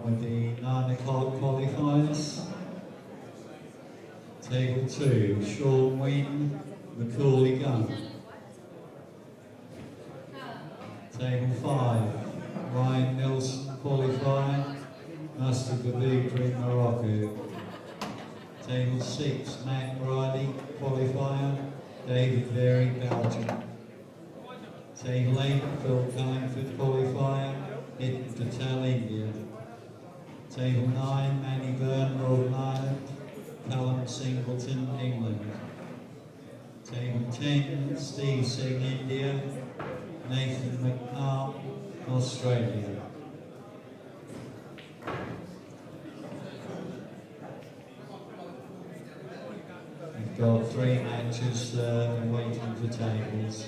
With the 9 o'clock qualifiers. Table 2, Sean Wynn, Macaulay Gunn. Table 5, Ryan Nelson qualifier, Master Davey in Morocco. Table 6, Matt Riley qualifier, David Davey, Belgium. Table 8, Phil Cullingford qualifier, Hidden Patel, India. Table 9, Manny Byrne, Northern Ireland, Callum Singleton, England. Table 10, Steve Singh, India, Australia. We've got 3 matches waiting for tables.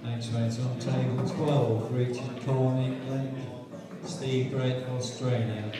Next race on table 12, Richard Corn, England, Steve Brett, Australia.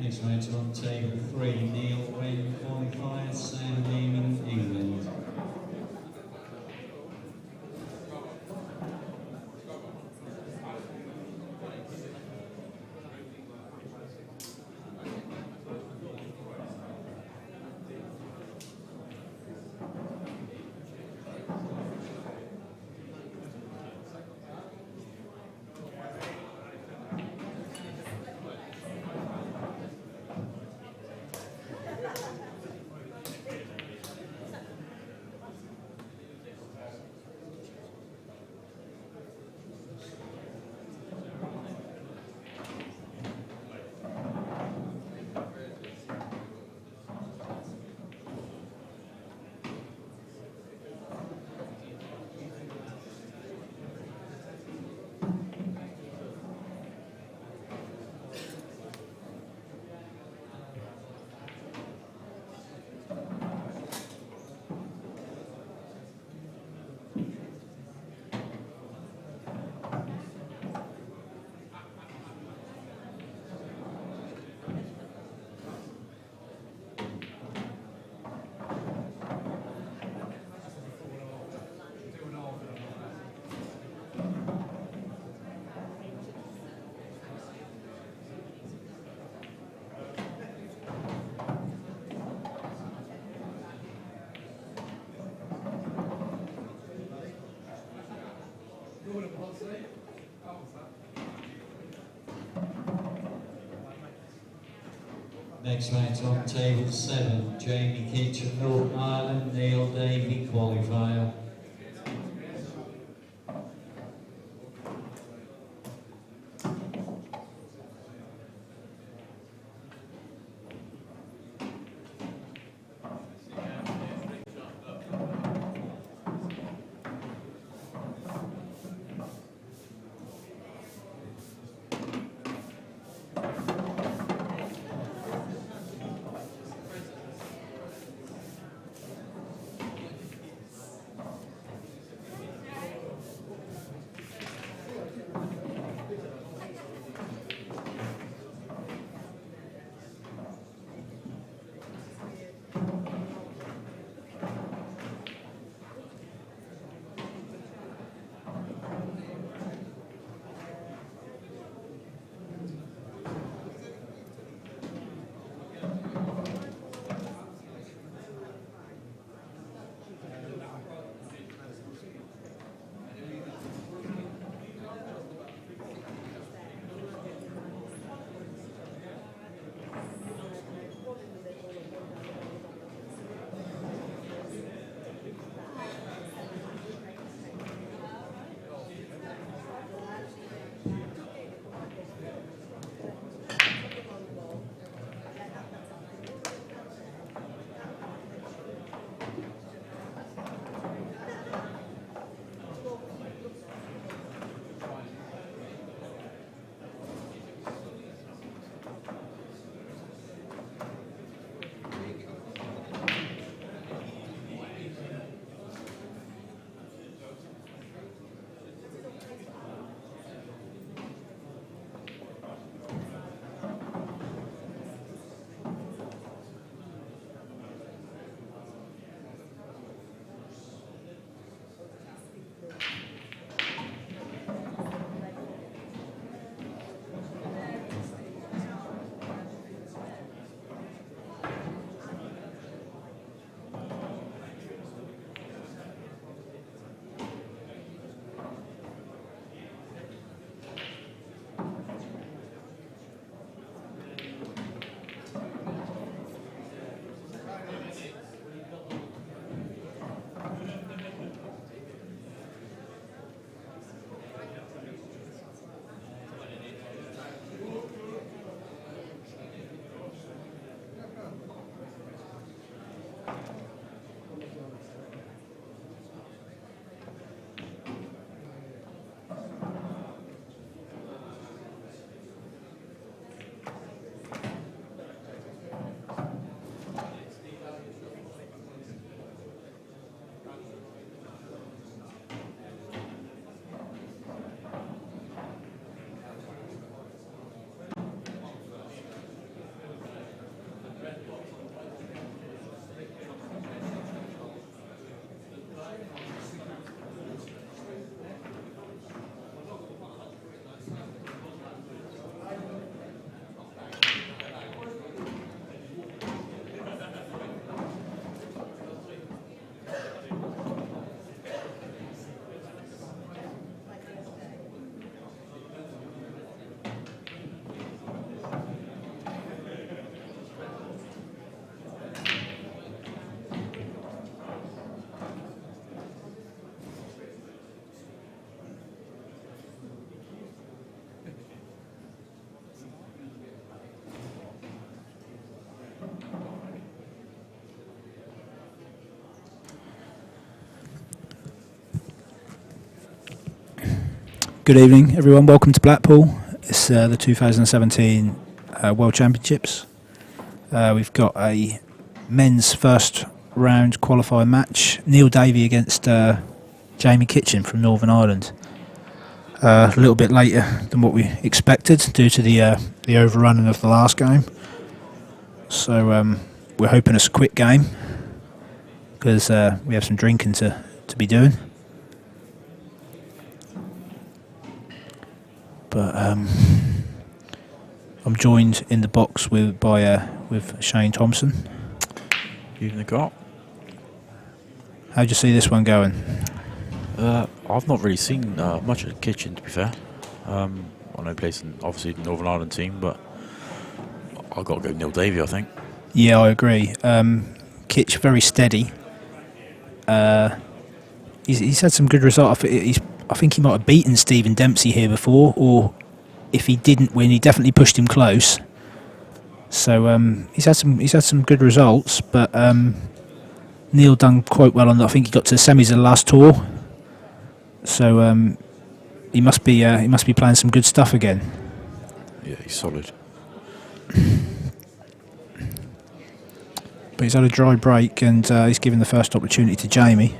Next match on table 3, Neil Wen qualifier, Sam Neiman, England. Next match on table 7, Jamie Kitchen, Northern Ireland, Neil Davey qualifier. Good evening, everyone. Welcome to Blackpool. It's the 2017 World Championships. We've got a men's first round qualifying match. Neil Davey against Jamie Kitchen from Northern Ireland. A little bit later than what we expected due to the overrunning of the last game. So we're hoping it's a quick game because we have some drinking to be doing. But I'm joined in the box with Shane Thompson. Evening, Carl. How'd you see this one going? I've not really seen much of the Kitchen, to be fair. I know he plays in, obviously, the Northern Ireland team, but I've got to go Neil Davey, I think. Yeah, I agree. Kitch very steady. He's had some good results. I think he might have beaten Stephen Dempsey here before, or if he didn't win, he definitely pushed him close. So he's had some good results, but Neil done quite well on that. I think he got to the semis of the last tour. So he must be playing some good stuff again. Yeah, he's solid. But he's had a dry break, and he's given the first opportunity to Jamie.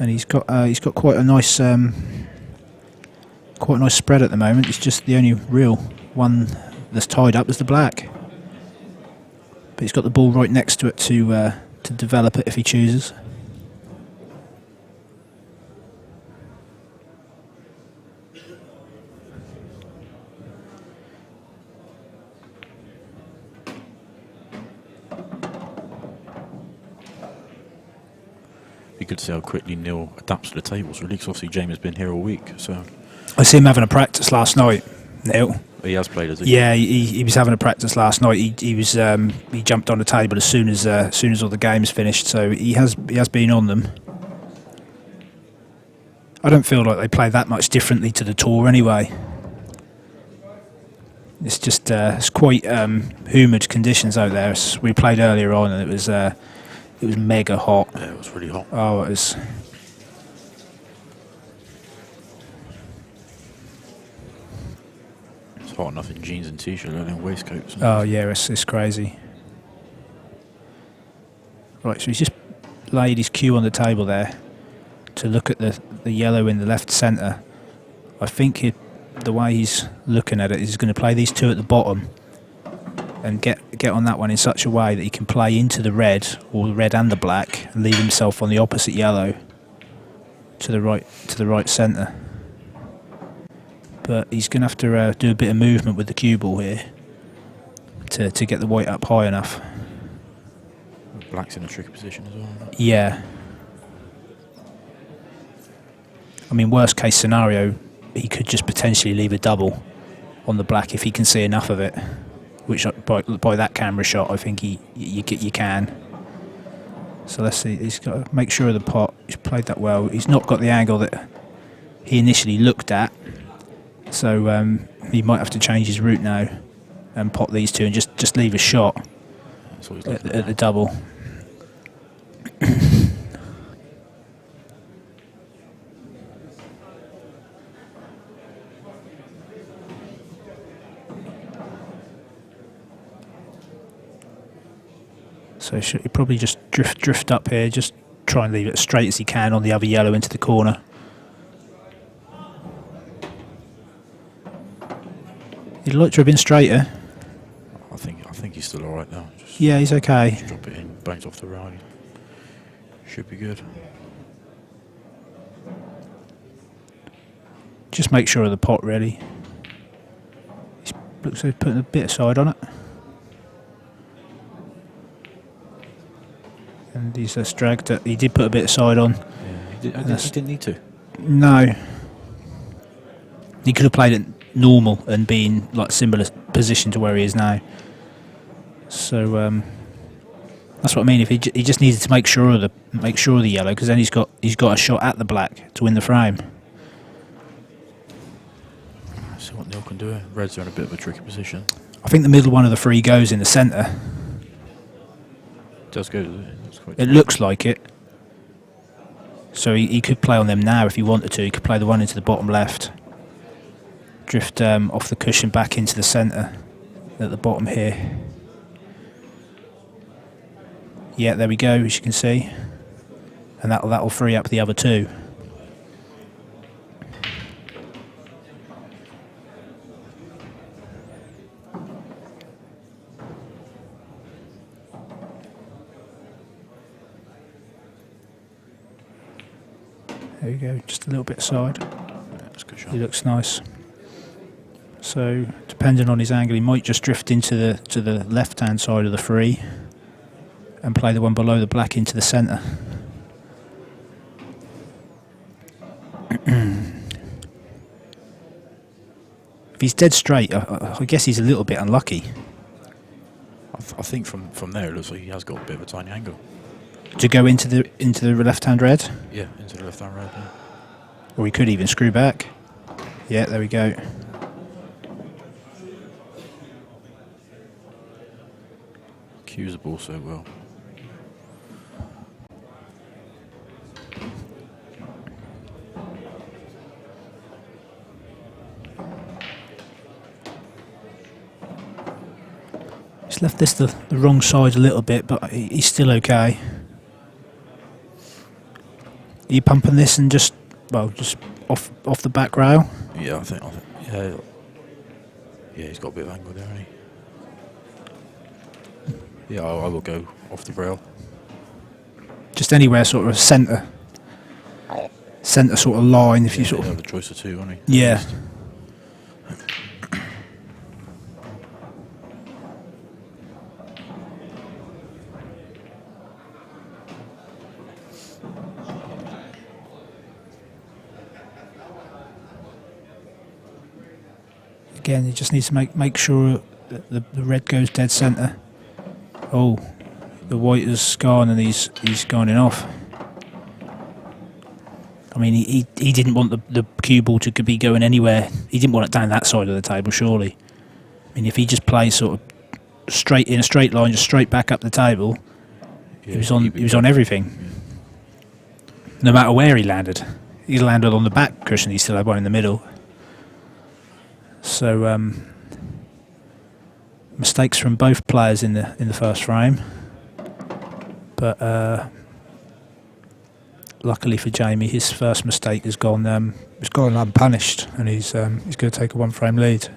And he's got quite a nice spread at the moment. It's just the only real one that's tied up is the black. But he's got the ball right next to it to develop it if he chooses. Be good to see how quickly Neil adapts to the tables, really, because obviously Jamie's been here all week. So I see him having a practice last night, Neil. He has played, has he? Yeah, he was having a practice last night. He jumped on the table as soon as all the games finished. So he has been on them. I don't feel like they play that much differently to the tour anyway. It's just it's quite humid conditions out there. We played earlier on, and it was mega hot. Yeah, it was really hot. Oh, it was. It's hot enough in jeans and t-shirt, let alone waistcoats. Oh yeah, it's crazy. Right, so he's just laid his cue on the table there to look at the yellow in the left centre. I think the way he's looking at it is he's going to play these two at the bottom and get on that one in such a way that he can play into the red, or the red and the black, and leave himself on the opposite yellow to the right centre. But he's going to have to do a bit of movement with the cue ball here to get the white up high enough. Black's in a tricky position as well. Yeah. I mean, worst case scenario, he could just potentially leave a double on the black if he can see enough of it. Which by that camera shot, I think you can. So let's see. He's got to make sure of the pot. He's played that well. He's not got the angle that he initially looked at. So he might have to change his route now and pot these two and just leave a shot at the double. So he'll probably just drift up here, just try and leave it as straight as he can on the other yellow into the corner. He'd like to have been straighter. I think he's still all right now. Yeah, he's okay. Just drop it in, bounce off the ride. Should be good. Just make sure of the pot, really. He looks like he's putting a bit of side on it. And he's just dragged it. He did put a bit of side on. Yeah, he didn't need to. No. He could have played it normal and been like similar position to where he is now. So that's what I mean. If he just needed to make sure of the yellow, because then he's got a shot at the black to win the frame. See what Neil can do. Reds are in a bit of a tricky position. I think the middle one of the three goes in the centre. It does go. It looks like it. So he could play on them now if he wanted to. He could play the one into the bottom left, drift off the cushion back into the centre at the bottom here. Yeah, there we go, as you can see. And that'll free up the other two. There you go, just a little bit aside. That's a good shot. He looks nice. So, depending on his angle, he might just drift into the left-hand side of the free and play the one below the black into the centre. If he's dead straight, I guess he's a little bit unlucky. I think from there it looks like he has got a bit of a tiny angle. To go into the left-hand red? Yeah, into the left hand red. Yeah. Or he could even screw back. Yeah, there we go. Cues the ball so well. He's left this the wrong side a little bit, but he's still okay. Are you pumping this and just off the back rail? Yeah, I think yeah, he's got a bit of angle there, hasn't he? Yeah, I will go off the rail. Just anywhere sort of centre sort of line. If you sort have of a choice of two, won't he? yeah. Again, you just need to make sure that the red goes dead centre. Oh, the white has gone and he's gone in off. I mean, he didn't want the cue ball to be going anywhere. He didn't want it down that side of the table, surely. I mean, if he just plays sort of straight in a straight line, just straight back up the table, Yeah, he was on everything. Yeah. No matter where he landed. He landed on the back cushion, he still had one in the middle. So mistakes from both players in the first frame, but luckily for Jamie, his first mistake has gone unpunished, and he's going to take a 1 frame lead.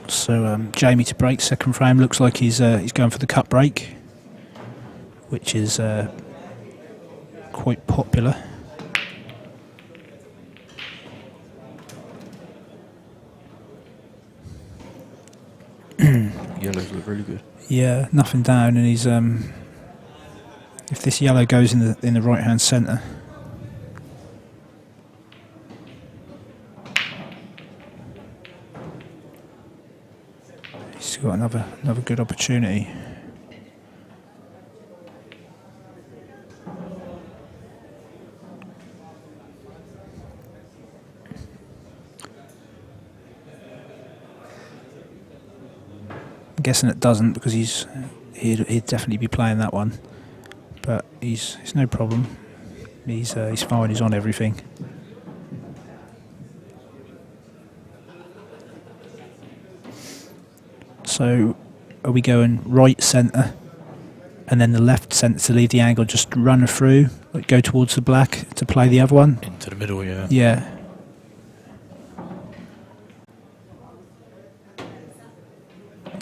So Jamie to break second frame, looks like he's going for the cut break, which is quite popular. Yellows look really good. Yeah, nothing down, and he's if this yellow goes in the right hand centre. He's got another good opportunity. I'm guessing it doesn't, because he'd definitely be playing that one, but it's no problem. He's fine. He's on everything. So are we going right centre and then the left centre to leave the angle, just run through, like go towards the black to play the other one? Into the middle, yeah. Yeah.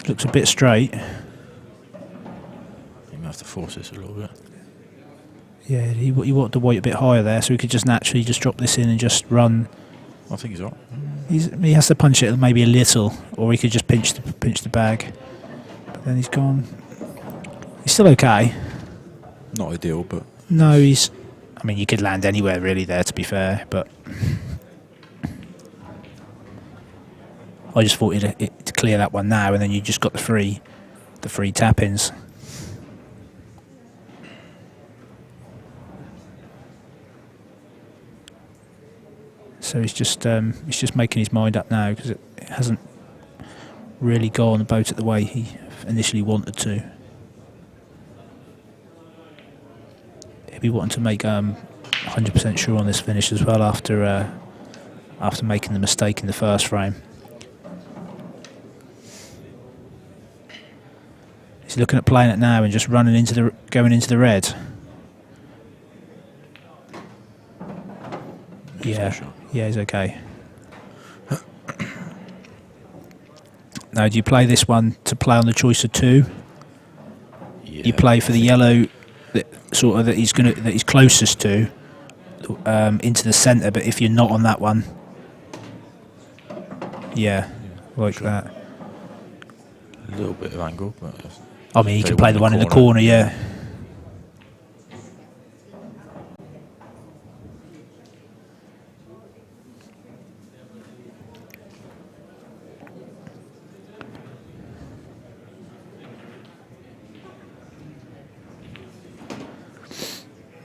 Looks a bit straight. have to force this a little bit. Yeah, he wanted the weight a bit higher there, so he could just naturally just drop this in and just run. I think he's all right. He has to punch it maybe a little, or he could just pinch the bag. But then he's gone. He's still okay. Not ideal, but... No, he's... I mean, you could land anywhere really there, to be fair, but... I just thought it to clear that one now, and then you just got the free tap-ins. So he's just making his mind up now, because it hasn't really gone about it the way he initially wanted to. He'll be wanting to make 100% sure on this finish as well after making the mistake in the first frame. He's looking at playing it now and just going into the red. Yeah, he's okay. Now, do you play this one to play on the choice of 2? Yeah, you play for the yellow that he's closest to into the centre, but if you're not on that one, like sure. That. A little bit of angle, but I mean, you can play the one in the corner, yeah.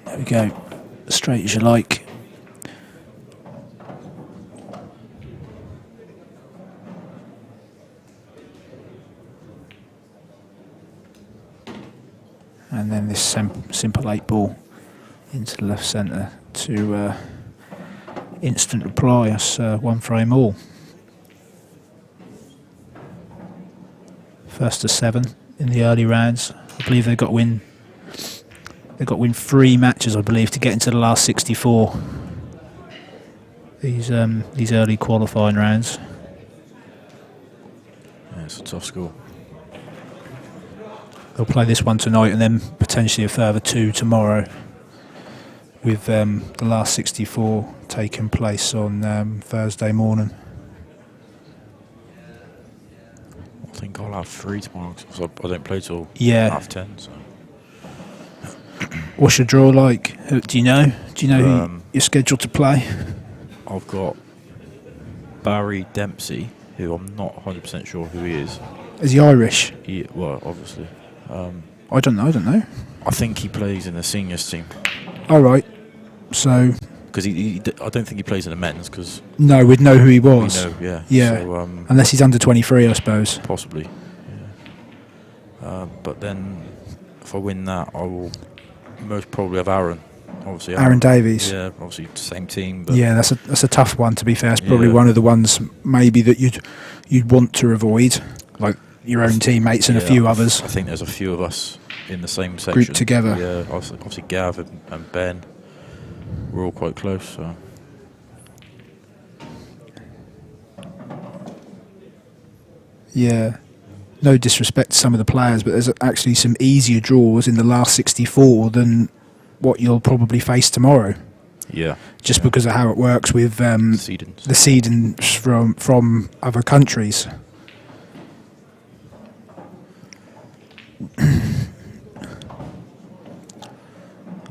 There we go, straight as you like. And then this simple 8 ball into the left centre to instant reply. That's 1 frame all. First to 7 in the early rounds. I believe they've got to win 3 matches, I believe, to get into the last 64. These early qualifying rounds. Yeah, it's a tough score. They'll play this one tonight and then potentially a further 2 tomorrow, with the last 64 taking place on Thursday morning. I think I'll have 3 tomorrow because I don't play till 10:30. So. What's your draw like? Do you know who you're scheduled to play? I've got Barry Dempsey, who I'm not 100% sure who he is. Is he Irish? Well, obviously. I don't know. I think he plays in the seniors team. All right. So. Because I don't think he plays in the men's. Cause no, we'd know who he was. We know, yeah. Yeah. So, unless he's under 23, I suppose. Possibly. Yeah. But then, if I win that, I will most probably have Aaron. Obviously. Aaron Davies. Yeah. Obviously, same team. But yeah, that's a tough one. To be fair, it's probably one of the ones maybe that you'd want to avoid, like your own teammates and a few others. I think there's a few of us in the same section. Grouped together. Yeah, obviously Gav and Ben. We're all quite close, so. Yeah. No disrespect to some of the players, but there's actually some easier draws in the last 64 than what you'll probably face tomorrow. Yeah. Just because of how it works with the seedings from other countries.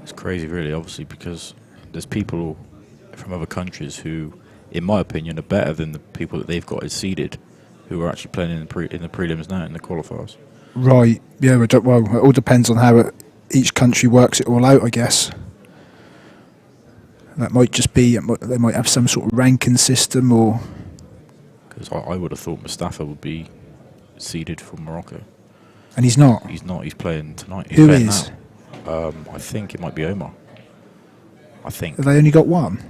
It's crazy, really, obviously, because there's people from other countries who, in my opinion, are better than the people that they've got as seeded, who are actually playing in the prelims now, in the qualifiers. Right, yeah, well, it all depends on how each country works it all out, I guess. That might just be, they might have some sort of ranking system, or... Because I would have thought Mustafa would be seeded for Morocco. And he's not? He's not, he's playing tonight. Who is? Now. I think it might be Omar. I think. Have they only got one?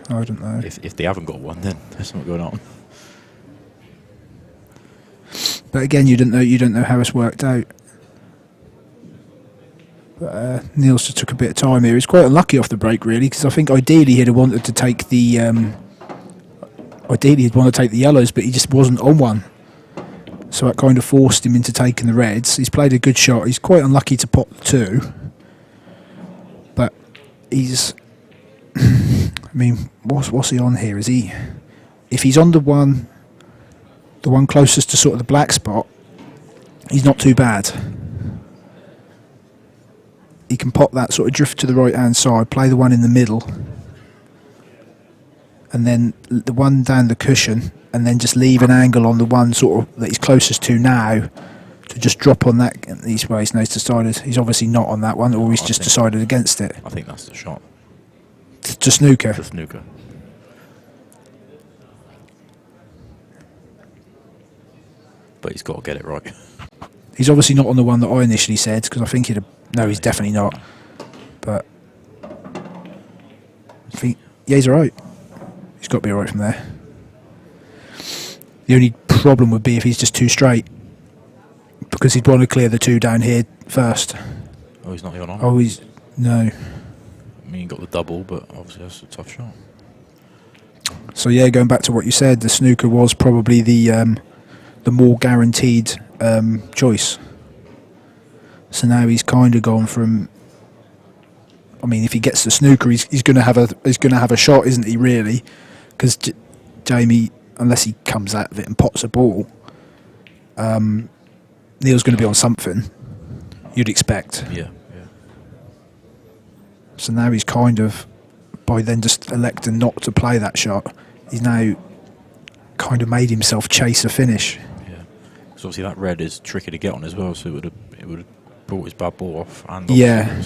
I don't know. If they haven't got one, then there's something going on. But again, you don't know how it's worked out. But Neil's just took a bit of time here. He's quite unlucky off the break, really, because I think ideally he'd have wanted to take the yellows, but he just wasn't on one. So that kind of forced him into taking the reds. He's played a good shot. He's quite unlucky to pot the 2. But he's... I mean, what's he on here? Is he... If he's on the one closest to sort of the black spot, he's not too bad. He can pot that sort of drift to the right hand side, play the one in the middle, and then the one down the cushion, and then just leave an angle on the one sort of that he's closest to now to just drop on that. He's decided he's obviously not on that one, or he's just decided against it. I think that's the shot. To snooker. To snooker. But he's got to get it right. He's obviously not on the one that I initially said, because I think he'd have... No, he's definitely not. But... I think... Yeah, he's alright. He's got to be alright from there. The only problem would be if he's just too straight, because he'd want to clear the 2 down here first. Oh, he's not even on? Oh, he's... No. I mean, he got the double, but obviously that's a tough shot. So yeah, going back to what you said, the snooker was probably the more guaranteed choice. So now he's kind of gone from... I mean, if he gets the snooker, he's going to have a shot, isn't he? Really, because Jamie, unless he comes out of it and pots a ball, Neil's going to be on something. You'd expect. Yeah. So now he's kind of, by then just electing not to play that shot, he's now kind of made himself chase a finish. Yeah. Because obviously that red is tricky to get on as well, so it would have brought his bad ball off. And yeah.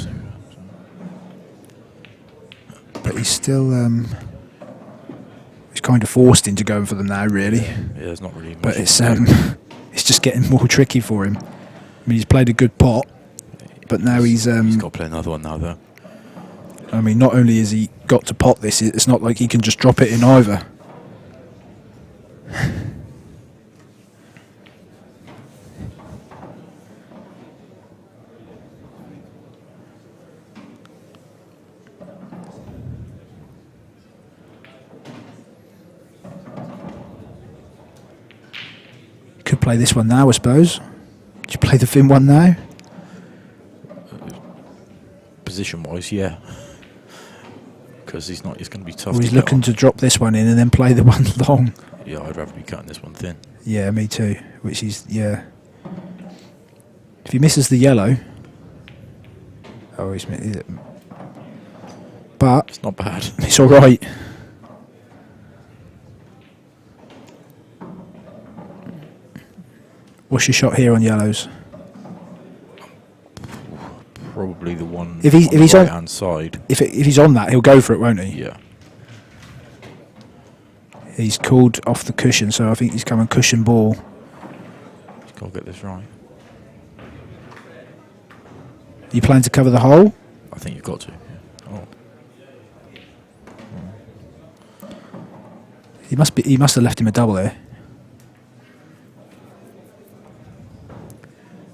But he's still, he's kind of forced into going for them now, really. Yeah, there's not really much. But it's just getting more tricky for him. I mean, he's played a good pot, but now he's got to play another one now, though. I mean, not only has he got to pot this, it's not like he can just drop it in either. Could play this one now, I suppose. Did you play the thin one now? Position-wise, yeah. Because it's going to be tough. Or he's looking to drop this one in and then play the one long. Yeah, I'd rather be cutting this one thin. Yeah, me too. Which is, yeah. If he misses the yellow... Oh, he's... But... It's not bad. It's alright. What's your shot here on yellows? Probably the one if on he's the on right-hand side. If he's on that, he'll go for it, won't he? Yeah. He's called off the cushion, so I think he's coming cushion ball. He's got to get this right. You plan to cover the hole? I think you've got to. Yeah. Oh. He must have left him a double there.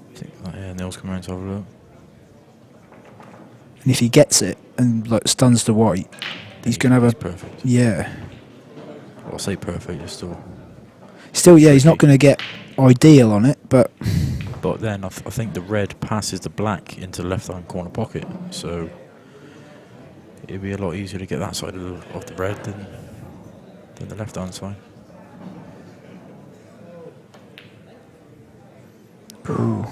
I think Neil's coming around to have a look. And if he gets it and like stuns the white, he's going to have a... perfect. Yeah. Well, I say perfect, it's still... Still, yeah, he's not going to get ideal on it, but... But then I think the red passes the black into the left-hand corner pocket, so it'd be a lot easier to get that side of the red than the left-hand side. Ooh.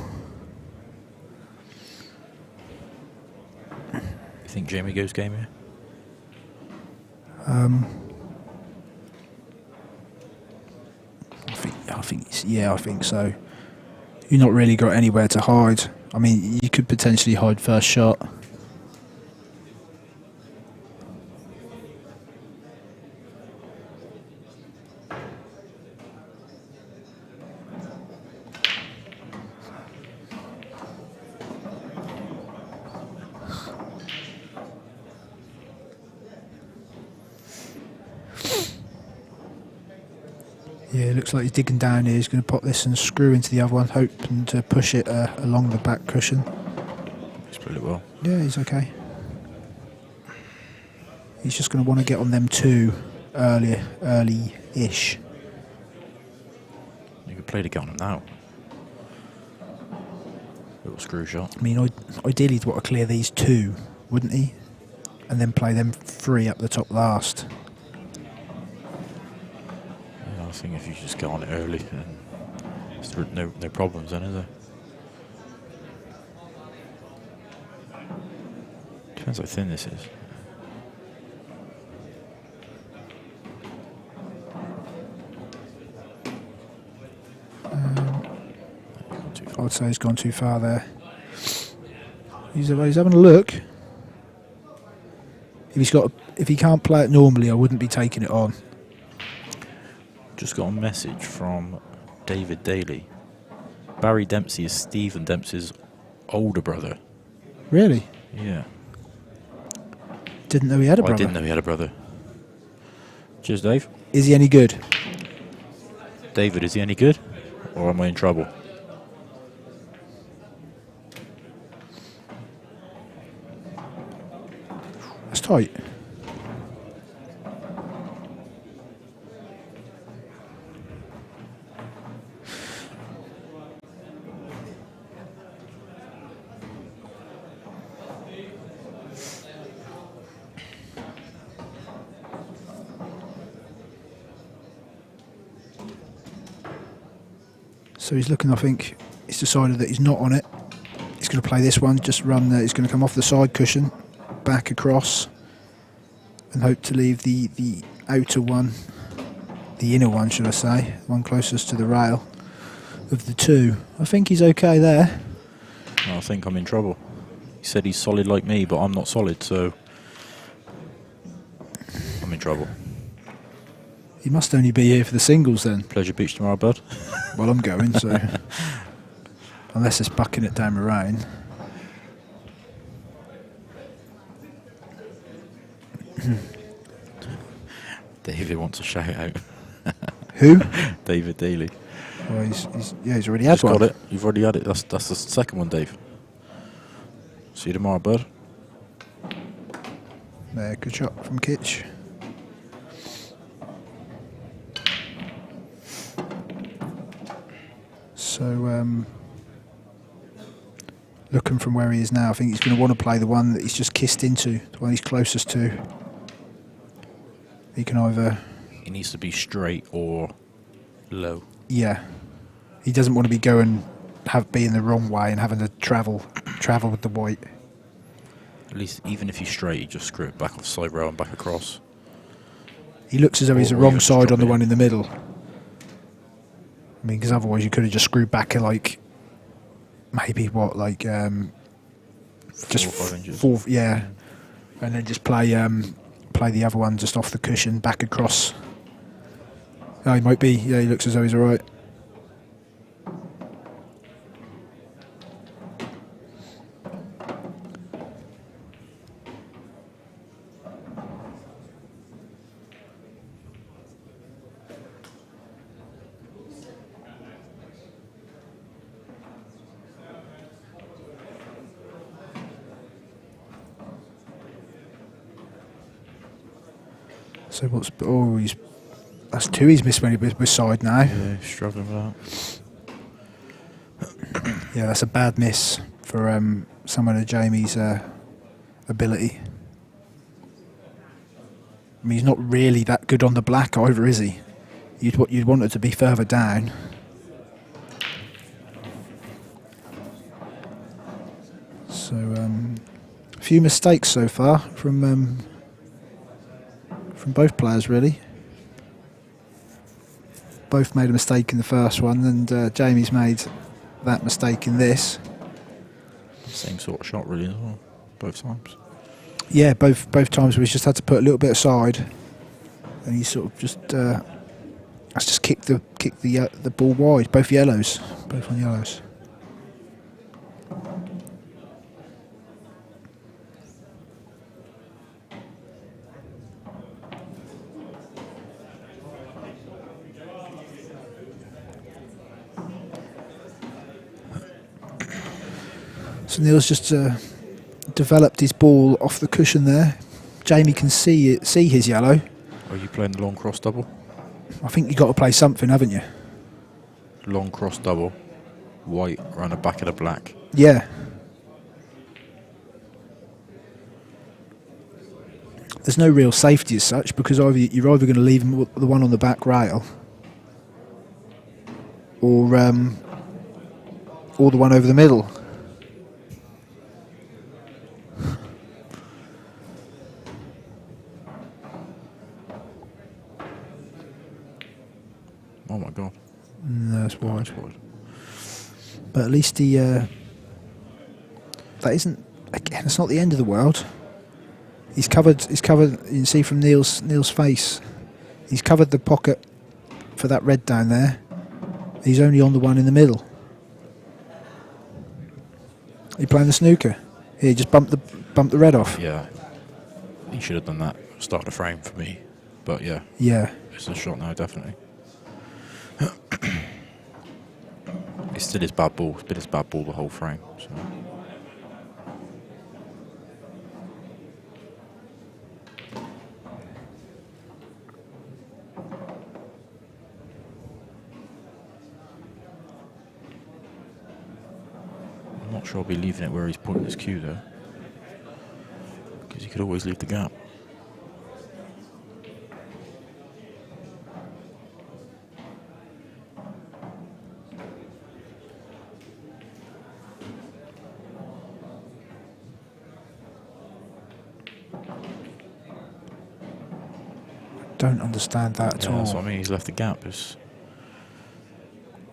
You think Jamie goes game here? I think so. You've not really got anywhere to hide. I mean, you could potentially hide first shot. Yeah, it looks like he's digging down here. He's going to pop this and screw into the other one, hoping to push it along the back cushion. He's played it well. Yeah, he's okay. He's just going to want to get on them two early-ish. You could play to get on him now. Little screw shot. I mean, ideally he'd want to clear these 2, wouldn't he? And then play them 3 up the top last. Yeah, I think if you just get on it early, then there's no problems then, is there? Depends how thin this is. I would say he's gone too far there. He's having a look. If he can't play it normally, I wouldn't be taking it on. Just got a message from David Daly. Barry Dempsey is Stephen Dempsey's older brother. Really? Yeah. Didn't know he had a brother. I didn't know he had a brother. Cheers, Dave. Is he any good? David, is he any good? Or am I in trouble? That's tight. So he's looking, I think he's decided that he's not on it. He's going to play this one, just run there. He's going to come off the side cushion, back across, and hope to leave the outer one, the inner one should I say, one closest to the rail of the 2. I think he's okay there. I think I'm in trouble. He said he's solid like me, but I'm not solid, so I'm in trouble. He must only be here for the singles then. Pleasure Beach tomorrow, bud. Well, I'm going, so unless it's bucking it down the rain. David wants a shout out. Who? David Daly. Well, he's already had Just one. got it. You've already had it. That's the second one, Dave. See you tomorrow, bud. There, good shot from Kitch. So, looking from where he is now, I think he's going to want to play the one that he's just kissed into, the one he's closest to. He can either... He needs to be straight or low. Yeah. He doesn't want to be going, being the wrong way and having to travel with the white. At least, even if he's straight, you just screw it back off the side rail and back across. He looks as though he's the Or wrong you side drop on the it. one in the middle. I mean, because otherwise you could have just screwed back like maybe what, like just 4 or 5 inches. 4, yeah, and then just play the other one just off the cushion back across. Oh, he might be. Yeah, he looks as though he's all right. So what's... Oh, that's 2 he's missed when he was side now. Yeah, he's struggling with that. Yeah, that's a bad miss for someone of Jamie's ability. I mean, he's not really that good on the black either, is he? You'd want it to be further down. So, a few mistakes so far from both players, really. Both made a mistake in the first one, and Jamie's made that mistake in this. Same sort of shot, really, as well, both times. Yeah, both times we just had to put a little bit aside, and he sort of just that's just kicked the ball wide. Both yellows, both on yellows. So Neil's just developed his ball off the cushion there. Jamie can see his yellow. Are you playing the long cross double? I think you've got to play something, haven't you? long cross double, white around the back of the black. Yeah. There's no real safety as such, because you're either going to leave them the one on the back rail, or the one over the middle. Oh my god. No, that's wide. That's wide. But at least that isn't, again, it's not the end of the world. He's covered, you can see from Neil's face, he's covered the pocket for that red down there. He's only on the one in the middle. Are you playing the snooker? Here, just bump the red off. Yeah. He should have done that. Start the frame for me. But yeah. Yeah. It's a shot now, definitely. It's still his bad ball. It's been his bad ball the whole frame. So. I'm not sure I'll be leaving it where he's pointing his cue though, because he could always leave the gap. Don't understand that at all. That's what I mean. He's left the gap.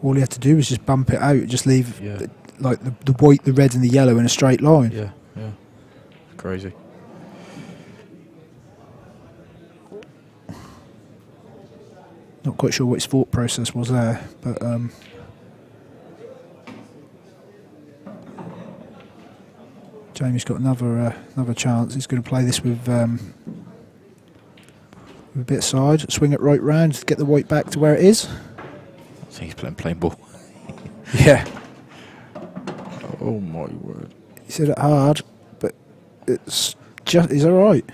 All he had to do was just bump it out, just leave Yeah. like the white, the red and the yellow in a straight line. Yeah, yeah. Crazy. Not quite sure what his thought process was there, but Jamie's got another chance. He's going to play this with a bit side, swing it right round, get the white back to where it is. I think he's playing plain ball. Yeah. Oh my word. He said it hard, but it's all right.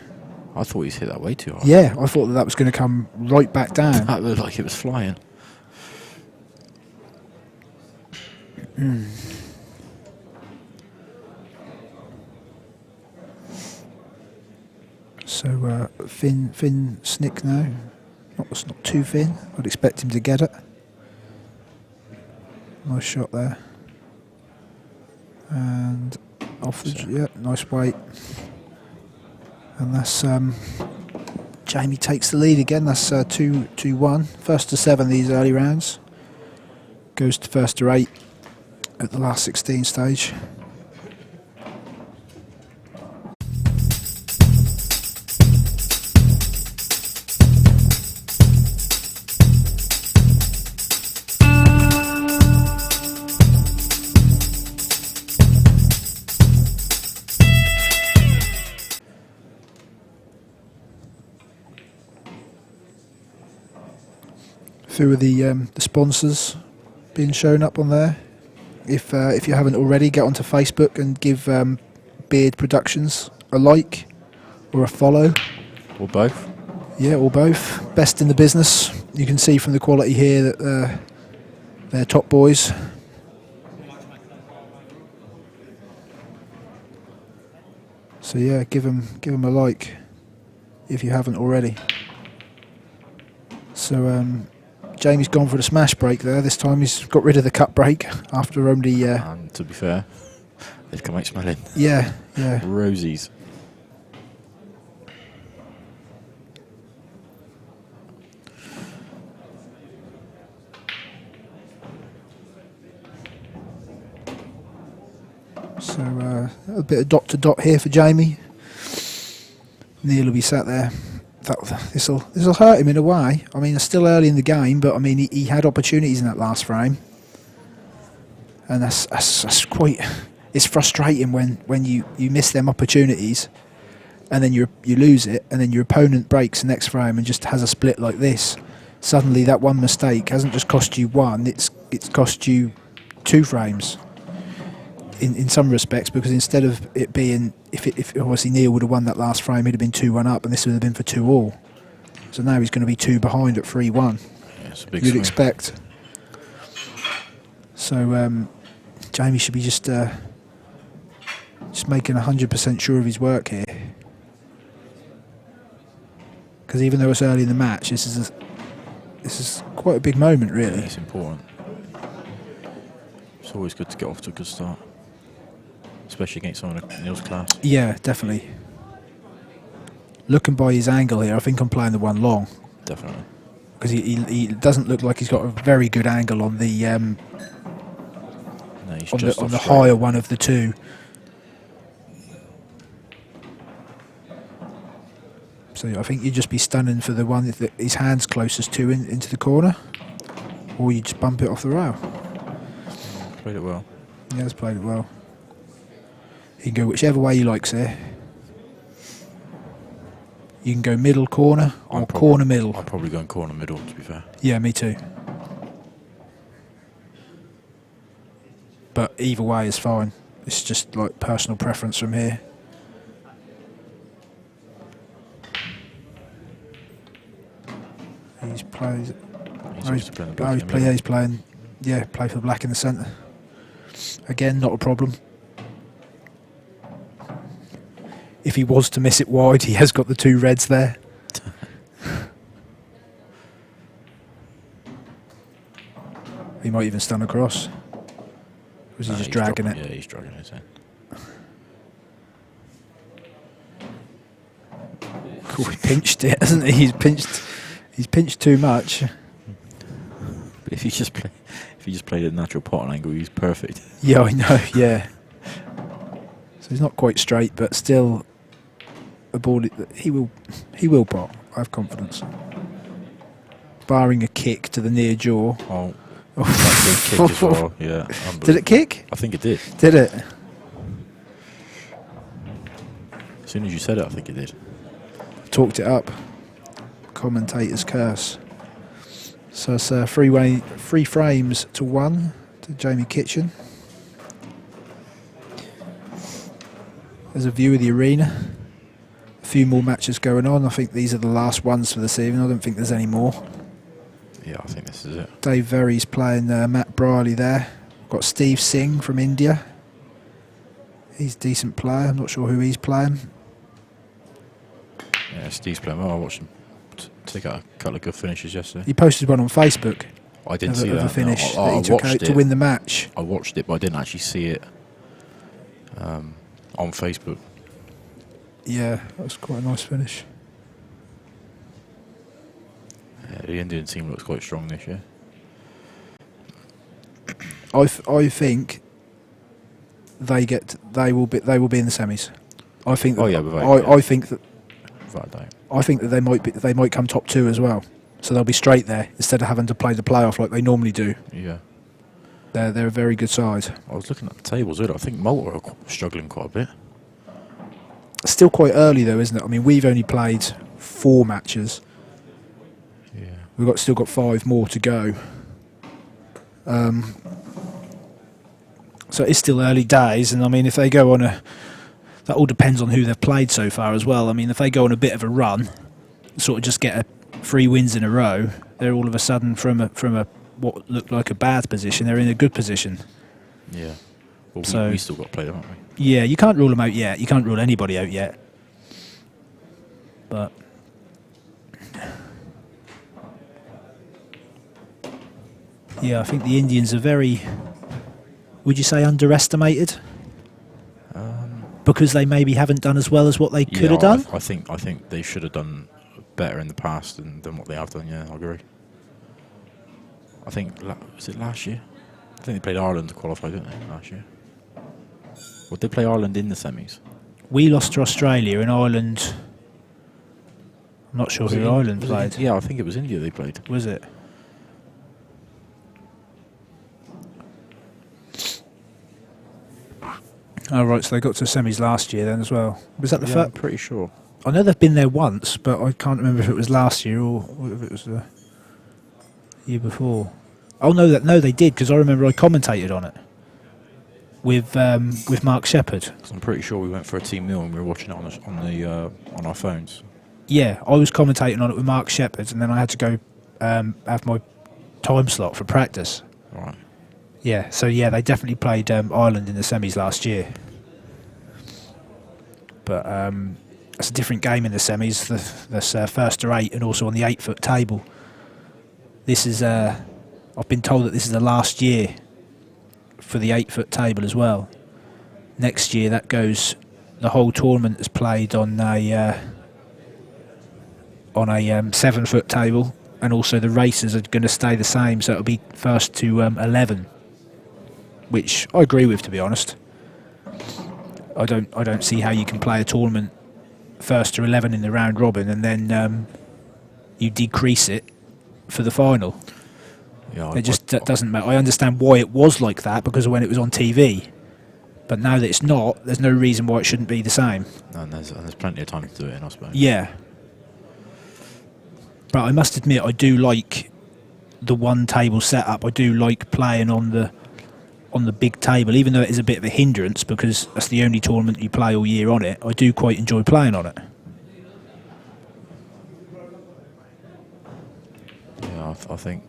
I thought he's hit that way too hard. Yeah, I thought that was going to come right back down. That looked like it was flying. So Finn snick now. It's not too thin. I'd expect him to get it. Nice shot there. And off the yeah, nice weight. And that's Jamie takes the lead again. That's 2-1. First to 7 these early rounds. Goes to first to 8 at the last 16 stage. Few of the sponsors being shown up on there. If you haven't already, get onto Facebook and give Beard Productions a like or a follow. Or both. Yeah, or both. Best in the business. You can see from the quality here that they're top boys. So yeah, give them a like if you haven't already. So Jamie's gone for the smash break there. This time he's got rid of the cut break after only. And to be fair, they've come out smelling. Yeah. Rosies. So a bit of dot to dot here for Jamie. Neil will be sat there. This'll hurt him in a way. I mean, it's still early in the game, but I mean, he had opportunities in that last frame, and that's quite. It's frustrating when you miss them opportunities, and then you lose it, and then your opponent breaks the next frame and just has a split like this. Suddenly, that one mistake hasn't just cost you one; it's cost you 2 frames. In some respects, because instead of it being, if obviously Neil would have won that last frame, he'd have been 2-1 up, and this would have been for 2-all. So now he's going to be 2 behind at 3-1. Yeah, it's a big You'd swing. expect. So Jamie should be just making 100% sure of his work here. Because even though it's early in the match, this is quite a big moment, really. Yeah, it's important. It's always good to get off to a good start, especially against someone in Neil's class. Yeah, definitely. Looking by his angle here, I think I'm playing the one long. Definitely. Because he doesn't look like he's got a very good angle on the No, he's just on off the straight. higher one of the two. So I think you'd just be stunning for the one that his hand's closest to into the corner, or you just bump it off the rail. Played it well. He has played it well. He can go whichever way he likes here. You can go middle corner or corner middle. I'll probably go in corner middle, to be fair. Yeah, me too. But either way is fine. It's just like personal preference from here. He's plays. He's playing the black in the middle. He's playing. Yeah, play for the black in the centre. Again, not a problem. If he was to miss it wide, he has got the two reds there. He might even stun across. Or is he just dragging it? Yeah, he's dragging it in. Cool, he pinched it, hasn't he? He's pinched too much. But if he just played at a natural pot angle, he's perfect. Yeah, I know, yeah. So he's not quite straight, but still a ball he will pot. I have confidence. Barring a kick to the near jaw. Oh, that did kick as well. Yeah. Did it kick? I think it did. Did it? As soon as you said it, I think it did. Talked it up. Commentator's curse. So it's 3 frames to 1 to Jamie Kitchen. There's a view of the arena. A few more matches going on. I think these are the last ones for this evening. I don't think there's any more. Yeah, I think this is it. Dave Verry's playing Matt Briley there. Got Steve Singh from India. He's a decent player. I'm not sure who he's playing. Yeah, Steve's playing well. I watched him take out a couple of good finishes yesterday. He posted one on Facebook. I didn't see of that. a finish No, that he took out to win the match. I watched it, but I didn't actually see it on Facebook. Yeah, that was quite a nice finish. Yeah, the Indian team looks quite strong this year. I think they will be in the semis. I think. That, Oh, yeah, without- I think that. Without a doubt. I think that they might come top 2 as well. So they'll be straight there instead of having to play the playoff like they normally do. Yeah. They're a very good side. I was looking at the tables earlier. I think Malta are struggling quite a bit. Still quite early though, isn't it? I mean, we've only played 4 matches. Yeah. We've still got 5 more to go. So it's still early days, and I mean, if they go on that all depends on who they've played so far as well. I mean, if they go on a bit of a run, sort of just get 3 wins in a row, they're all of a sudden from a what looked like a bad position, they're in a good position. Yeah. Well, So- we still got to play them, haven't we? Yeah, you can't rule them out yet. You can't rule anybody out yet. But yeah, I think the Indians are very, would you say, underestimated? Because they maybe haven't done as well as what they could have done? I think they should have done better in the past than what they have done, yeah, I agree. I think, was it last year? I think they played Ireland to qualify, didn't they, last year? Or did they play Ireland in the semis? We lost to Australia and Ireland. I'm not sure who Ireland Was it played. Yeah, I think it was India they played. Was it? Oh, right, so they got to the semis last year then as well. Was that the Yeah, I'm first? pretty sure. I know they've been there once, but I can't remember if it was last year or if it was the year before. Oh no, they did, because I remember I commentated on it with Mark Shepherd. 'Cause I'm pretty sure we went for a team meal and we were watching it on our phones. Yeah, I was commentating on it with Mark Shepherd, and then I had to go have my time slot for practice. Right. Yeah, so yeah, they definitely played Ireland in the semis last year. But it's a different game in the semis. That's first to 8 and also on the 8-foot table. This is, I've been told that this is the last year for the 8-foot table as well. Next year, that goes, the whole tournament is played on a 7-foot table, and also the races are going to stay the same, so it'll be first to 11, which I agree with, to be honest. I don't see how you can play a tournament first to 11 in the round robin and then you decrease it for the final. Yeah, That doesn't matter. I understand why it was like that because of when it was on TV, but now that it's not, there's no reason why it shouldn't be the same. No, and there's plenty of time to do it, I suppose. Yeah. But I must admit, I do like the one table setup. I do like playing on the big table, even though it is a bit of a hindrance because that's the only tournament you play all year on it. I do quite enjoy playing on it. Yeah, I think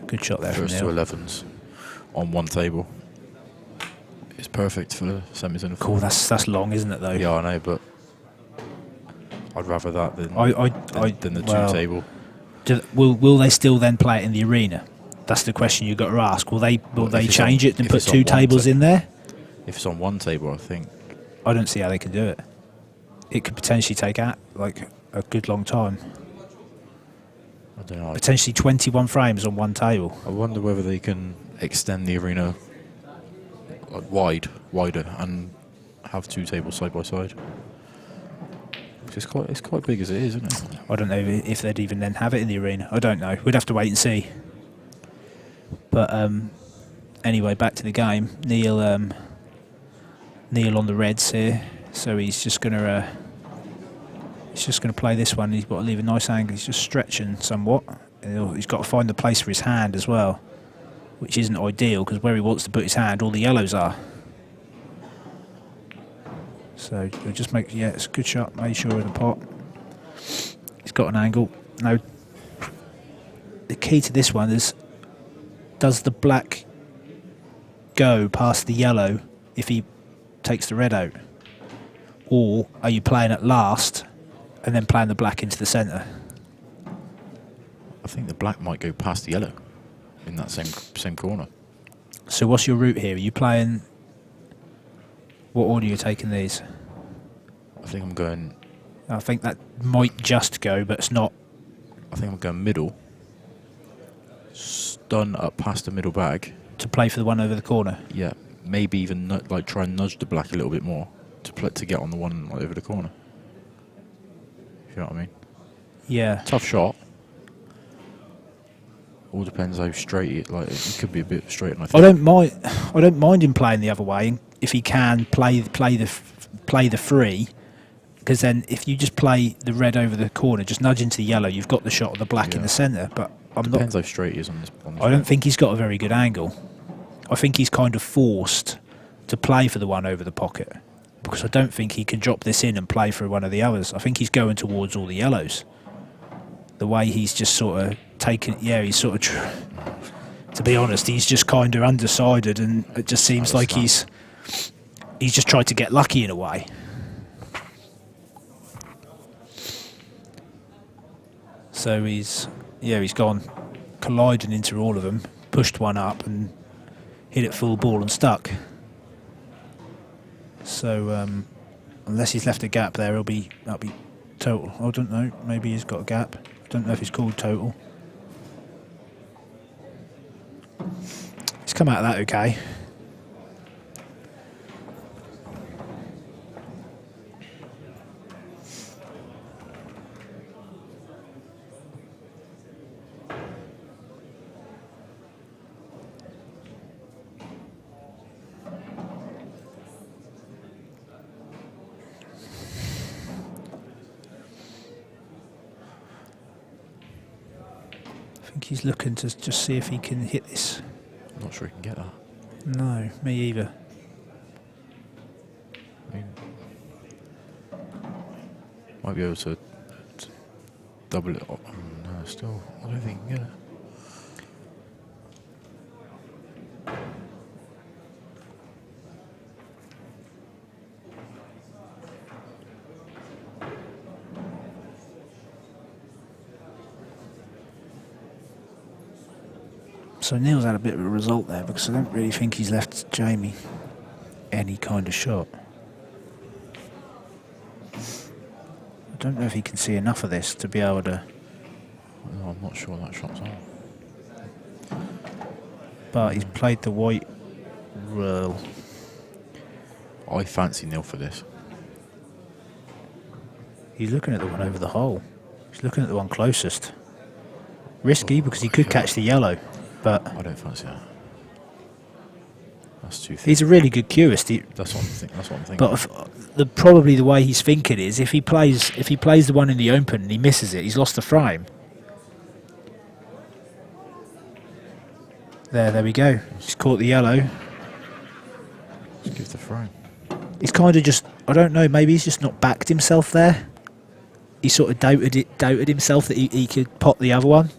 Good shot there from first to Neil. 11s on one table is perfect for the semis and the Cool, that's long, isn't it, though? Yeah, I know, but I'd rather that than than the well, two table. Will they still then play it in the arena? That's the question you've got to ask. Will they change it and put two tables in there? If it's on one table, I think I don't see how they can do it. It could potentially take out like a good long time. I don't know. Potentially 21 frames on one table. I wonder whether they can extend the arena like wider, and have two tables side by side. It's quite big as it is, isn't it? I don't know if they'd even then have it in the arena. I don't know. We'd have to wait and see. But anyway, back to the game. Neil on the Reds here, so he's just gonna play this one. He's got to leave a nice angle. He's just stretching somewhat. He's got to find the place for his hand as well, which isn't ideal because where he wants to put his hand, all the yellows are. So he'll just make, yeah, it's a good shot. Made sure of the pot. He's got an angle. Now, the key to this one is, does the black go past the yellow if he takes the red out? Or are you playing at last and then playing the black into the centre? I think the black might go past the yellow in that same corner. So what's your route here? Are you playing... What order are you taking these? I think I'm going... I think that might just go, but it's not. I think I'm going middle. Stun up past the middle bag. To play for the one over the corner? Yeah, maybe even like try and nudge the black a little bit more to get on the one over the corner. You know what I mean? Yeah. Tough shot. All depends how straight it could be a bit straight. And I don't mind him playing the other way if he can play the free, because then if you just play the red over the corner, just nudge into the yellow, you've got the shot of the black in the centre. But depends how straight he is on this. I don't think he's got a very good angle. I think he's kind of forced to play for the one over the pocket, because I don't think he can drop this in and play for one of the others. I think he's going towards all the yellows. The way he's just sort of taken, he's sort of, to be honest, he's just kind of undecided, and it just seems like he's just tried to get lucky in a way. So he's gone colliding into all of them, pushed one up and hit it full ball and stuck. So unless he's left a gap there, that'll be total. I don't know. Maybe he's got a gap. I don't know if it's called total. He's come out of that okay. He's looking to just see if he can hit this. I'm not sure he can get that. No, me either. I mean, might be able to double it up. No, still, I don't think he can get it. So Neil's had a bit of a result there because I don't really think he's left Jamie any kind of shot. I don't know if he can see enough of this to be able to... No, I'm not sure that shot's on. But he's played the white well. I fancy Neil for this. He's looking at the one over the hole. He's looking at the one closest. Risky because he could catch the yellow, but I don't fancy that. That's too thick. he's a really good cueist. That's what I'm thinking. That's what I'm thinking. But probably the way he's thinking is if he plays the one in the open and he misses it, he's lost the frame. There we go. He's caught the yellow. Just give the frame. He's kind of just, I don't know, maybe he's just not backed himself there. He sort of doubted himself that he could pot the other one.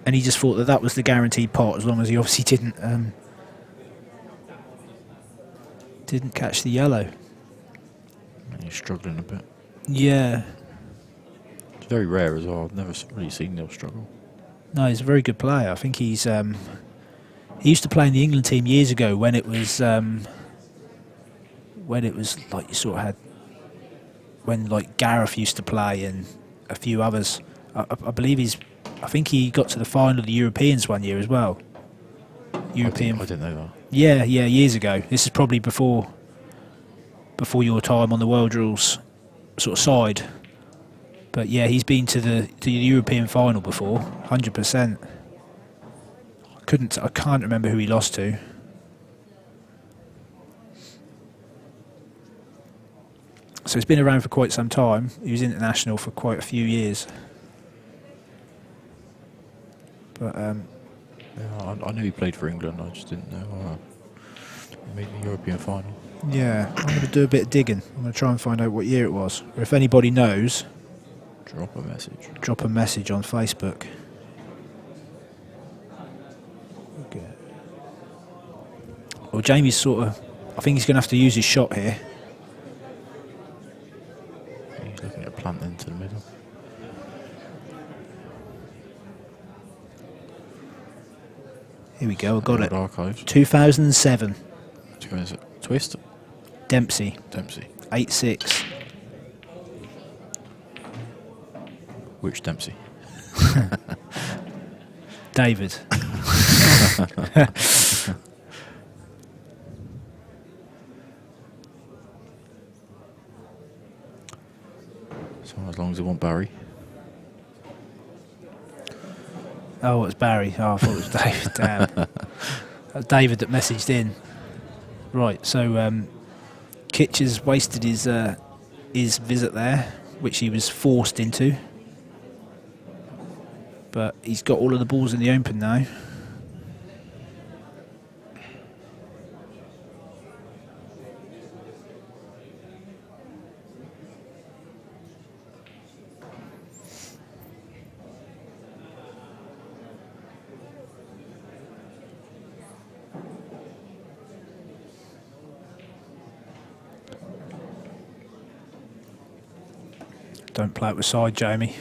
And he just thought that was the guaranteed pot, as long as he obviously didn't catch the yellow. And he's struggling a bit. Yeah. It's very rare as well. I've never really seen Neil struggle. No, he's a very good player. I think he used to play in the England team years ago when it was like you sort of had when like Gareth used to play and a few others. I think he got to the final of the Europeans one year as well. European. I didn't know that. Yeah, years ago. This is probably before your time on the World Rules sort of side. But yeah, he's been to the European final before, 100%. I can't remember who he lost to. So he's been around for quite some time. He was international for quite a few years. But Yeah, I knew he played for England. I just didn't know he made the European final. yeah, I'm going to do a bit of digging. I'm going to try and find out what year it was. Or if anybody knows, Drop a message. drop a message on Facebook. Okay. Well, Jamie's sort of... I think he's going to have to use his shot here. He's looking at plant into the middle. Here we go, I got it. Archives. 2007. Who is it? Twist? Dempsey, Dempsey. 8-6. Which Dempsey? David. So as long as it won't Barry. Oh, it's Barry. Oh, I thought it was David. Damn. That was David that messaged in. Right, so Kitch has wasted his visit there, which he was forced into. But he's got all of the balls in the open now. Don't play it with side, Jamie.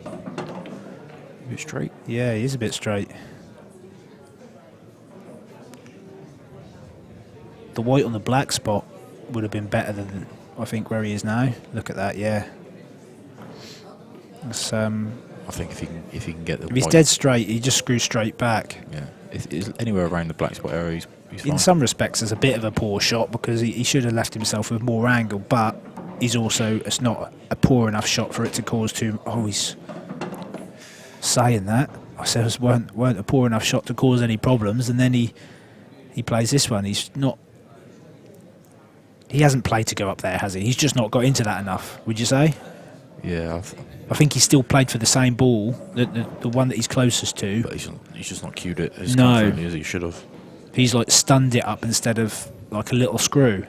A bit straight. Yeah, he is a bit straight. The white on the black spot would have been better than, I think, where he is now. Look at that, yeah. That's, I think if he can get the if he's white- dead straight, he just screws straight back. Yeah. If it's anywhere around the black spot area, he's fine. In some respects, it's a bit of a poor shot because he should have left himself with more angle, but it's not a poor enough shot for it to cause too... Oh, he's saying that. I said it weren't a poor enough shot to cause any problems, and then he plays this one. He's not... He hasn't played to go up there, has he? He's just not got into that enough, would you say? Yeah. I think he's still played for the same ball, the one that he's closest to. But he's just not cued it as No. confidently as he should have. He's like stunned it up instead of like a little screw.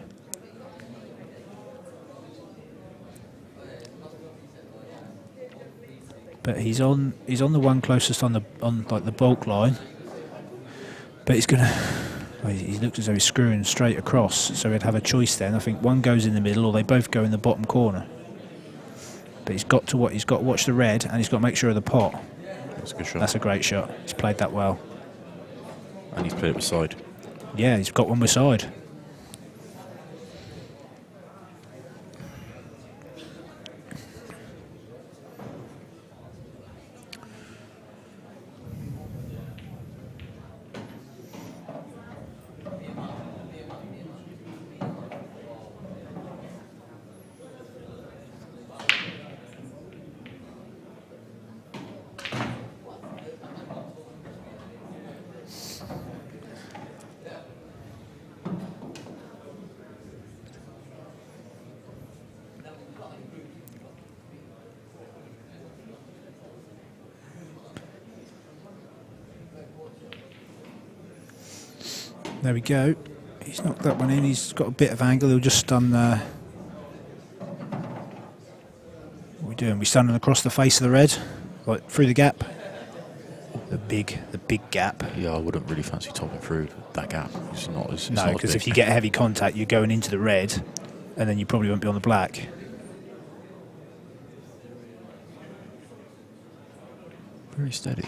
But he's on the one closest on like the bulk line. But he's gonna... He looks as though he's screwing straight across, so he'd have a choice then. I think one goes in the middle or they both go in the bottom corner. But he's got to watch the red, and he's got to make sure of the pot. That's a good shot. That's a great shot. He's played that well. And he's played it with side. Yeah, he's got one with side. There we go. He's knocked that one in. He's got a bit of angle. He'll just stun. What are we doing? We're stunning across the face of the red, like through the gap. The big gap. Yeah, I wouldn't really fancy topping through that gap. It's not as No, because if you get heavy contact, you're going into the red, and then you probably won't be on the black. Very steady.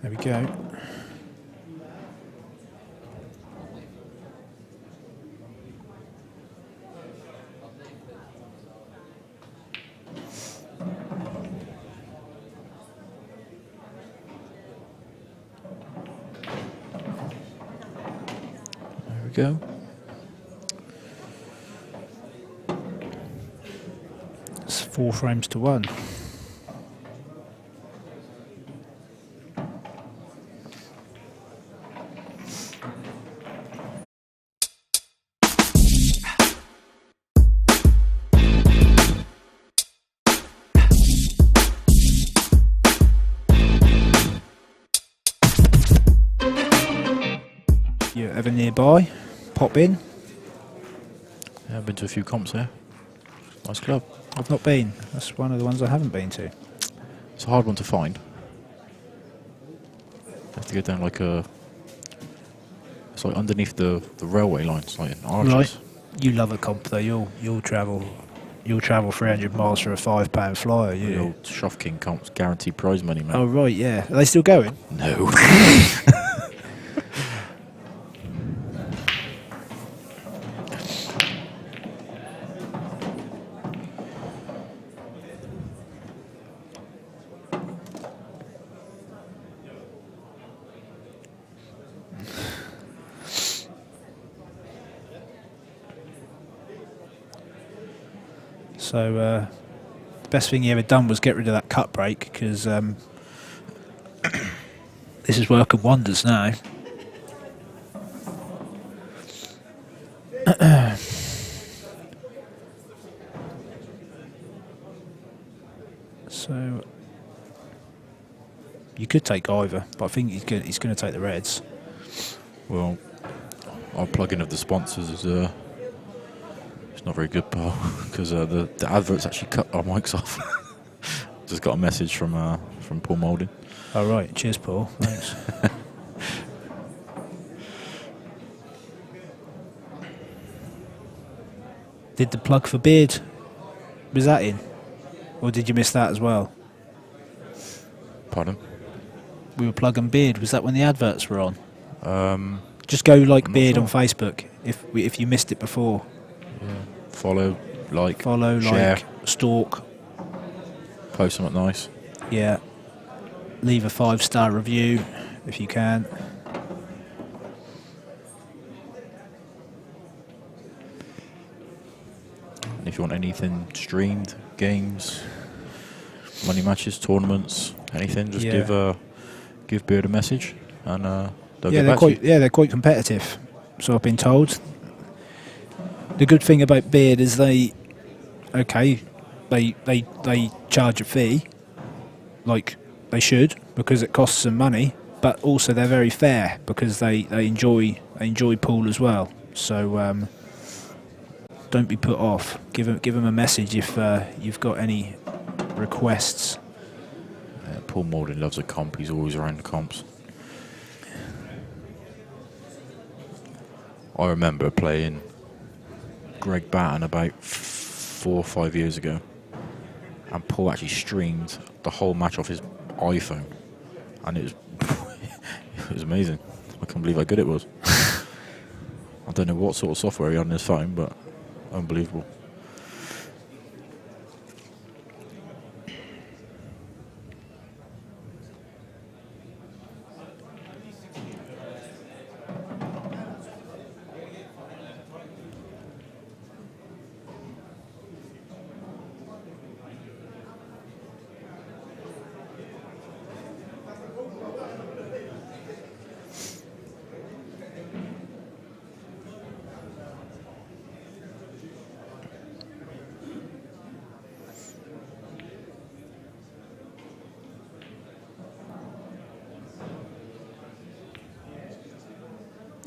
There we go. There we go. It's 4 frames to 1. You're ever nearby, pop in. Yeah, I've been to a few comps there. Nice club. I've not been. That's one of the ones I haven't been to. It's a hard one to find. You have to go down like a... It's like underneath the railway lines, like in Arches. Right. You love a comp though. You'll travel 300 miles for a £5 flyer. The You. old Shuff King comps, guaranteed prize money, man. Oh right, yeah. Are they still going? No. So the best thing he ever done was get rid of that cut brake, because this is working wonders now. So you could take either, but I think he's going to take the reds. Well, our plug-in of the sponsors is it's not very good, pal, because the adverts actually cut our mics off. Just got a message from Paul Moulding. Oh right, cheers, Paul. Thanks. Did the plug for beard, was that in, or did you miss that as well? Pardon? We were plugging beard. Was that when the adverts were on? Just go I'm like not beard sure. on Facebook if you missed it before. Yeah. Follow, like, share, share, stalk. post something nice. Yeah. Leave a 5-star review if you can. And if you want anything streamed, games, money matches, tournaments, anything, just Yeah. give Beard a message, and they'll Yeah, get back to you. they're quite competitive. So I've been told. The good thing about Beard is they charge a fee, like they should, because it costs them money. But also they're very fair because they enjoy pool as well. So don't be put off. Give them a message if you've got any requests. Paul Moulding loves a comp. He's always around the comps. I remember playing Greg Batten about 4 or 5 years ago, and Paul actually streamed the whole match off his iPhone, and it was it was amazing. I can't believe how good it was. I don't know what sort of software he had on his phone, but unbelievable.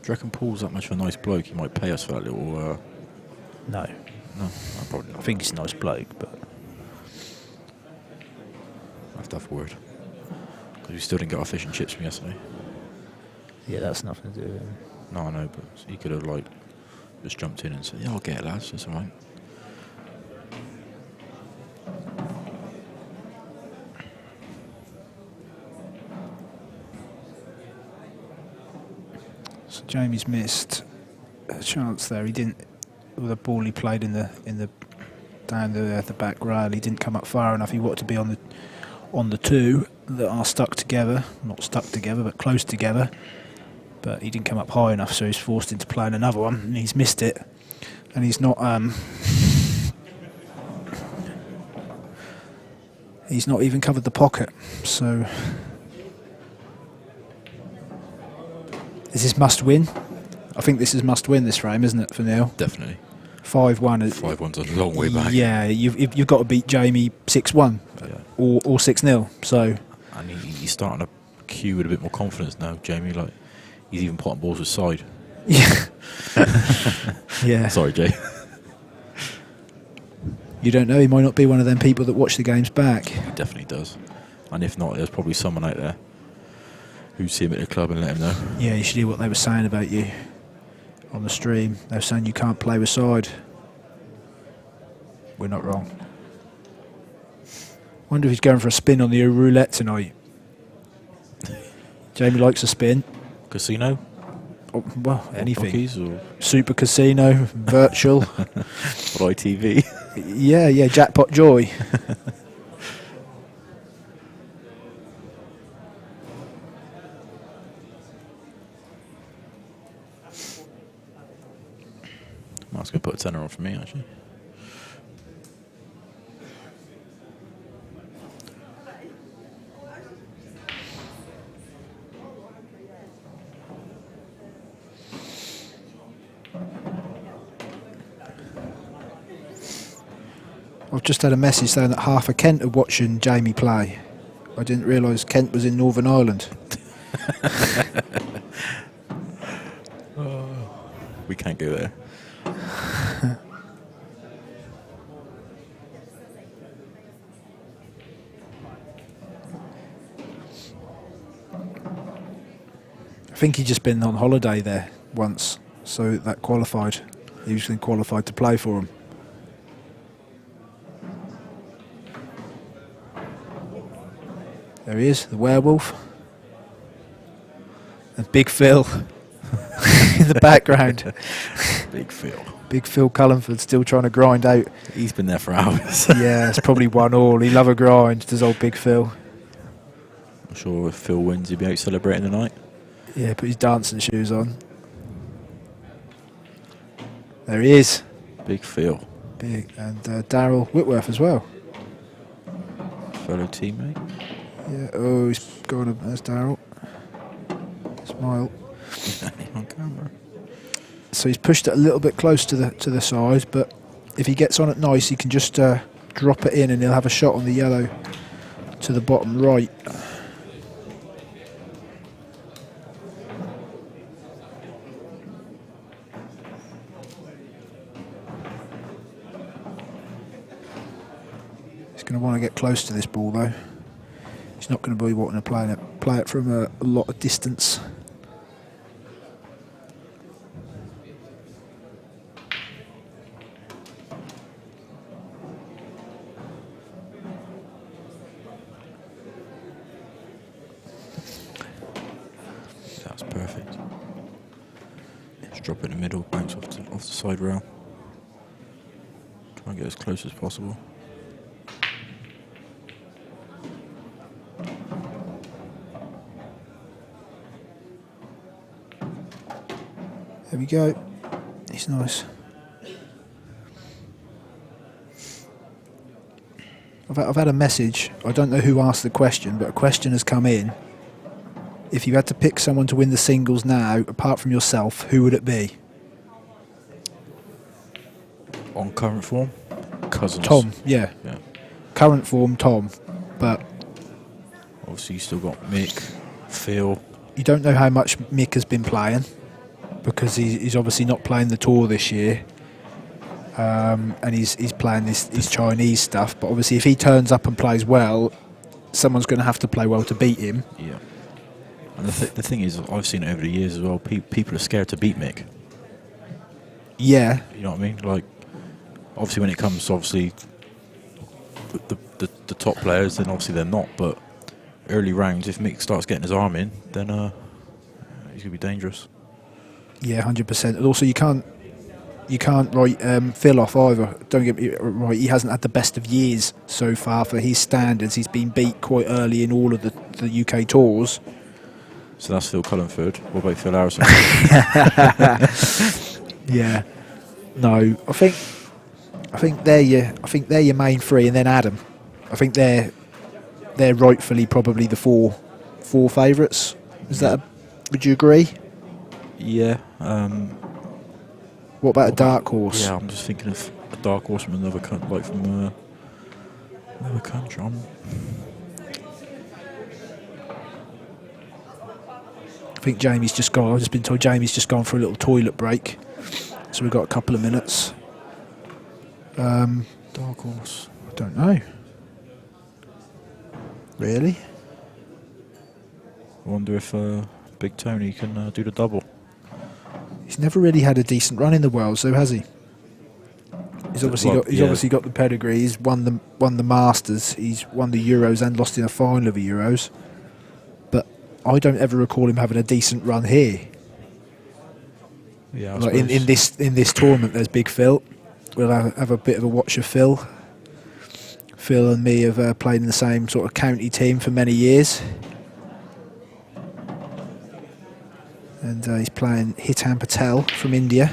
Do you reckon Paul's that much of a nice bloke? He might pay us for that little. No. No, probably I not. think he's a nice bloke, but I have to have a word. Because we still didn't get our fish and chips from yesterday. yeah, that's nothing to do with him. No, I know, but he could have like just jumped in and said, "Yeah, I'll get it, lads. It's all right." So Jamie's missed a chance there. He didn't, with the ball he played in the down the back rail. He didn't come up far enough. He wanted to be on the two that are stuck together, not stuck together, but close together. But he didn't come up high enough, so he's forced into playing another one, and he's missed it. And he's not he's not even covered the pocket. So this is must win. I think this is must win this frame, isn't it, for Neil? Definitely. 5-1. 5-1's a long way back. Yeah, you've got to beat Jamie 6-1 Yeah. or 6-0. So And he's starting to cue with a bit more confidence now, Jamie. Like he's even potting balls with side. yeah, yeah. Sorry, Jay. You don't know. He might not be one of them people that watch the games back. He definitely does. And if not, there's probably someone out there who'd see him at the club and let him know. Yeah, you should hear what they were saying about you on the stream. They were saying you can't play with side. We're not wrong. Wonder if he's going for a spin on the roulette tonight. Jamie likes a spin. Casino? Oh, well, anything. Bookies or Super casino, virtual. or ITV? Yeah, jackpot joy. Mark's going to put a tenner on for me, actually. I've just had a message saying that half of Kent are watching Jamie play. I didn't realise Kent was in Northern Ireland. We can't go there. I think he'd just been on holiday there once, so that qualified. He was then qualified to play for him. There he is, the werewolf. And Big Phil in the background. Big Phil. Big Phil Cullenford still trying to grind out. He's been there for hours. Yeah, it's probably 1-1. He love a grind, does old Big Phil. I'm sure if Phil wins, he'll be out celebrating tonight. Yeah, put his dancing shoes on. There he is. Big Phil. Big. And Darryl Whitworth as well. Fellow teammate. Yeah, oh, he's going to, there's Darryl. Smile. On camera. So he's pushed it a little bit close to the side, but if he gets on it nice, he can just drop it in and he'll have a shot on the yellow to the bottom right. He's going to want to get close to this ball though. He's not going to be wanting to play it from a lot of distance. drop it in the middle, bounce off the side rail. Try and get as close as possible. There we go. It's nice. I've had a message. I don't know who asked the question, but a question has come in. If you had to pick someone to win the singles now, apart from yourself, who would it be? On current form, Cousins. Tom, yeah. Current form, Tom. But Obviously, you still got Mick, Phil. you don't know how much Mick has been playing, because he's obviously not playing the tour this year. And he's playing his Chinese stuff. But obviously, if he turns up and plays well, someone's going to have to play well to beat him. Yeah. And the thing is, I've seen it over the years as well. People are scared to beat Mick. Yeah. You know what I mean? Like, obviously, when it comes to obviously the top players, then obviously they're not. But early rounds, if Mick starts getting his arm in, then he's gonna be dangerous. Yeah, 100%. And also, you can't write Phil off either. Don't get me right. He hasn't had the best of years so far for his standards. He's been beat quite early in all of the UK tours. So that's Phil Cullenford. What about Phil Harrison? Yeah. No, I think they're your main three, and then Adam. I think they're rightfully probably the four favourites. Would you agree? Yeah. What about a dark horse? Yeah, I'm just thinking of a dark horse from another country, like from another country. I think Jamie's just gone. I've just been told Jamie's just gone for a little toilet break, so we've got a couple of minutes. Dark horse. I don't know. Really? I wonder if Big Tony can do the double. He's never really had a decent run in the Worlds, though, has he? He's obviously got the pedigree. He's won the Masters. He's won the Euros and lost in a final of the Euros. But I don't ever recall him having a decent run here. Yeah, like in this tournament, there's Big Phil. We'll have a bit of a watch of Phil. Phil and me have played in the same sort of county team for many years. And he's playing Hitan Patel from India,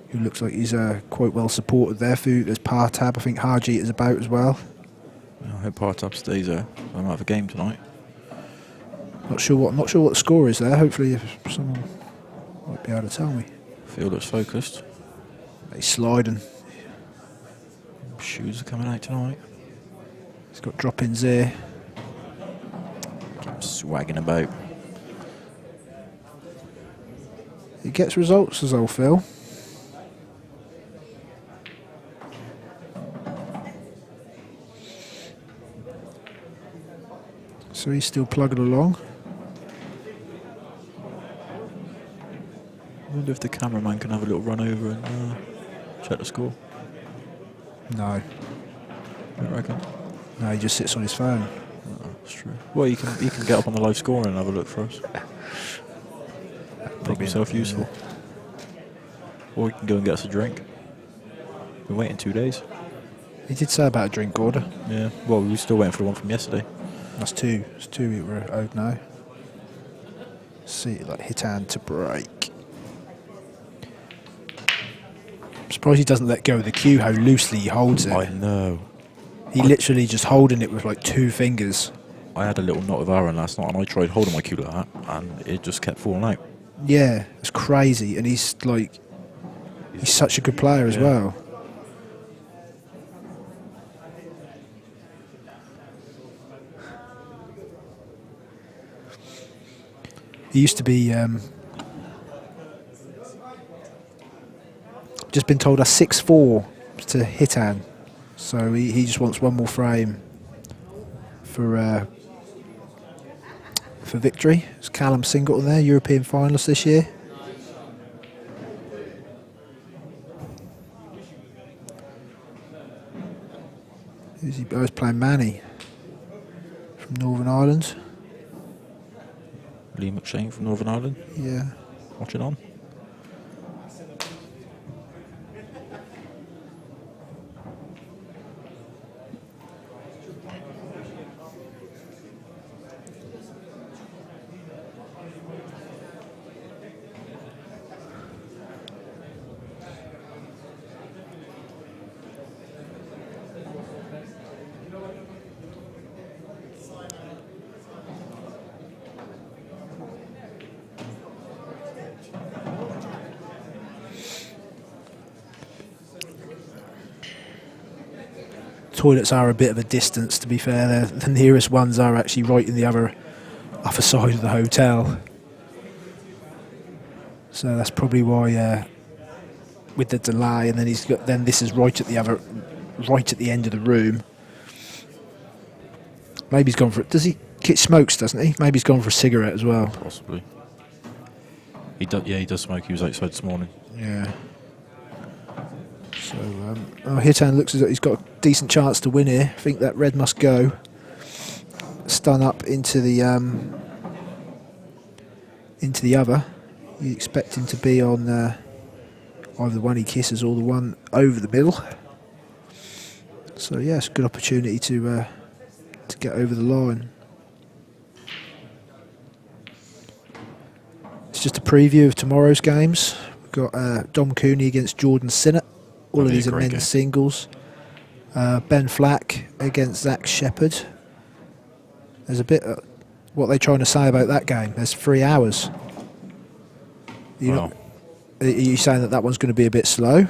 who looks like he's quite well supported there. There's Partab, I think Harjeet is about as well. I hope Partab stays there. I might have a game tonight. Not sure what the score is there. Hopefully someone might be able to tell me. Phil looks focused. He's sliding. Shoes are coming out tonight. He's got drop-ins there. Swagging about. He gets results as old Phil. So he's still plugging along. I wonder if the cameraman can have a little run over and check the score. No. You reckon? No, he just sits on his phone. Oh, that's true. Well, you can get up on the live score and have a look for us. Make yourself useful. Or you can go and get us a drink. Been waiting 2 days. He did say about a drink order. Yeah. Well, we were still waiting for the one from yesterday. That's two. It's two we were owed now. See, like Hitan to break. I'm surprised he doesn't let go of the cue, how loosely he holds it. I know. He literally just holding it with like 2 fingers. I had a little knot of Aaron last night and I tried holding my cue like that and it just kept falling out. Yeah, it's crazy. And he's such a good player as well. He used to be... just been told a 6-4 to Hitan. So he just wants one more frame for victory. It's Callum Singleton there, European finalist this year. Who's he? Oh, he's playing Manny from Northern Ireland. Lee McShane from Northern Ireland. Yeah. Watching on. toilets are a bit of a distance, to be fair. The nearest ones are actually right in the other side of the hotel. So that's probably why, with the delay, and then this is right at the end of the room. Maybe he's gone for it. Does he? Kit smokes, doesn't he? Maybe he's gone for a cigarette as well. Possibly. He does. Yeah, he does smoke. He was outside this morning. Yeah. So, Hitan looks as though he's got a decent chance to win here. I think that red must go. Stun up into the other. You expect him to be on either the one he kisses or the one over the middle. So yeah, it's a good opportunity to get over the line. It's just a preview of tomorrow's games. We've got Dom Cooney against Jordan Sinnott. All of these are men's singles. Ben Flack against Zach Shepherd. There's a bit what they're trying to say about that game. There's 3 hours. Are you saying that one's going to be a bit slow?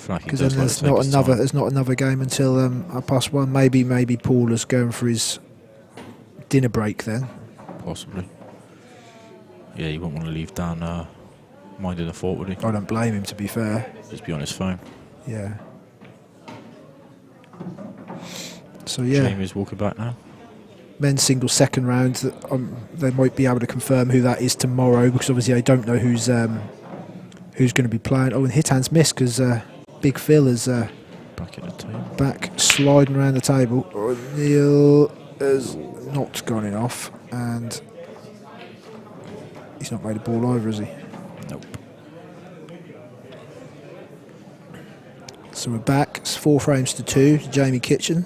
Because then there's not another game until 1:30. Maybe Paul is going for his dinner break then. Possibly. Yeah, you wouldn't want to leave Dan minding the fort, would he? I don't blame him, to be fair. Just be on his phone. Yeah. So yeah. Jamie's walking back now. Men's singles second round. They might be able to confirm who that is tomorrow, because obviously I don't know who's going to be playing. Oh, and Hitan's missed because Big Phil is back at the table. Back sliding around the table. Neil has not gone in off, and he's not made a ball over, has he? Nope. So we're back. It's 4 frames to 2 to Jamie Kitchen.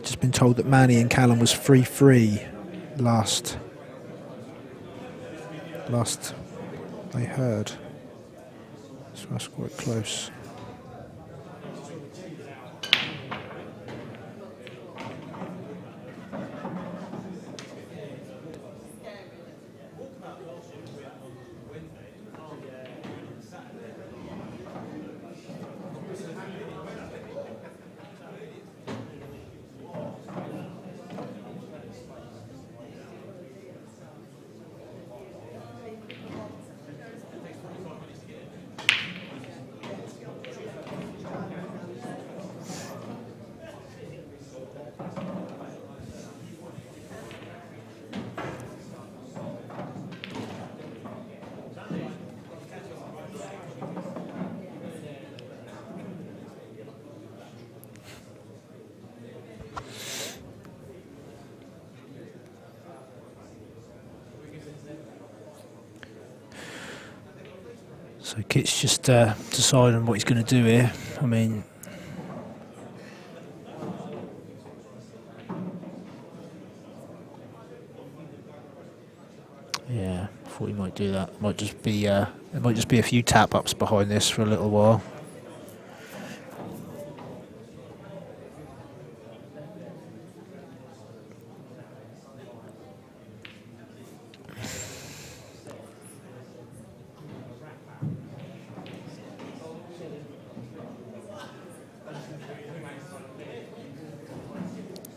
Just been told that Manny and Callum was 3-3 last they heard. So that's quite close. So Kit's just deciding what he's going to do here. I mean, yeah, I thought he might do that. It might just be a few tap ups behind this for a little while.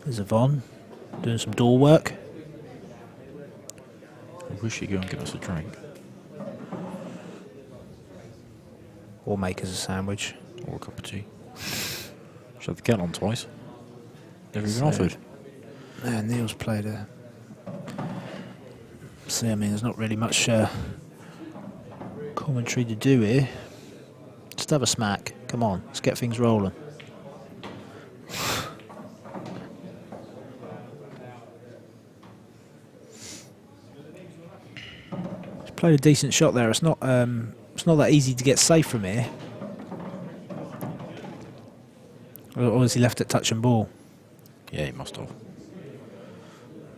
There's Yvonne doing some door work. I wish he'd go and get us a drink. Or make us a sandwich. Or a cup of tea. Should have the kettle on twice. Never even offered. Yeah, Neil's played a... See, I mean, there's not really much commentary to do here. Just have a smack. Come on, let's get things rolling. Played a decent shot there. It's not that easy to get safe from here. Or has he left it touch and ball? Yeah, he must have.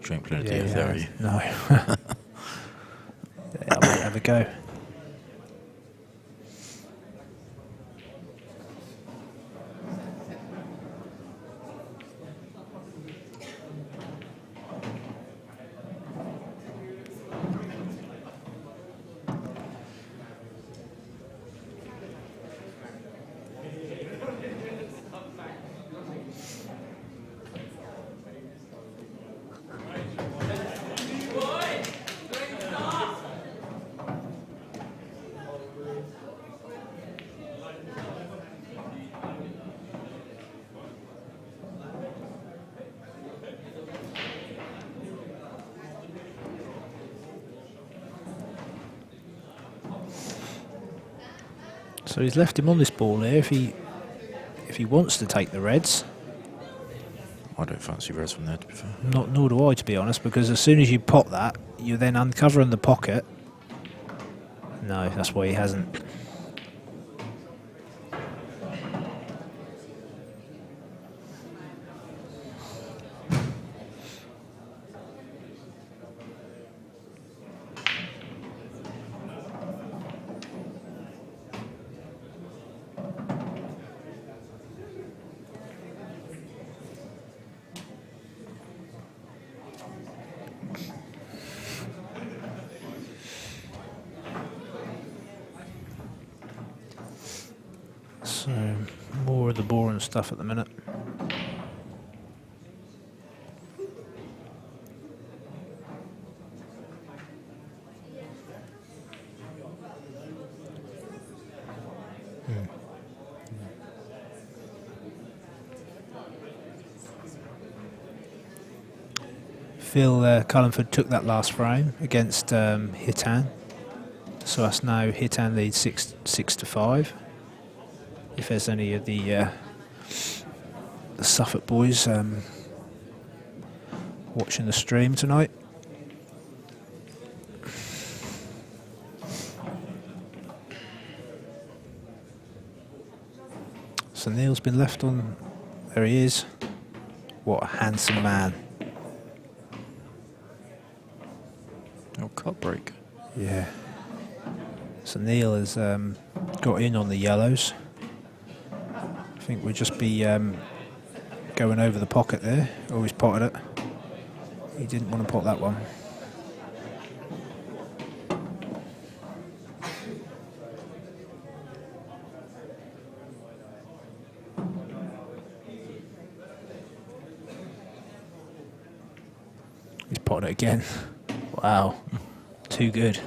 You ain't playing a DF there, are you? No. Yeah, I might have a go. So he's left him on this ball here if he wants to take the reds. I don't fancy reds from there, to be fair. Nor do I, to be honest, because as soon as you pop that, you're then uncovering the pocket. No, that's why he hasn't. So, more of the boring stuff at the minute. Phil Cullenford took that last frame against Hitan. So that's now Hitan leads 6-5. If there's any of the Suffolk boys watching the stream tonight. So Neil's been left on. There he is. What a handsome man. Oh, cut break. Yeah. So Neil has got in on the yellows. I think we'll just be going over the pocket there. Oh, he's potted it. He didn't want to pot that one. He's potted it again. Wow. Too good.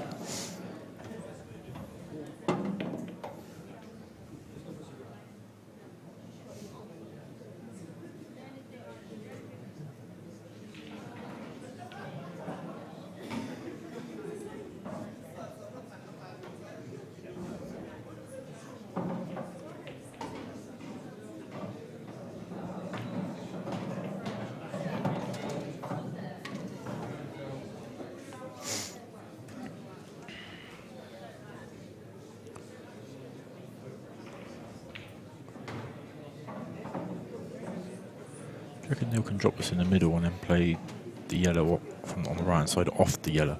Do you reckon Neil can drop this in the middle and then play the yellow from on the right hand side off the yellow?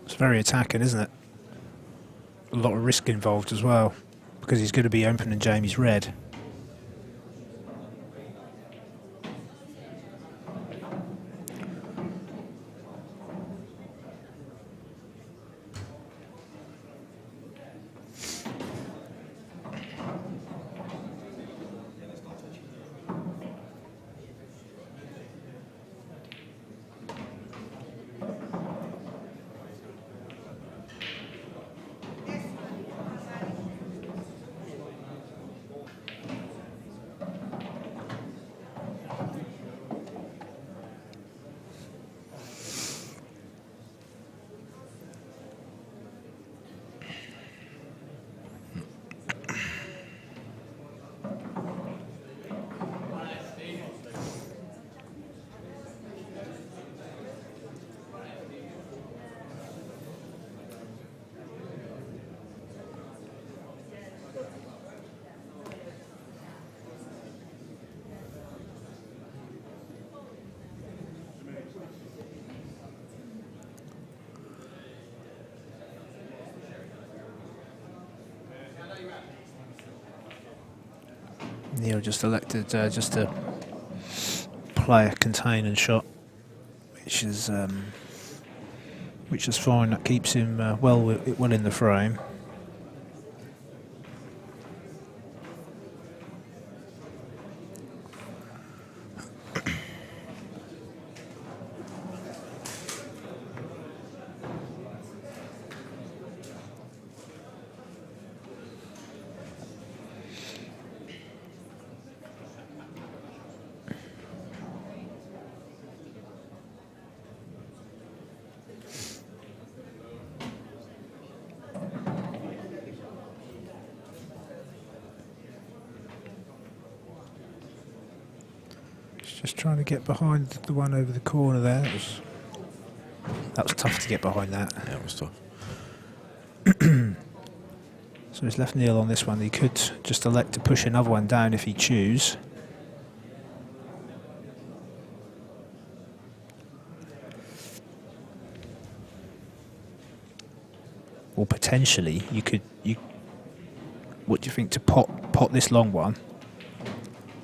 It's very attacking, isn't it? A lot of risk involved as well, because he's going to be opening Jamie's red. Neil just elected just to play a containing shot, which is fine. That keeps him well in the frame. Just trying to get behind the one over the corner there. That was tough to get behind that. Yeah, it was tough. So he's left Neil on this one. He could just elect to push another one down if he choose. Or potentially you could. What do you think to pot this long one,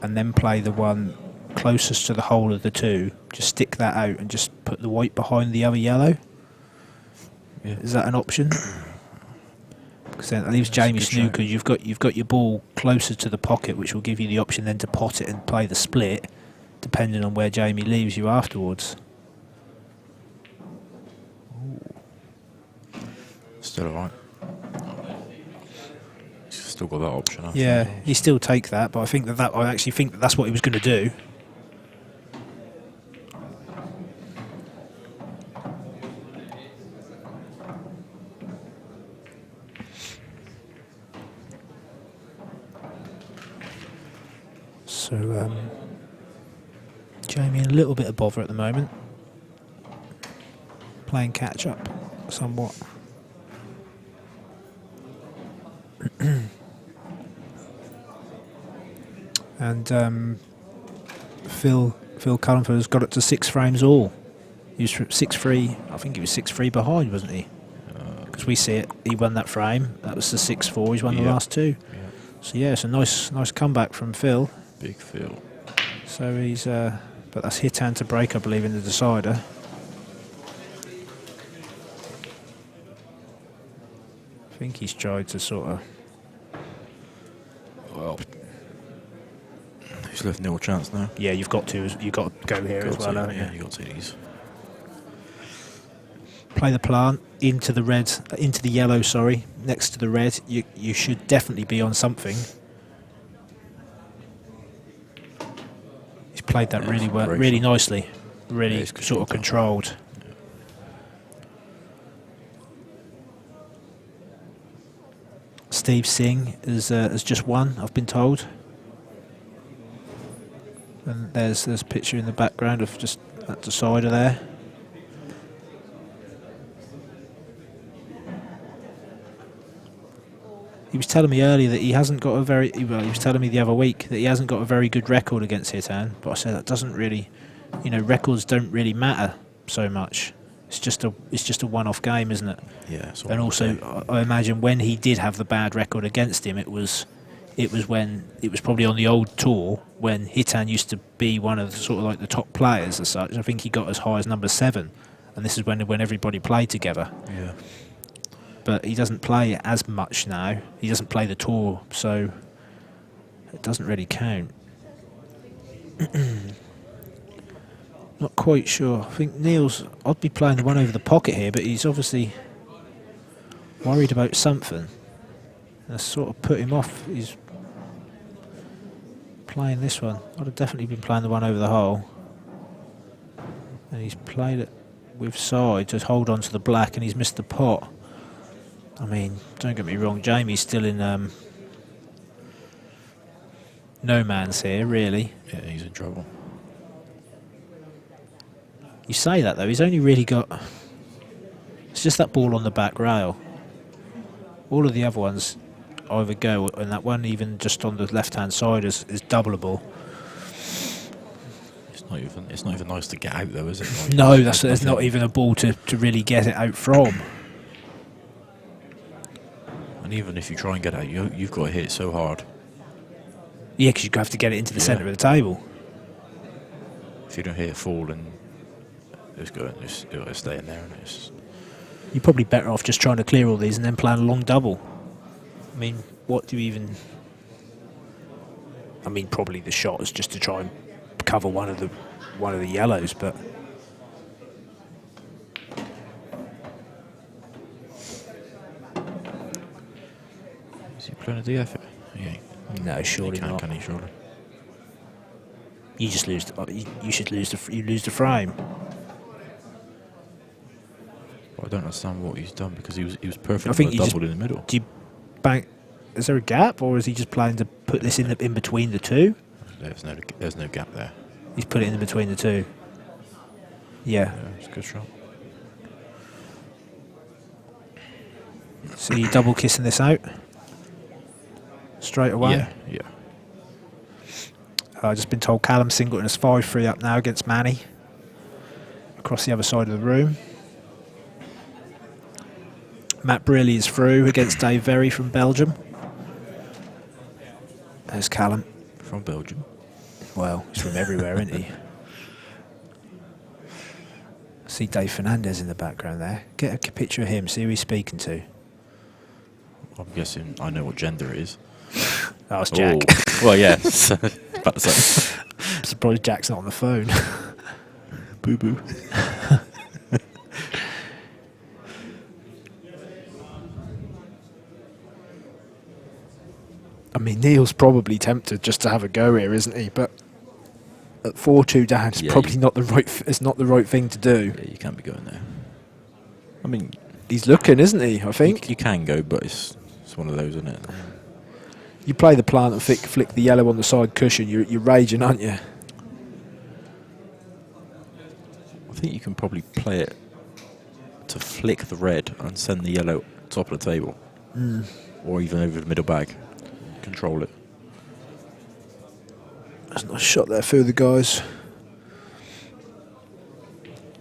and then play the one closest to the hole of the two? Just stick that out and just put the white behind the other yellow. Yeah. Is that an option? Because then it leaves Jamie snooker. You've got your ball closer to the pocket, which will give you the option then to pot it and play the split, depending on where Jamie leaves you afterwards. Still alright. He's still got that option. Yeah, he still take that, but I actually think that's what he was going to do. So Jamie in a little bit of bother at the moment, playing catch up somewhat. And Phil Cullenford has got it to 6 frames all. He was 6-3. I think he was 6-3 behind, wasn't he? Because we see it. He won that frame. That was the 6-4. He's won the last two. Yeah. So yeah, it's a nice comeback from Phil. Big Phil. So he's, but that's Hitan to break, I believe, in the decider. I think he's tried to sort of. Well, he's left Neil a chance now. Yeah, you've got to go here as well, haven't you? Yeah, you got to take these. Play the plant into the red, into the yellow. Sorry, next to the red. You should definitely be on something. He's played that really well, really nicely, really sort of controlled. Yeah. Steve Singh has just won, I've been told. And there's a picture in the background of just at the decider there. He was telling me earlier that he hasn't got a very. Well, he was telling me the other week that he hasn't got a very good record against Hitan. But I said that doesn't really, records don't really matter so much. It's just a one-off game, isn't it? Yeah. And also, I imagine when he did have the bad record against him, it was probably on the old tour when Hitan used to be one of the, sort of like the top players as such. I think he got as high as number 7, and this is when everybody played together. Yeah. But he doesn't play as much now. He doesn't play the tour, so it doesn't really count. Not quite sure. I think Neil's. I'd be playing the one over the pocket here, but he's obviously worried about something. That's sort of put him off. He's playing this one. I'd have definitely been playing the one over the hole. And he's played it with side to hold on to the black, and he's missed the pot. I mean, don't get me wrong, Jamie's still in no man's here, really. Yeah, he's in trouble. You say that, though, he's only really got... It's just that ball on the back rail. All of the other ones either go, and that one even just on the left-hand side is doubleable. It's not even nice to get out, though, is it? Like, no, there's not even a ball to really get it out from. And even if you try and get out, you've got to hit it so hard. Yeah, because you have to get it into the centre of the table. If you don't hit it full, then it'll stay in there. And you're probably better off just trying to clear all these and then playing a long double. I mean, what do you even... I mean, probably the shot is just to try and cover one of the yellows, but... Is he playing a DF? Yeah. No, surely not. Can he, surely? You just lose. You should lose you lose the frame. But I don't understand what he's done because he was perfect. I think he doubled in the middle. Do you bank? Is there a gap, or is he just planning to put this in between the two? There's no gap there. He's put it in between the two. Yeah. Yeah, it's a good shot. So you double kissing this out straight away. Yeah. I've just been told Callum Singleton is 5-3 up now against Manny. Across the other side of the room. Matt Briley is through against Davey from Belgium. There's Callum. From Belgium. Well, he's from everywhere, isn't he? See Dave Fernandez in the background there. Get a picture of him, see who he's speaking to. I'm guessing I know what gender it is. That was Jack. Oh. Well, yeah. About to say. I'm surprised Jack's not on the phone. Boo boo. I mean, Neil's probably tempted just to have a go here, isn't he? But at 4-2 down, it's probably not the right. It's not the right thing to do. Yeah, you can't be going there. I mean, He's looking, isn't he? I think you can go, but it's one of those, isn't it? you play the plant and flick the yellow on the side cushion. You're raging, aren't you? I think you can probably play it to flick the red and send the yellow top of the table, or even over the middle bag. Control it. There's a nice shot there for the guys.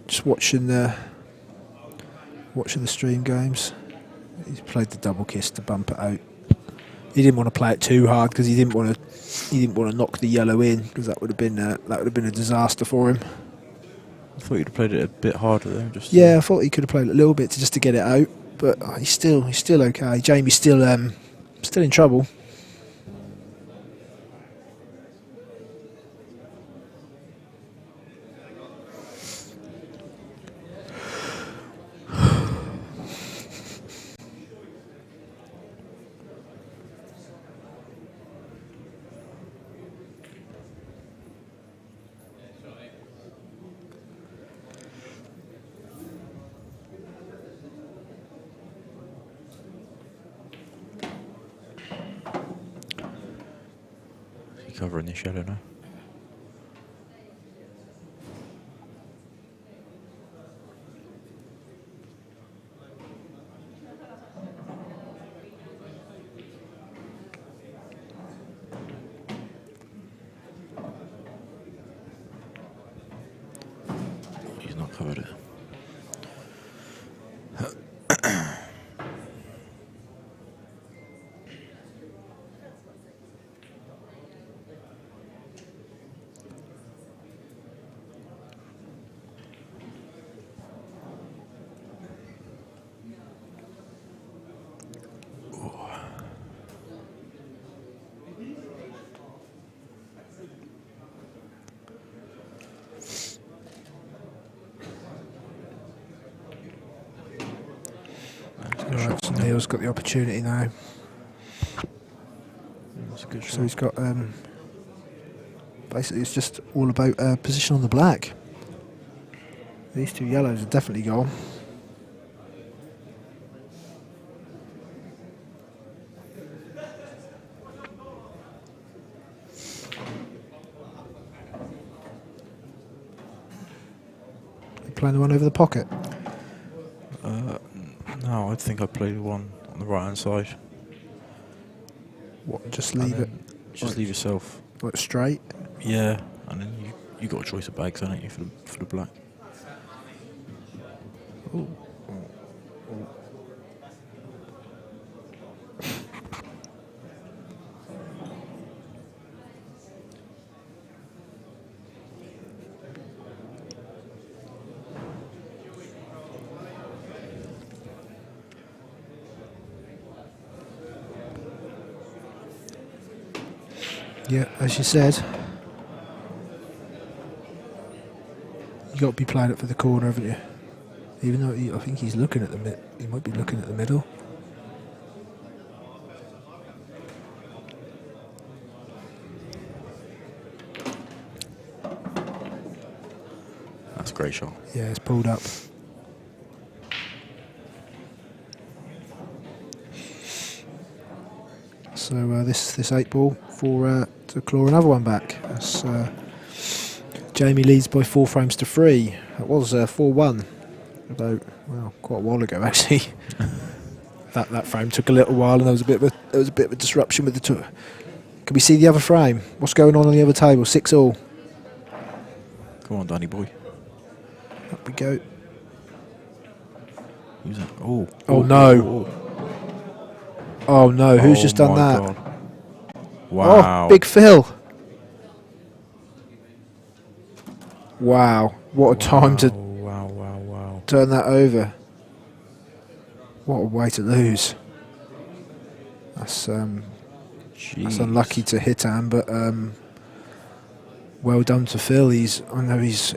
Just watching the stream games. He's played the double kiss to bump it out. He didn't want to play it too hard because he didn't want to knock the yellow in, because that would have been a disaster for him. I thought you'd have played it a bit harder there. Just Yeah, I thought he could have played it a little bit just to get it out, but he's still okay. Jamie's still in trouble. covering this yellow now. He's not covered it. Right, so Neil's got the opportunity now. That's a good shot. So he's got basically it's just all about position on the black. These two yellows are definitely gone. You playing the one over the pocket? No, I think I played one on the right hand side. What? Just And leave it then Just like- leave yourself. like straight. Yeah, and then you got a choice of bags, haven't you, for the black. Ooh. Yeah, as you said, you got to be playing it for the corner, haven't you? Even though I think he's looking at the mid, he might be looking at the middle. That's a great shot. Yeah, it's pulled up. So this 8 ball for to claw another one back. That's Jamie leads by 4 frames to 3. It was 4-1, although well, quite a while ago actually. that frame took a little while, and there was a bit of a disruption with the two. Can we see the other frame? What's going on the other table? 6-all. Come on, Danny boy. Up we go. Who's that? Oh. Oh no. Oh no, who's just done that? God. Wow. Oh, Big Phil. Wow, what a time to Wow. turn that over. What a way to lose. That's unlucky to Hitan, but well done to Phil. I know he's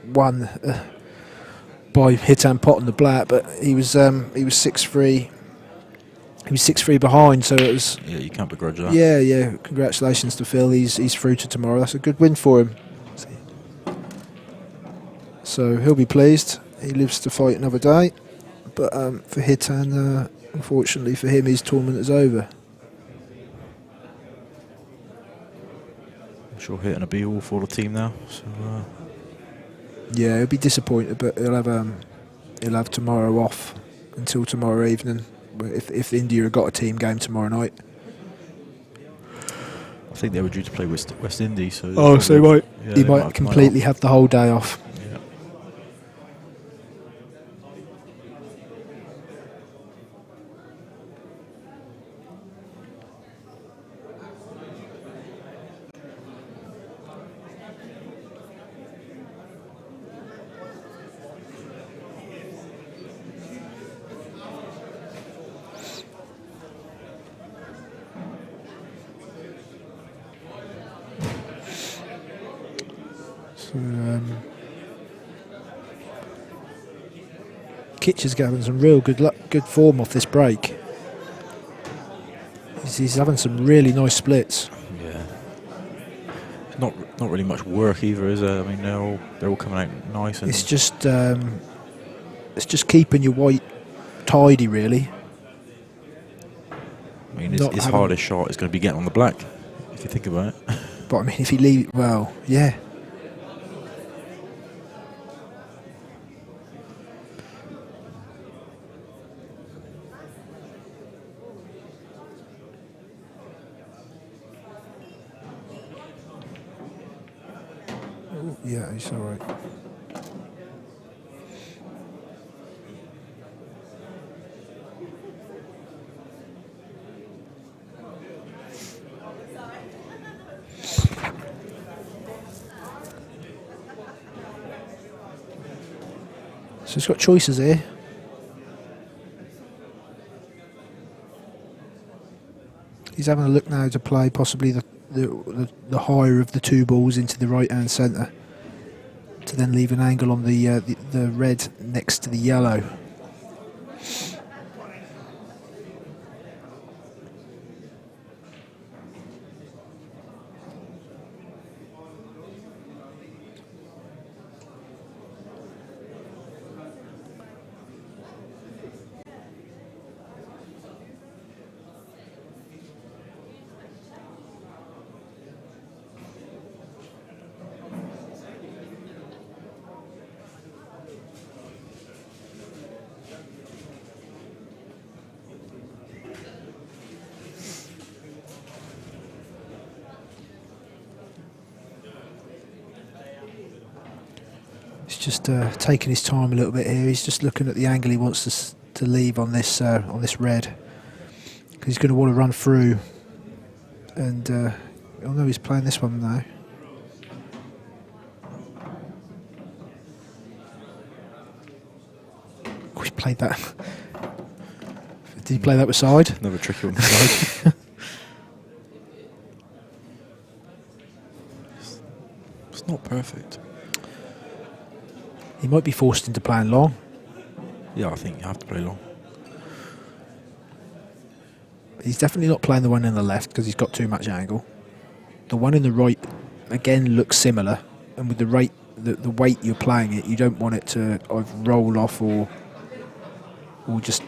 won by Hitan Pot on the black, but he was 6-3. He was 6-3 behind, so it was. Yeah, you can't begrudge that. Yeah. Congratulations to Phil. He's through to tomorrow. That's a good win for him. So he'll be pleased. He lives to fight another day. But for Hitan, unfortunately for him, his tournament is over. I'm sure Hitan will be all for the team now. So. Yeah, he'll be disappointed, but he'll have tomorrow off until tomorrow evening. If India have got a team game tomorrow night. I think they were due to play West Indies. So he might completely have the whole day off. Yeah. Kitcher's having some real good form off this break. He's having some really nice splits. Yeah. Not really much work either, is there? I mean, they're all coming out nice. And It's just keeping your white tidy, really. I mean, his hardest shot is going to be getting on the black, if you think about it. But I mean, if he leave, well, yeah. Yeah, he's all right. So he's got choices here. He's having a look now to play possibly the higher of the two balls into the right hand centre, to then leave an angle on the red next to the yellow. Just taking his time a little bit here. He's just looking at the angle he wants to leave on this red, because he's going to want to run through. And oh no, he's playing this one now. Oh, he played that. Did he play that with side? Another tricky one with side. It's not perfect. He might be forced into playing long. Yeah, I think you have to play long. He's definitely not playing the one in the left because he's got too much angle. The one in the right, again, looks similar. And with the weight you're playing it, you don't want it to either roll off or just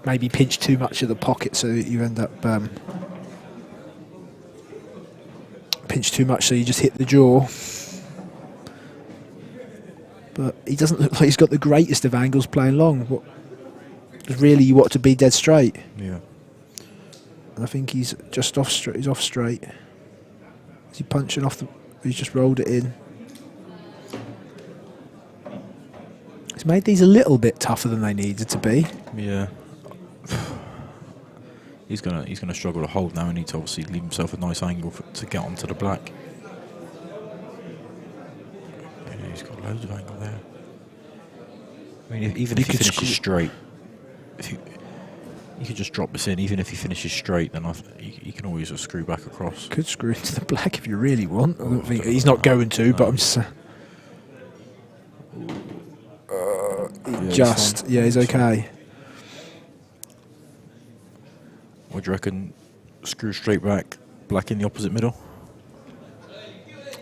maybe pinch too much of the pocket so that you end up pinch too much so you just hit the jaw. But he doesn't look like he's got the greatest of angles playing long. Really, you want to be dead straight. Yeah. And I think he's just off straight. He's off straight. Is he punching off the... He's just rolled it in. He's made these a little bit tougher than they needed to be. Yeah. He's gonna struggle to hold now. He needs to obviously leave himself a nice angle to get onto the black. Yeah, he's got loads of angle there. I mean, even if he finishes straight, if you could just drop this in. Even if he finishes straight, then you can always just screw back across. Could screw into the black if you really want. I don't think he's not going to, but I'm just. He's okay. What do you reckon? Screw straight back, black in the opposite middle.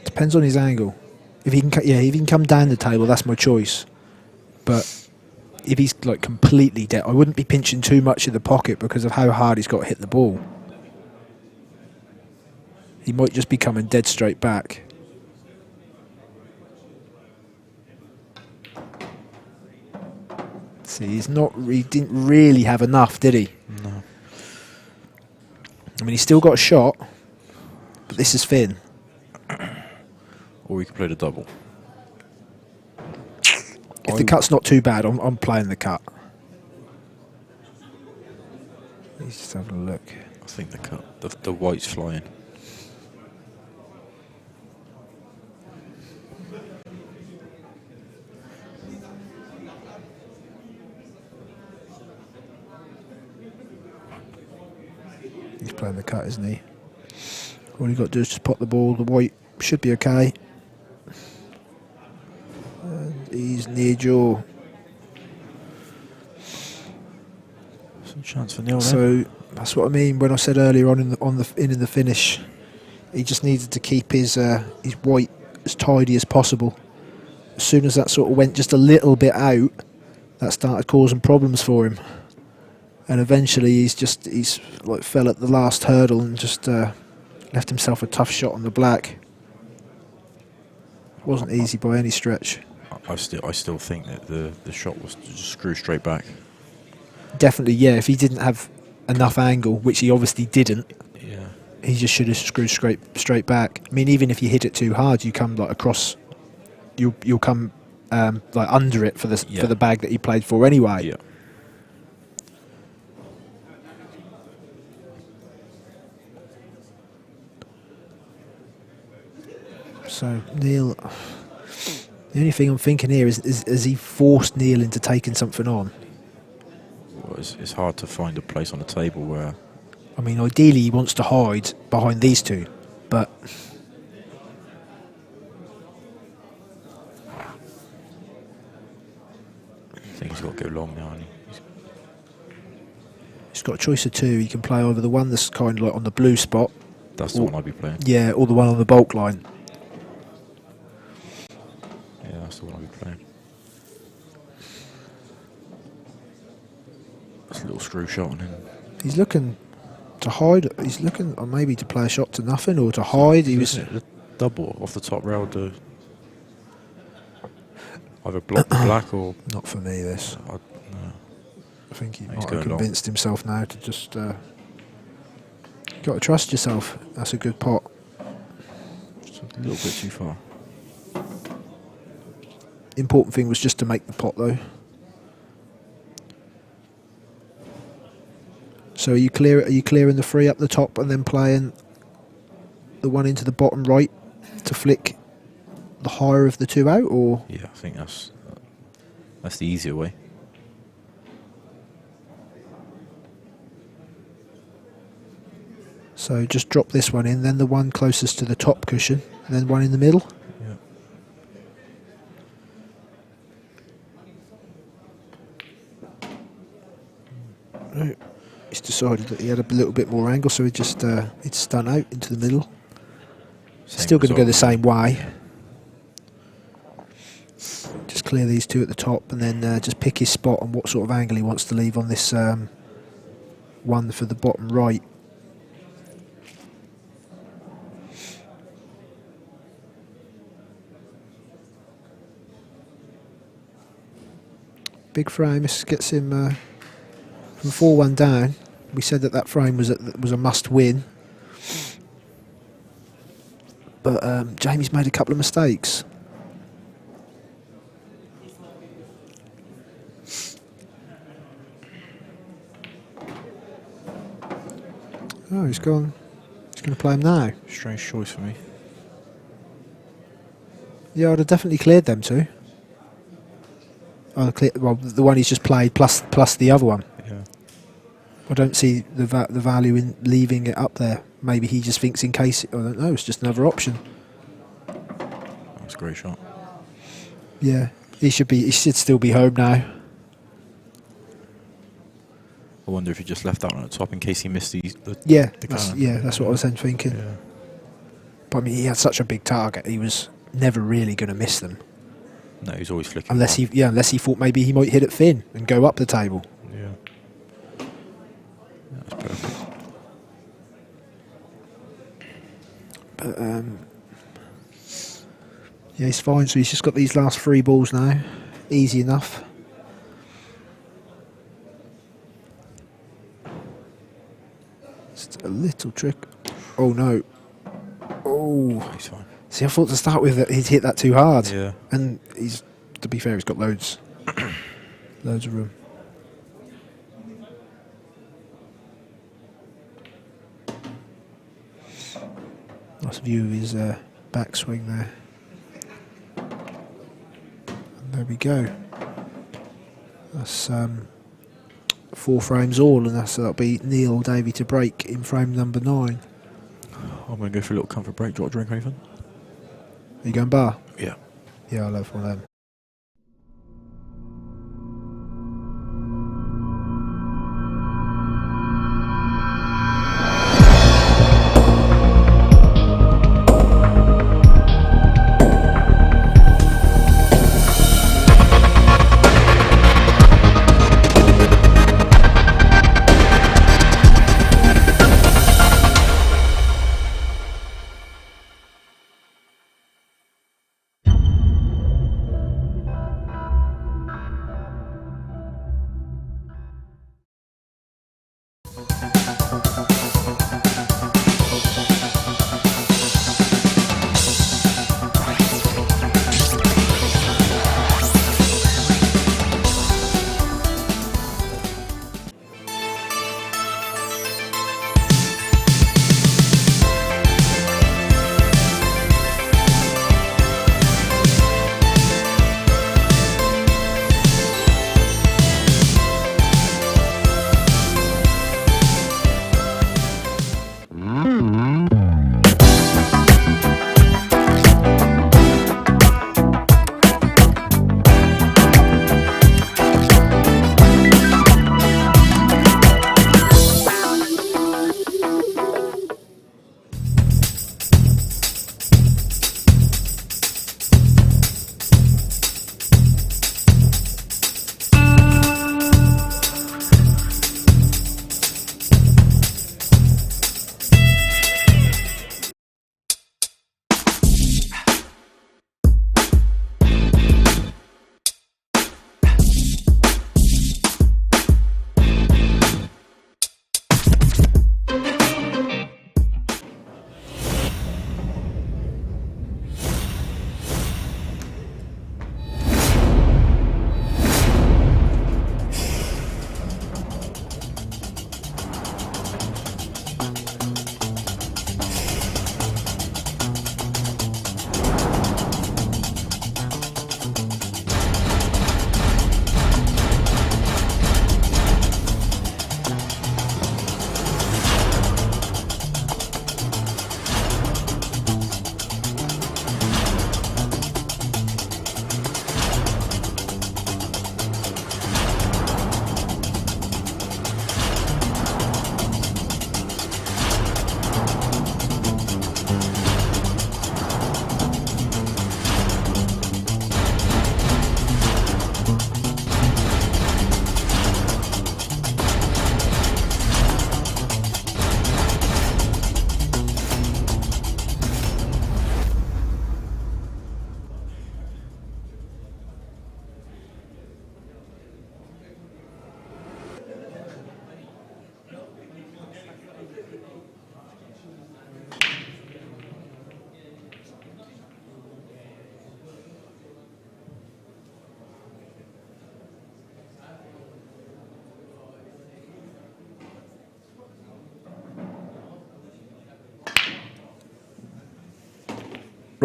Depends on his angle. If he can come down the table, that's my choice. But if he's like completely dead, I wouldn't be pinching too much in the pocket because of how hard he's got to hit the ball. He might just be coming dead straight back. See, he didn't really have enough, did he? No. I mean, he's still got a shot, but this is thin. Or we could play the double. If the cut's not too bad, I'm playing the cut. He's just having a look. I think the cut, the white's flying. He's playing the cut, isn't he? All you got to do is just pot the ball. The white should be okay. And he's near jaw. Some chance for nil. So that's what I mean when I said earlier on in the finish. He just needed to keep his white as tidy as possible. As soon as that sort of went just a little bit out, that started causing problems for him. And eventually he's like fell at the last hurdle and just left himself a tough shot on the black. It wasn't easy by any stretch. I still think that the shot was to just screw straight back. Definitely, yeah. If he didn't have enough angle, which he obviously didn't, Yeah. he just should have screwed straight back. I mean, even if you hit it too hard, you come like across. You'll come like under it for the bag that he played for anyway. Yeah. So Neil, the only thing I'm thinking here is he forced Neil into taking something on? Well, it's hard to find a place on the table where. I mean, ideally he wants to hide behind these two, but I think he's got to go long now, hasn't he? he's got a choice of two. He can play either the one that's kind of like on the blue spot. That's the one I'd be playing. Yeah, or the one on the bulk line. Yeah, that's the one I'd be playing. That's a little screw shot on him. He's looking to hide. He's looking maybe to play a shot to nothing or to hide. He was The double off the top rail to either block the black or. not for me. This. No. I think he He's might have going long. convinced himself now to just. Got to trust yourself. That's a good pot. Just a little bit too far. Important thing was just to make the pot though. So are you clearing the three up the top and then playing the one into the bottom right to flick the higher of the two out, or? Yeah, I think that's the easier way. So just drop this one in, then the one closest to the top cushion, and then one in the middle. Yeah. Right. He's decided that he had a little bit more angle, so he just he'd stun out into the middle. Still going to go the same way. Just clear these two at the top, and then just pick his spot on what sort of angle he wants to leave on this one for the bottom right. big frame. This gets him from 4-1 down. We said that frame was a must-win. But Jamie's made a couple of mistakes. Oh, he's gone. He's going to play him now. Strange choice for me. Yeah, I'd have definitely cleared them two. Well, the one he's just played plus the other one. Yeah. I don't see the value in leaving it up there. Maybe he just thinks in case. I don't know. It's just another option. That's a great shot. Yeah, he should still be home now. I wonder if he just left that one at the top in case he missed the That's what I was then thinking. Yeah. But I mean, he had such a big target. He was never really going to miss them. No, he's always flicking. Unless he thought maybe he might hit it thin and go up the table. Yeah. That's perfect. But yeah, he's fine. So he's just got these last 3 balls now. Easy enough. Just a little trick. Oh no. Oh. He's fine. See, I thought to start with that he'd hit that too hard. Yeah. And to be fair, he's got loads of room. Nice view of his backswing there. And there we go. That's 4 frames all, and that'll be Neil Davey to break in frame number 9. I'm going to go for a little comfort break. Do you want to drink anything? Are you going bar? Yeah. Yeah, I'll have one of them.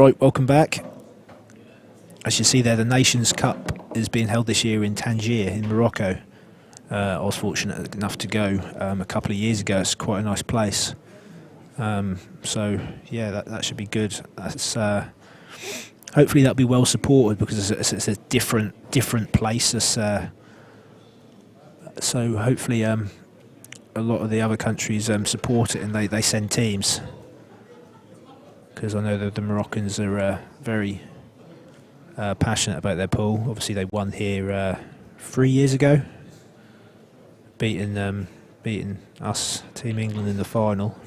Right, welcome back. As you see there, the Nations Cup is being held this year in Tangier in Morocco. I was fortunate enough to go a couple of years ago. It's quite a nice place. So yeah, that should be good. That's, hopefully that'll be well supported because it's a different place. It's, so hopefully a lot of the other countries support it and they send teams. Because I know that the Moroccans are very passionate about their pool. Obviously, they won here 3 years ago, beating us, Team England, in the final,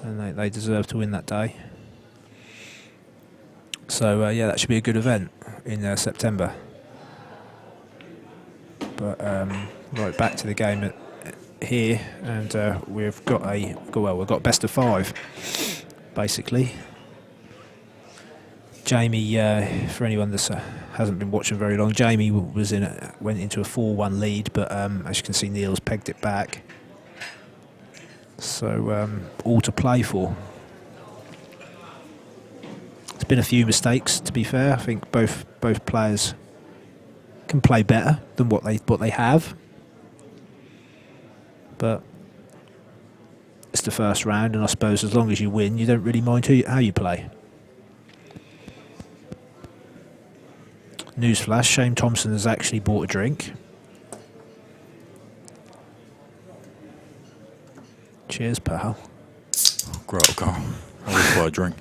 and they deserve to win that day. So yeah, that should be a good event in September. But right, back to the game here, and we've got best of 5. Basically, Jamie, for anyone that hasn't been watching very long, Jamie went into a 4-1 lead, but as you can see, Neil's pegged it back. So all to play for. There's been a few mistakes, to be fair. I think both players can play better than what they have, but it's the first round, and I suppose as long as you win, you don't really mind how you play. Newsflash, Shane Thompson has actually bought a drink. Cheers, pal. Great, Carl. I always buy a drink.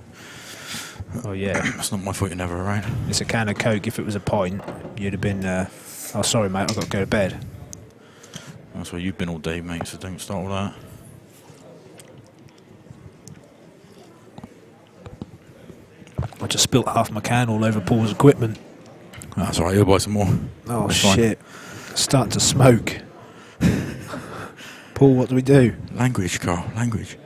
Oh yeah. It's not my fault you're never around. It's a can of Coke. If it was a pint, you'd have been, oh sorry mate, I've got to go to bed. That's where you've been all day, mate, so don't start with that. I just spilt half my can all over Paul's equipment. That's alright, you'll buy some more. Oh That's shit. Fine. Starting to smoke. Paul, what do we do? Language, Carl, language.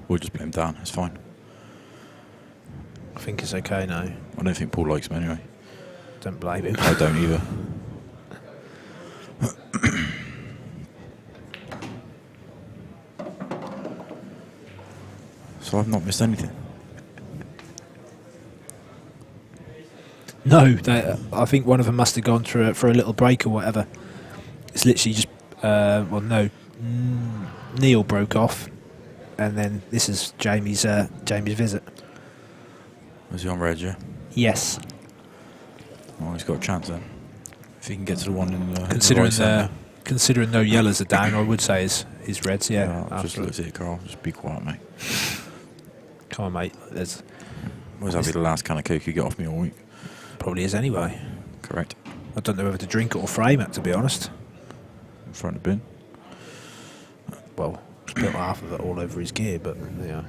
We'll just put him down, it's fine. I think it's okay now. I don't think Paul likes him anyway. Don't blame him. I don't either. So I've not missed anything. No, I think one of them must have gone through it for a little break or whatever. It's literally just, Neil broke off, and then this is Jamie's visit. Was he on red, yeah? Yes. Well, he's got a chance then. If he can get to the one in the considering no yellows are down, I would say his reds, yeah. Just look at it, Carl. Just be quiet, mate. Come on, mate. Where's that be the last can of Coke you get off me all week? Probably is anyway. Correct. I don't know whether to drink it or frame it, to be honest. In front of the bin. Well, spilled half of it all over his gear, but yeah.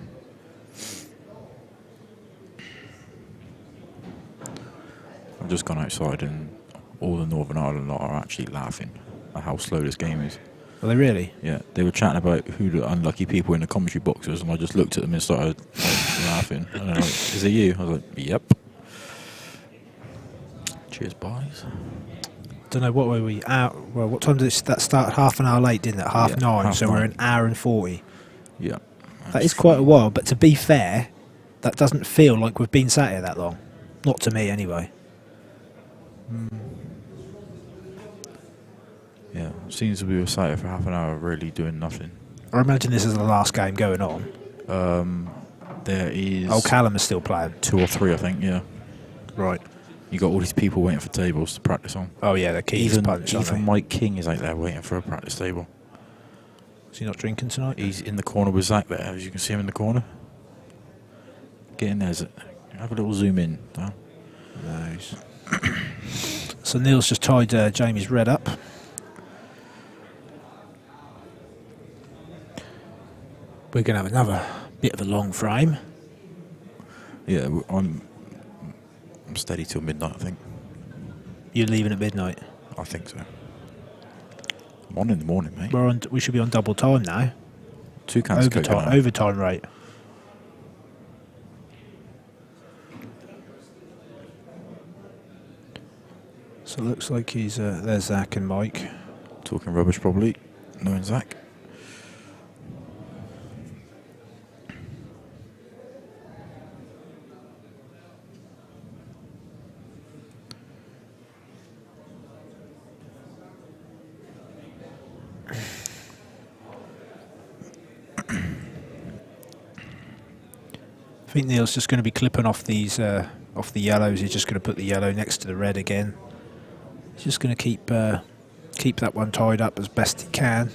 I've just gone outside and all the Northern Ireland lot are actually laughing at how slow this game is. Are they really? Yeah, they were chatting about who the unlucky people in the commentary boxes, and I just looked at them and started laughing. And they're like, "Is it you?" I was like, "Yep." Cheers, boys. Don't know, what were we out? Well, what time did that start? Half an hour late, didn't it? Half 9. So we're an hour and 40. Yeah, that is quite a while. But to be fair, that doesn't feel like we've been sat here that long. Not to me, anyway. Yeah, seems we were sat here for half an hour really doing nothing. I imagine this is the last game going on. There is... Oh, Callum is still playing. 2 or 3, I think, yeah. Right. You got all these people waiting for tables to practice on. Oh, yeah, they're key to punch, aren't they? Even Mike King is out there waiting for a practice table. Is he not drinking tonight? He's in the corner with Zach there, as you can see him in the corner. Get in there, have a little zoom in. Dan. Nice. So Neil's just tied Jamie's red up. We're going to have another bit of a long frame. Yeah, I'm steady till midnight, I think. You're leaving at midnight? I think so. I'm on in the morning, mate. We should be on double time now. 2 cans of Coke now. Overtime rate. So it looks like he's there's Zach and Mike. Talking rubbish, probably. Knowing Zach. I think Neil's just going to be clipping off these off the yellows. He's just going to put the yellow next to the red again. He's just going to keep that one tied up as best he can.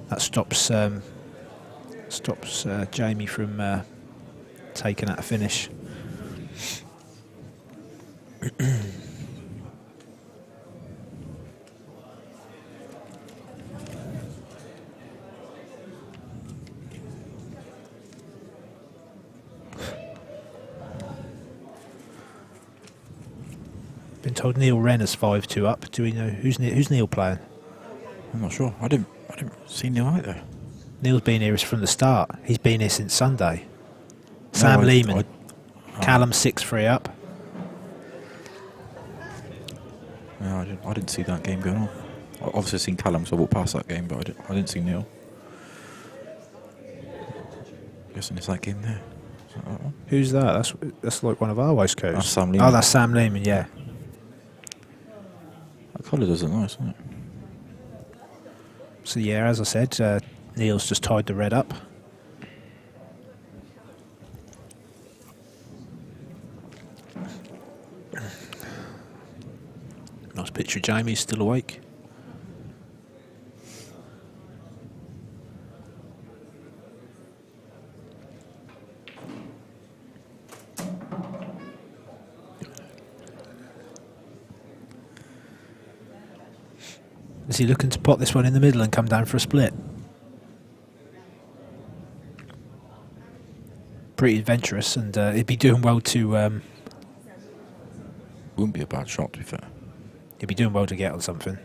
That stops Jamie from taking out a finish. Been told Neil Wren is 5-2 up. Do we know who's Neil playing? I'm not sure. I didn't see Neil out there. Neil's been here from the start. He's been here since Sunday. Sam Lehman, Callum 6-3 up. No, I didn't see that game going on. I obviously seen Callum, so I walked past that game, but I didn't see Neil. Guessing it's that game there. Is that one? Who's that? That's like one of our waistcoats. That's Sam Lehman. Oh, that's Sam Lehman, yeah. That colour does look nice, doesn't it? So yeah, as I said, Neil's just tied the red up. Nice picture of Jamie, still awake. Is he looking to pot this one in the middle and come down for a split? Pretty adventurous, and he'd be doing well to... Wouldn't be a bad shot, to be fair. He'd be doing well to get on something,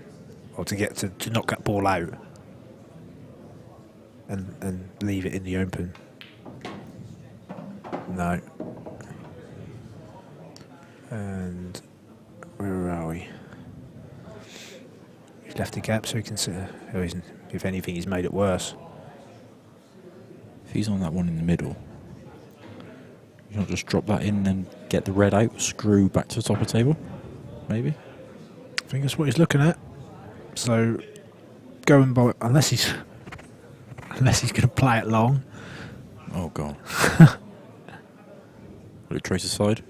or to get to knock that ball out and leave it in the open. No. And where are we? He's left the gap so he can see. If anything, he's made it worse. If he's on that one in the middle, you not just drop that in and get the red out, screw back to the top of the table, maybe. I think that's what he's looking at. So, going by, unless he's going to play it long. Oh god. Will it trace his side?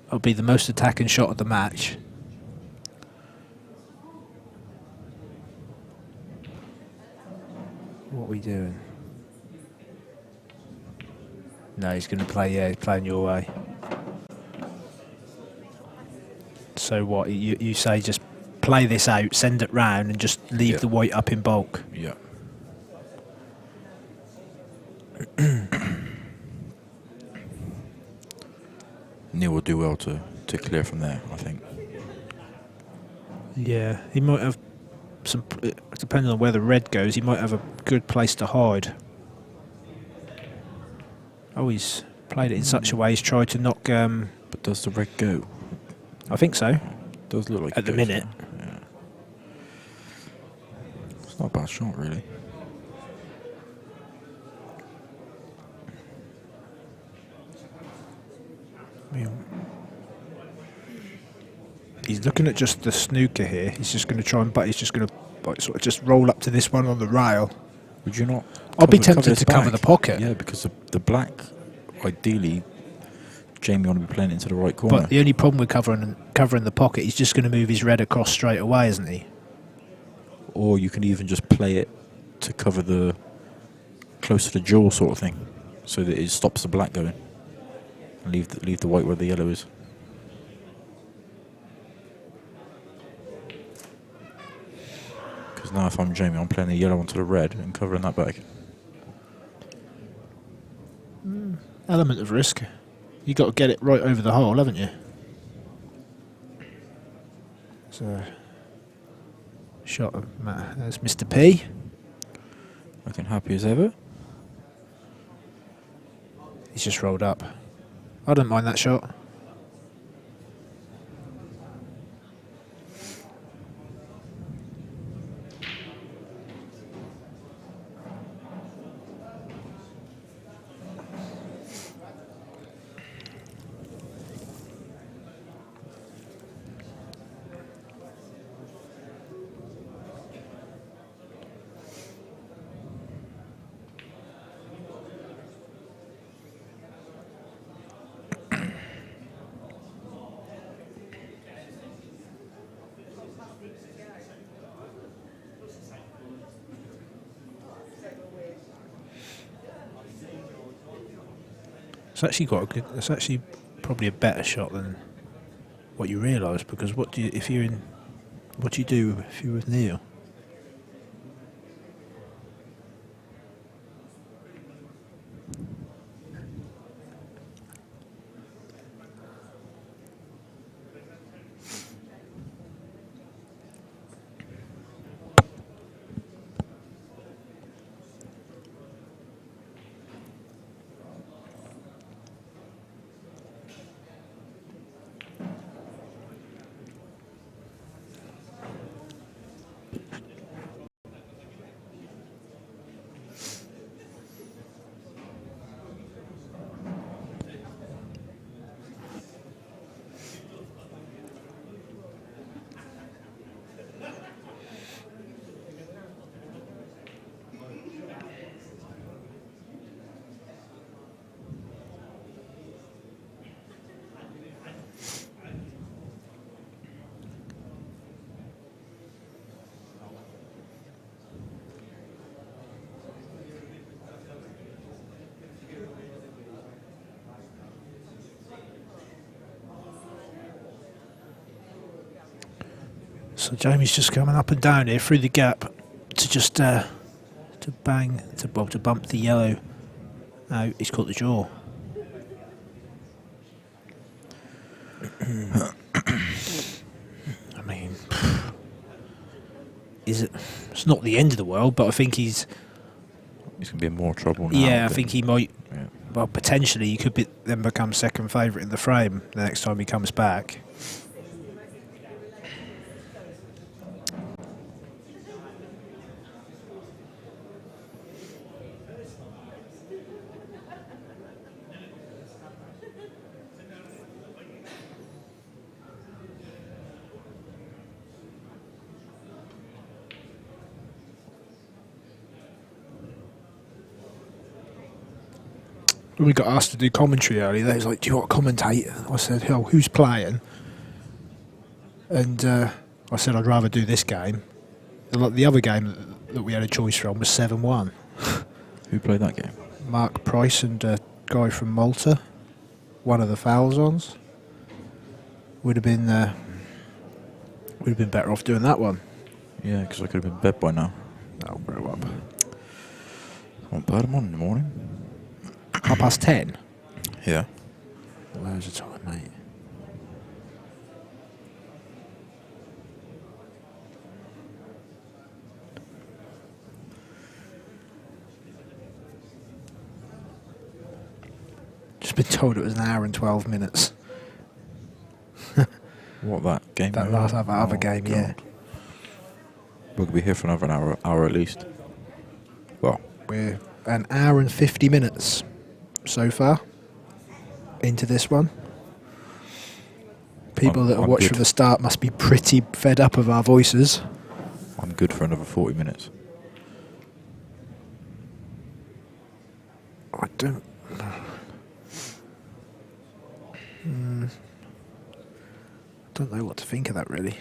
It'll be the most attacking shot of the match. What are we doing? No, he's going to play. Yeah, he's playing your way. So what? You say just play this out, send it round, and just leave the white up in bulk. Yeah. Neil will do well to clear from there, I think. Yeah, he might have some. Depending on where the red goes, he might have a good place to hide. Oh, he's played it in such a way he's tried to knock. But does the red go? I think so. Does look like At the minute. Yeah. It's not a bad shot, really. He's looking at just the snooker here. He's just going to try and, but he's just going to sort of just roll up to this one on the rail. Would you not? I'll be tempted to cover the pocket. Yeah, because the black, ideally, Jamie want to be playing into the right corner. But the only problem with covering the pocket, he's just going to move his red across straight away, isn't he? Or you can even just play it to cover the close to the jaw sort of thing, so that it stops the black going, and leave the white where the yellow is. Because now if I'm Jamie, I'm playing the yellow onto the red and covering that back. Element of risk. You got to get it right over the hole, haven't you? So, shot of Matt. There's Mr. P. Looking happy as ever. He's just rolled up. I don't mind that shot. It's actually quite a good. It's actually probably a better shot than what you realise, because what do you if you're in? What do you do if you're with Neil? So Jamie's just coming up and down here through the gap to just to bump the yellow out. He's caught the jaw. I mean, is it? It's not the end of the world, but I think he's going to be in more trouble now. Yeah, I think he might. Yeah. Well, potentially he could then become second favourite in the frame the next time he comes back. When we got asked to do commentary earlier, they was like, "Do you want to commentate?" I said, "Oh, who's playing?" And I said, "I'd rather do this game." The other game that we had a choice from was 7-1. Who played that game? Mark Price and a guy from Malta. One of the Falzons. Would have been better off doing that one. Yeah, because I could have been in bed by now. I'll grow up. Not bad, I'm on in the morning. 10:30. Yeah. Loads of time, mate. Just been told it was an hour and 12 minutes. What, that game? That last other game, God. yeah. We'll be here for another hour at least. Well, We're an hour and 50 minutes so far into this one. People that have I'm watched good. from the start must be pretty fed up of our voices. I'm good for another 40 minutes. I don't... don't know what to think of that, really.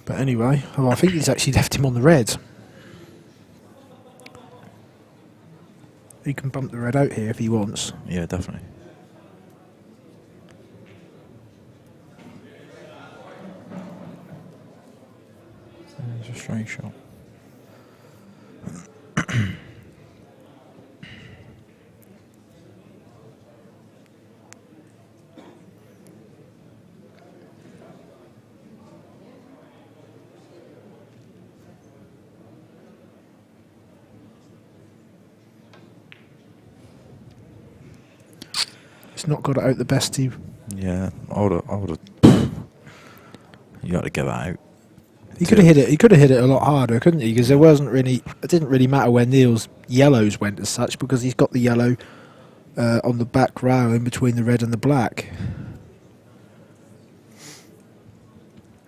But anyway, I think he's actually left him on the red. He can bump the red out here if he wants. Yeah, definitely. shot. He's not got it out the best he. Yeah, I would have. You got to get that out. He could have hit it. He could have hit it a lot harder, couldn't he? Because there wasn't really. It didn't really matter where Neil's yellows went as such, because he's got the yellow on the back row in between the red and the black.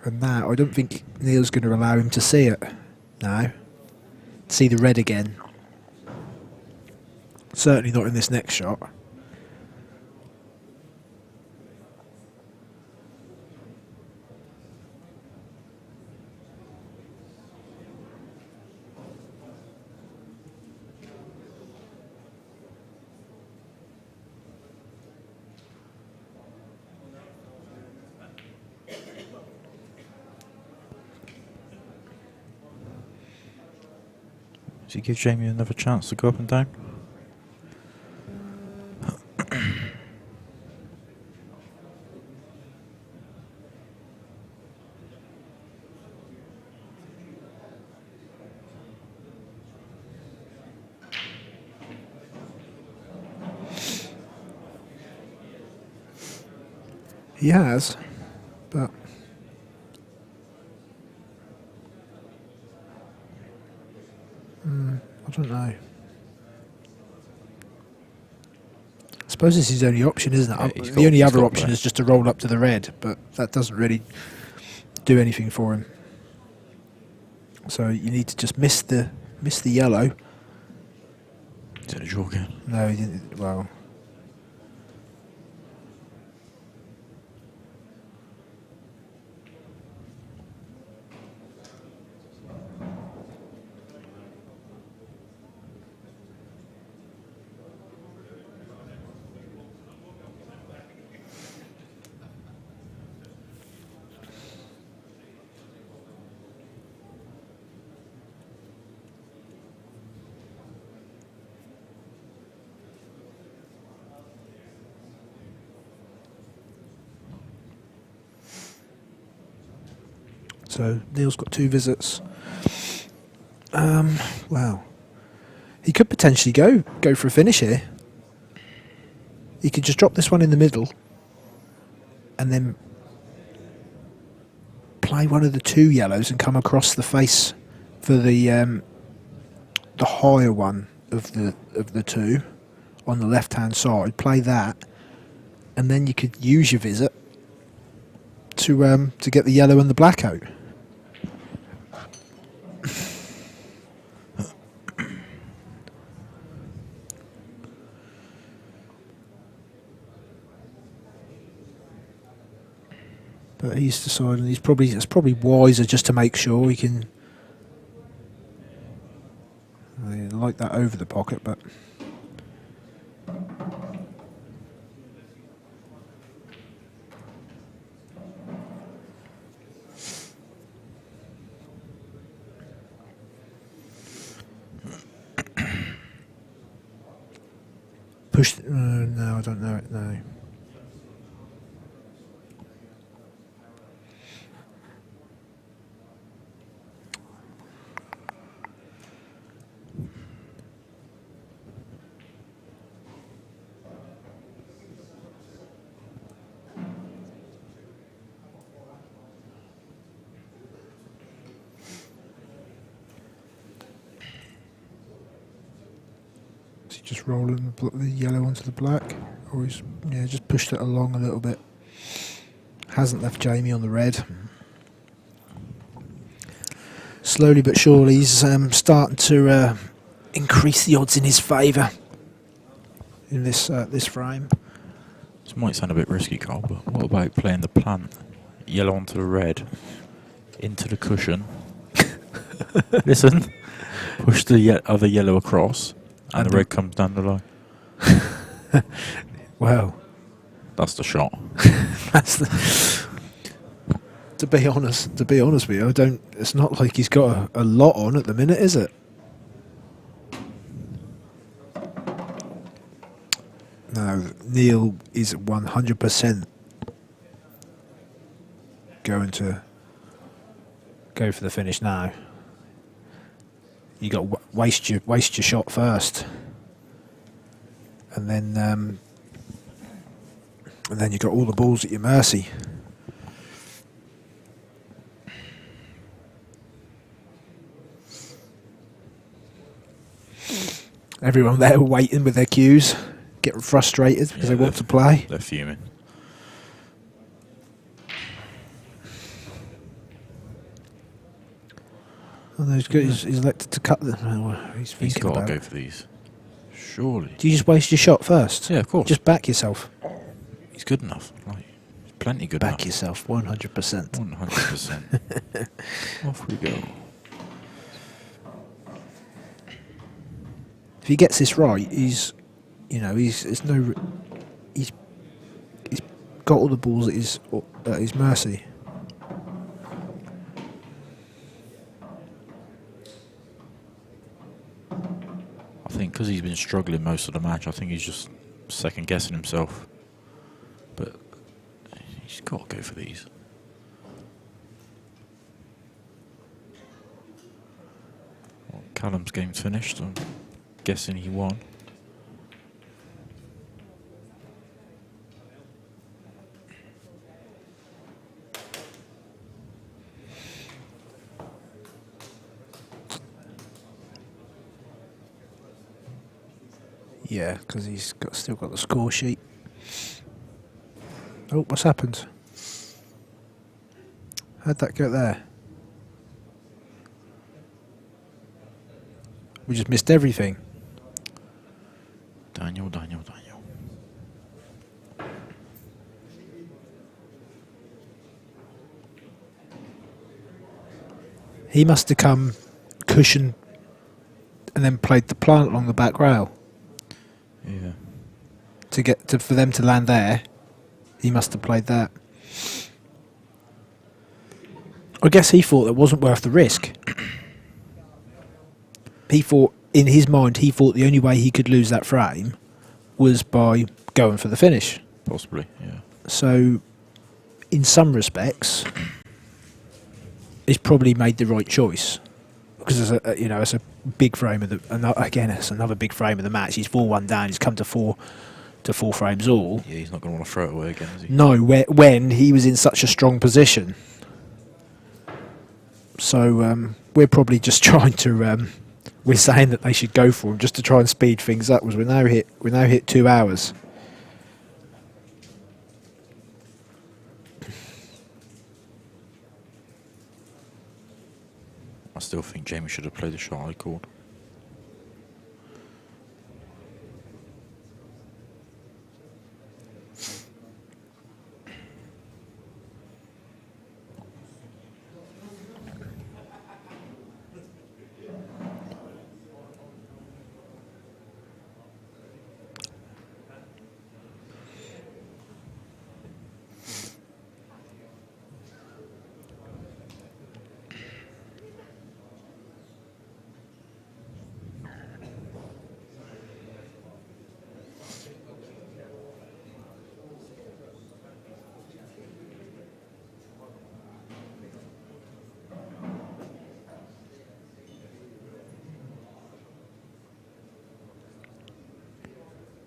And now I don't think Neil's going to allow him to see it now. See the red again. Certainly not in this next shot. Does he give Jamie another chance to go up and down? He has, but I don't know. I suppose this is his only option, isn't it? Yeah, The only other got option red. is just to roll up to the red, but that doesn't really do anything for him. So you need to just miss the yellow. Is it a draw again? No, he didn't. Well, so Neil's got 2 visits. Wow. He could potentially go for a finish here. He could just drop this one in the middle and then play one of the 2 yellows and come across the face for the higher one of the 2 on the left hand side. Play that, and then you could use your visit to get the yellow and the black out. But he's decided it's probably wiser just to make sure he can. I like that over the pocket, but push. No, I don't know it. No. Just rolling the yellow onto the black, or he's just pushed it along a little bit. Hasn't left Jamie on the red. Slowly but surely, he's starting to increase the odds in his favour in this frame. This might sound a bit risky, Carl, but what about playing the plant yellow onto the red into the cushion? Listen, push the other yellow across. And the red comes down the line. Well, that's the shot. that's the. To be honest with you, I don't. It's not like he's got a lot on at the minute, is it? No, Neil is 100% going to go for the finish now. You got to waste your shot first, and then you got all the balls at your mercy. Everyone there waiting with their cues, getting frustrated because they want to play. They're fuming. Oh, he's elected to cut them. He's got to go for these. Surely. Do you just waste your shot first? Yeah, of course. Just back yourself. He's good enough. Like, he's plenty good enough. Back yourself, 100%. 100%. Off we go. If he gets this right, he's got all the balls at his mercy. I think because he's been struggling most of the match, I think he's just second guessing himself. But he's got to go for these. Well, Callum's game's finished. I'm guessing he won. Yeah, because he's still got the score sheet. Oh, what's happened? How'd that get there? We just missed everything. Daniel. He must have come cushion and then played the plant along the back rail. Yeah. For them to land there, he must have played that. I guess he thought it wasn't worth the risk. He thought, in his mind, the only way he could lose that frame was by going for the finish. Possibly, yeah. So, in some respects, he's probably made the right choice. Because it's a big frame of it's another big frame of the match. He's 4-1 down. He's come to four frames all. Yeah, he's not going to want to throw it away again, is he? No, when he was in such a strong position. So we're probably just trying to. We're saying that they should go for him just to try and speed things up. Because we now hit 2 hours. I still think Jamie should have played the shot I called.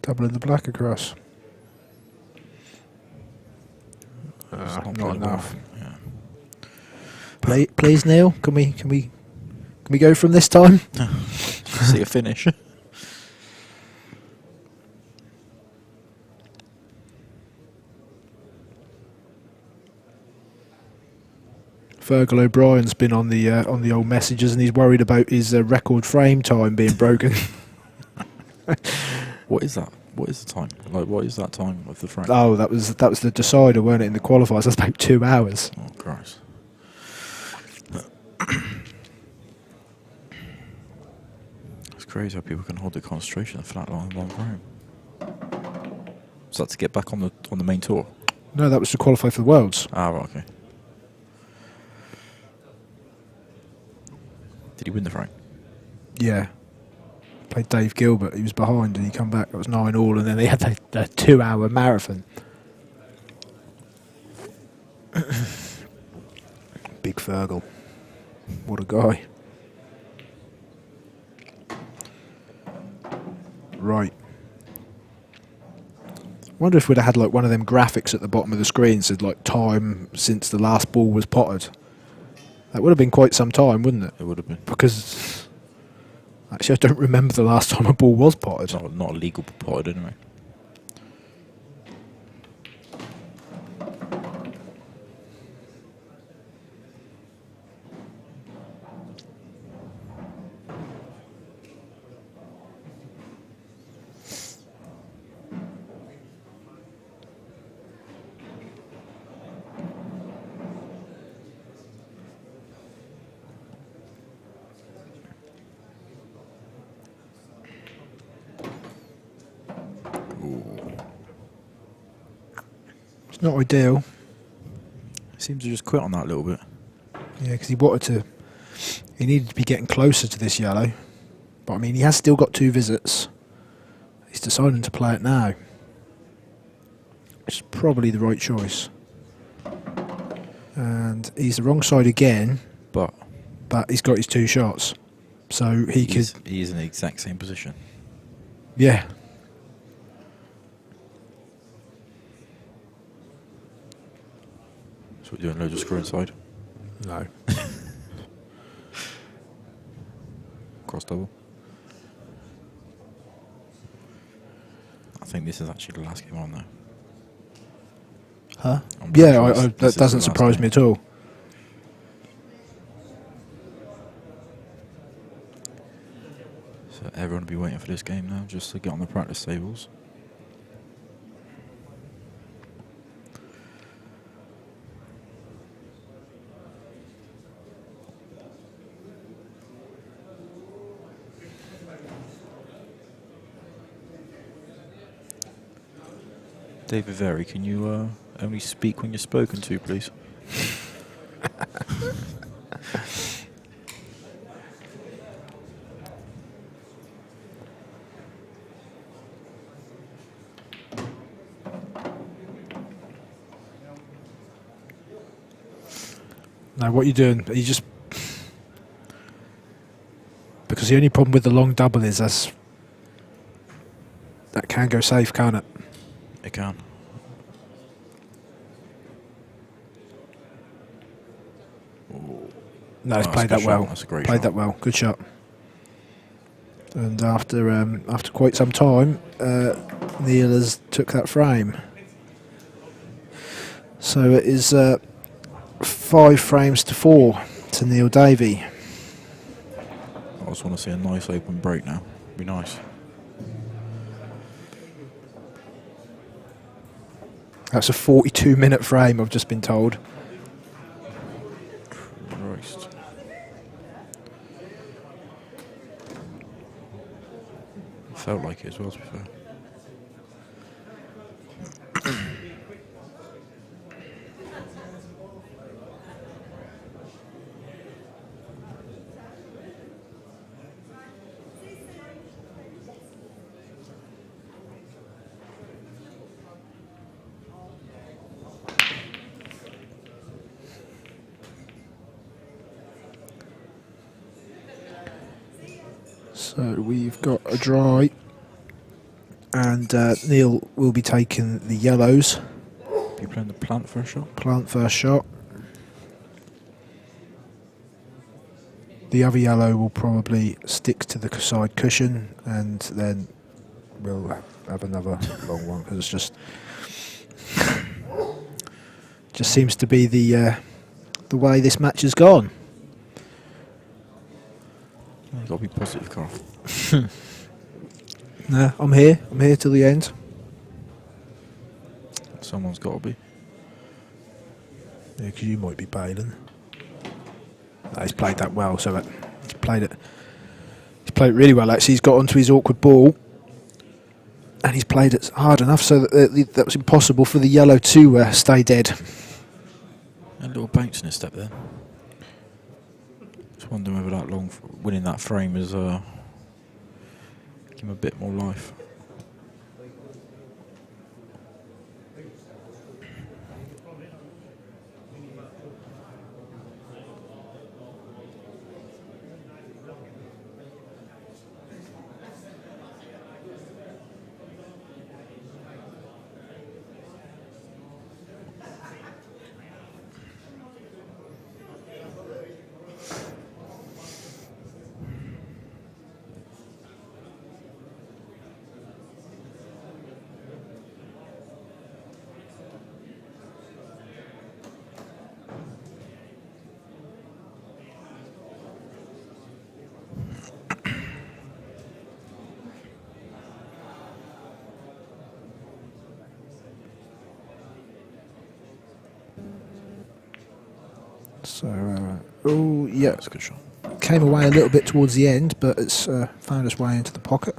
Doubling the black across. Not enough. Yeah. Please, Neil. Can we go from this time? See a finish. Fergal O'Brien's been on the old messages, and he's worried about his record frame time being broken. What is that? What is the time? Like, what is that time of the frame? Oh, that was the decider, weren't it, in the qualifiers? That's about 2 hours. Oh, Christ. It's crazy how people can hold their concentration and flat line in one frame. Is that to get back on the main tour? No, that was to qualify for the Worlds. Ah, right, okay. he win the frame? Yeah. Played Dave Gilbert. He was behind and he come back. It was 9 all, and then they had a 2-hour marathon. Big Fergal. What a guy. Right. I wonder if we'd have had like one of them graphics at the bottom of the screen said like time since the last ball was potted. That would have been quite some time, wouldn't it? It would have been. Because actually I don't remember the last time a ball was potted. It's not illegal potted anyway. It's not ideal. Seems to just quit on that a little bit. Yeah, because he needed to be getting closer to this yellow. But I mean, he has still got 2 visits. He's deciding to play it now. It's probably the right choice. And he's the wrong side again. But He's got his 2 shots. So he's in the exact same position. Yeah. So we're doing loads of screw inside. No. Cross double. I think this is actually the last game on though. Huh? I'm pretty Yeah, sure that this is doesn't the last surprise game. me at all. So everyone will be waiting for this game now just to get on the practice tables. David Very, can you only speak when you're spoken to, please? No, what you're doing, you just... Because the only problem with the long double is that can go safe, can't it? It can. No, it's Oh, played that's that a good well. shot. That's a great Played shot. that well. Good shot. And after quite some time, Neil has took that frame. So it is 5 frames to 4 to Neil Davey. I just want to see a nice open break now. Be nice. That's a 42-minute frame, I've just been told. Christ. Felt like it as well, to be fair. So we've got a dry, and Neil will be taking the yellows. You playing the plant for a shot? Plant first shot. The other yellow will probably stick to the side cushion, and then we'll have another long one, because it's just seems to be the way this match has gone. You've got to be positive, Carl. No, I'm here till the end. Someone's got to be. Yeah, because you might be bailing. No, he's played that well, so he's played it really well, actually. He's got onto his awkward ball, and he's played it hard enough so that was impossible for the yellow to stay dead. A little bounce in his step there. So Just wondering whether that winning that frame is give him a bit more life. So, oh yeah, That's a good shot. came away a little bit towards the end, but it's found its way into the pocket.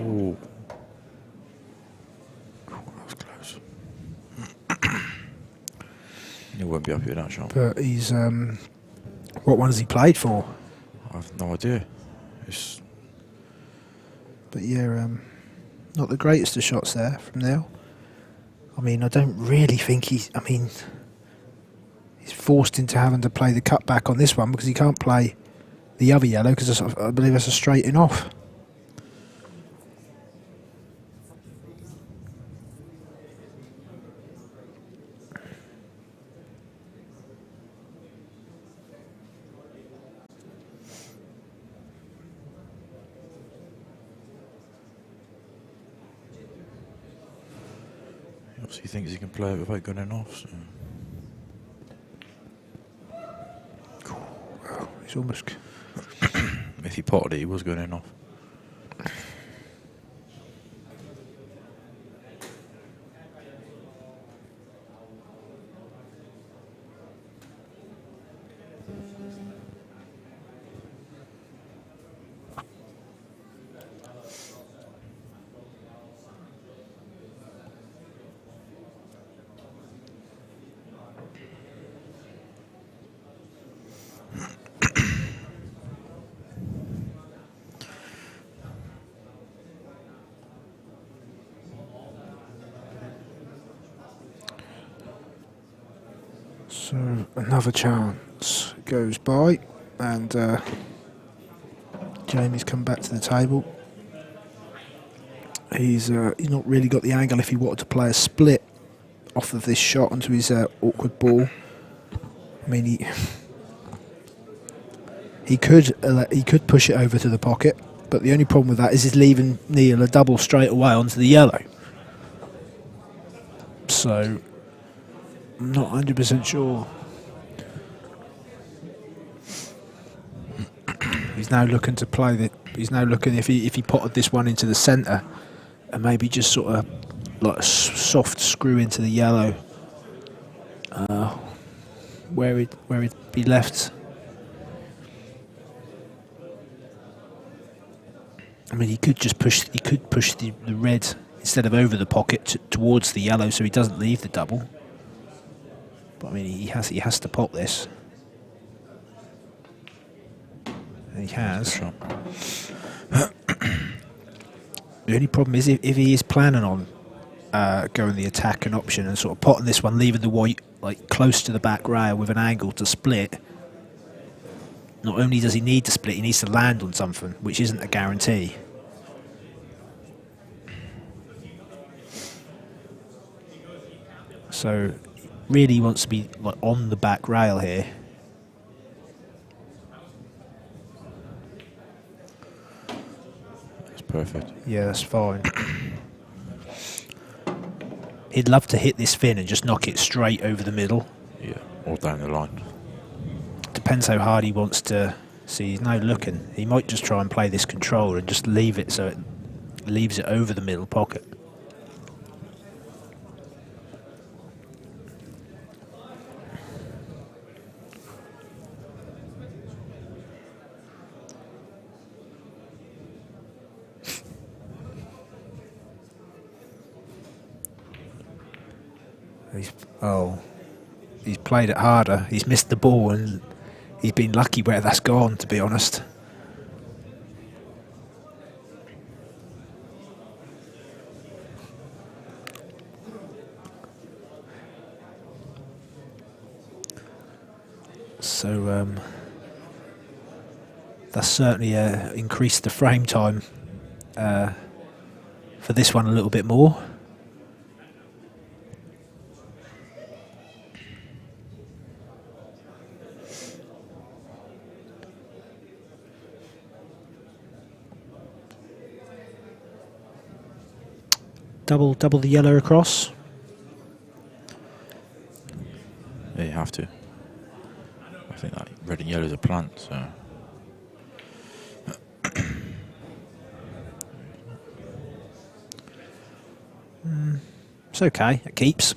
Ooh. That was close. He won't be happy with that shot. But he's what one has he played for? I have no idea. It's But yeah, not the greatest of shots there from Neil. I mean, I don't really think he's forced into having to play the cutback on this one because he can't play the other yellow because I believe that's a straighten off. obviously thinks he can play it without going off. So. Well, he's almost. If he potted it, he was going off. So another chance goes by, and Jamie's come back to the table. He's not really got the angle if he wanted to play a split off of this shot onto his awkward ball. I mean, he could push it over to the pocket, but the only problem with that is he's leaving Neil a double straight away onto the yellow. So I'm not 100% sure. He's now looking to play the. He's now looking if he potted this one into the centre, and maybe just sort of like a soft screw into the yellow, where he'd be left. I mean, he could just push. He could push the red instead of over the pocket towards the yellow, so he doesn't leave the double. But I mean, he has to pop this. And he has. The only problem is if he is planning on going the attack and option and sort of potting this one, leaving the white like close to the back rail with an angle to split. Not only does he need to split, he needs to land on something, which isn't a guarantee. So, really wants to be like on the back rail here. That's perfect. Yeah, that's fine. He'd love to hit this fin and just knock it straight over the middle. Yeah, or down the line. Depends how hard he wants to. See, he's now looking. He might just try and play this control and just leave it so it leaves it over the middle pocket. He's played it harder. He's missed the ball and he's been lucky where that's gone, to be honest. So that's certainly increased the frame time for this one a little bit more. Double the yellow across. Yeah, you have to. I think that red and yellow is a plant, so. It's okay, it keeps.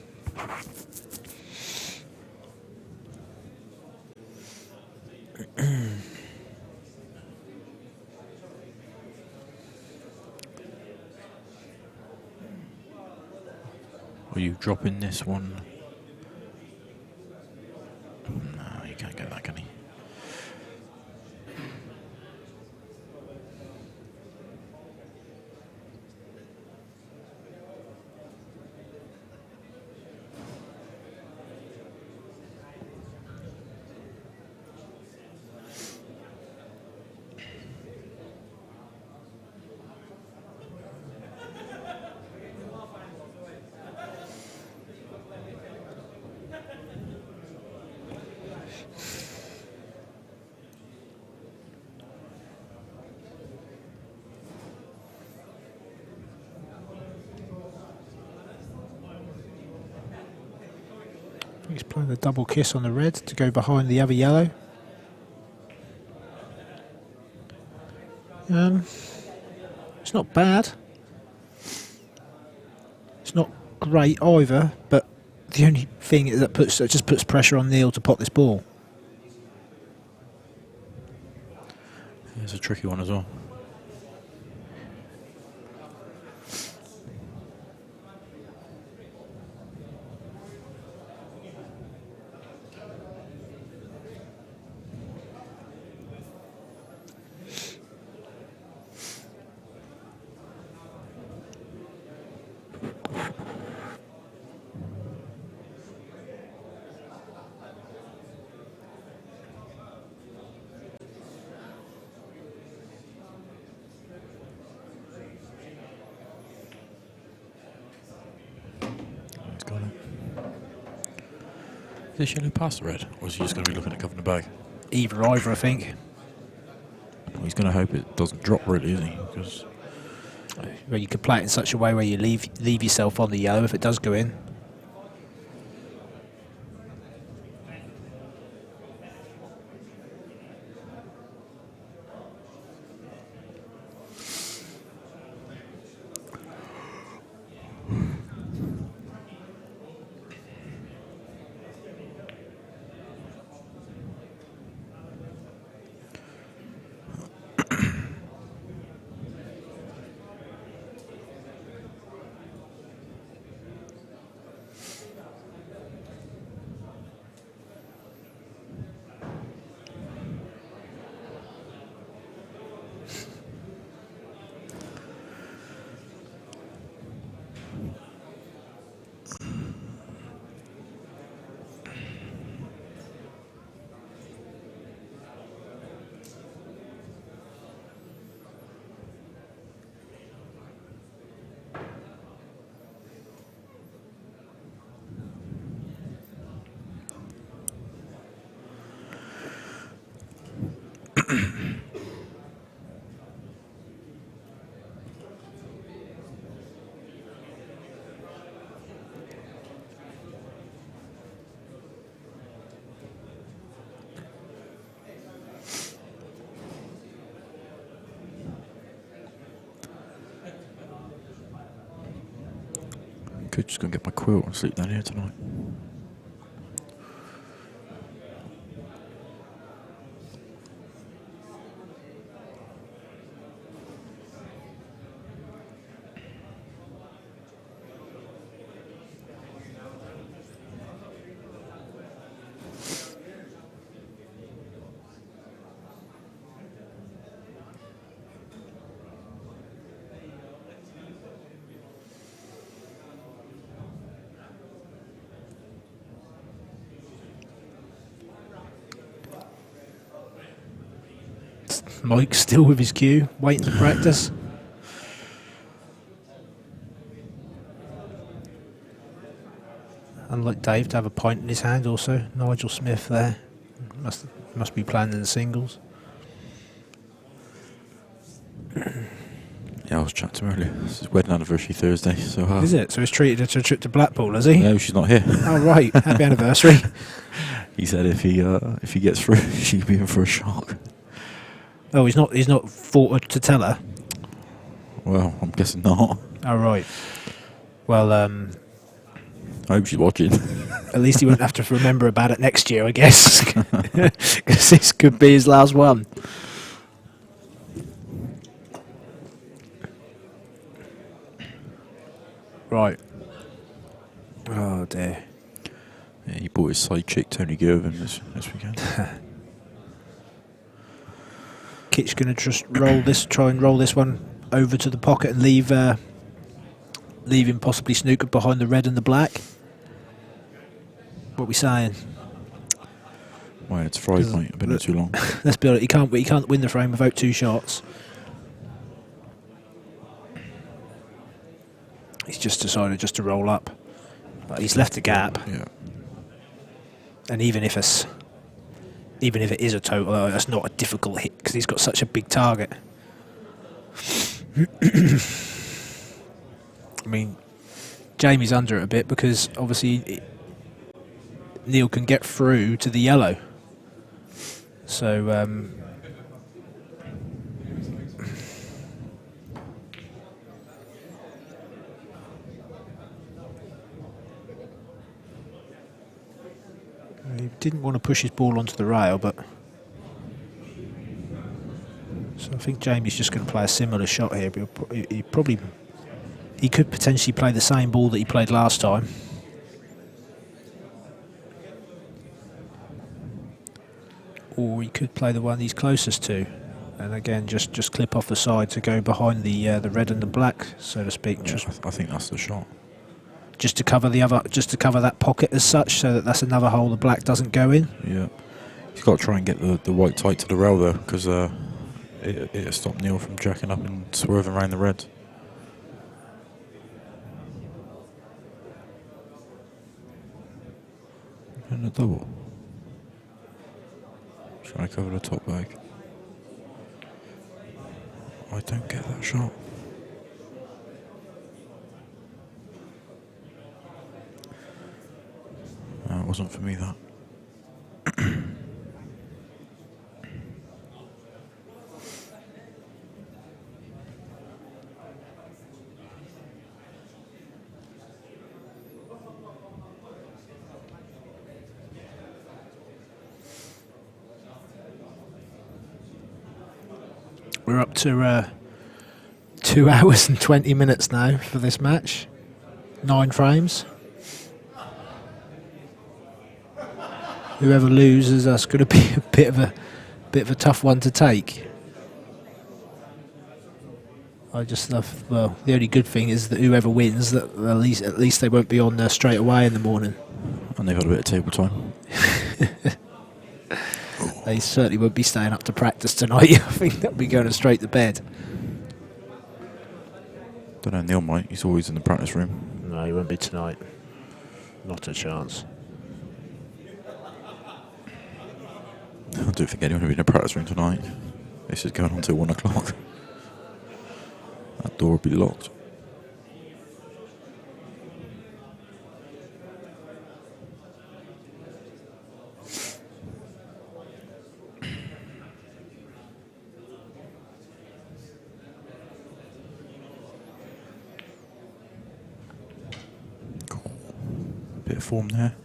Are you dropping this one? No, you can't get that, can you? He's playing the double kiss on the red to go behind the other yellow. It's not bad. It's not great either, but the only thing is that just puts pressure on Neil to pot this ball. It's a tricky one as well. Got it. Is this yellow past the red, or is he just going to be looking at covering the bag? Either, I think. Well, he's going to hope it doesn't drop, really, isn't he? Because Well, you could play it in such a way where you leave yourself on the yellow if it does go in. could just go and get my quilt and sleep down here tonight. Mike's still with his cue, waiting to practice. Unlike Dave to have a pint in his hand also. Nigel Smith there. Must be playing in the singles. Yeah, I was chatting to him earlier. It's his wedding anniversary Thursday. So Is it? So he's treated her to a trip to Blackpool, has he? No, she's not here. Oh, right. Happy anniversary. He said if he gets through, she'd be in for a shock. Oh, he's not thought to tell her? Well, I'm guessing not. Oh, right. Well, I hope she's watching. at least he won't have to remember about it next year, I guess. Because this could be his last one. Right. Oh, dear. Yeah, he bought his side chick, Tony Girvin, this weekend. Kit's going to just try and roll this one over to the pocket and leave him possibly snookered behind the red and the black. What are we saying? My head's fried, mate. I've been there too long. Let's be honest, he can't win the frame without 2 shots. He's just decided just to roll up. But he's left a gap. Yeah. And even if it is a total, that's not a difficult hit because he's got such a big target. I mean, Jamie's under it a bit because obviously Neil can get through to the yellow. So he didn't want to push his ball onto the rail, but so I think Jamie's just going to play a similar shot here. But he could potentially play the same ball that he played last time. Or he could play the one he's closest to, and again just clip off the side to go behind the red and the black, so to speak. Yeah, I think that's the shot. Just to cover that pocket as such, so that's another hole the black doesn't go in. Yeah, he's got to try and get the white tight to the rail though, because it stopped Neil from jacking up and swerving around the reds. And a double. Trying to cover the top bag. I don't get that shot. No, it wasn't for me, that. We're up to 2 hours and 20 minutes now for this match. 9 frames. Whoever loses, that's going to be a bit of a tough one to take. I just love. Well, the only good thing is that whoever wins, that at least they won't be on there straight away in the morning. And they've had a bit of table time. They certainly won't be staying up to practice tonight. I think they'll be going straight to bed. Don't know, Neil might. He's always in the practice room. No, he won't be tonight. Not a chance. I don't think anyone will be in the practice room tonight. This is going on till 1 o'clock. That door will be locked. Cool. Bit of form there.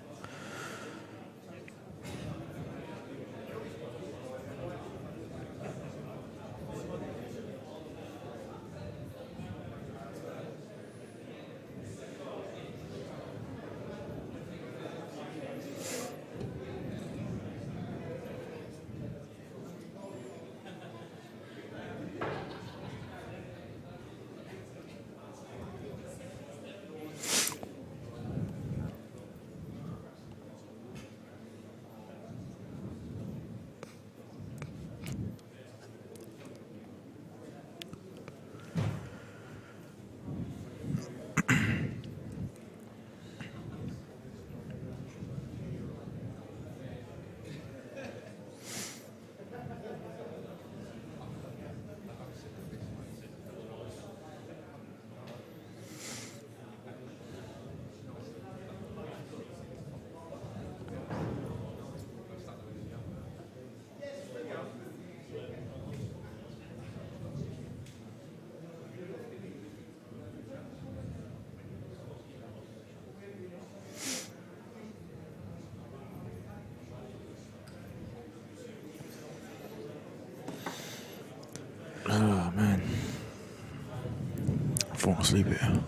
falling asleep here.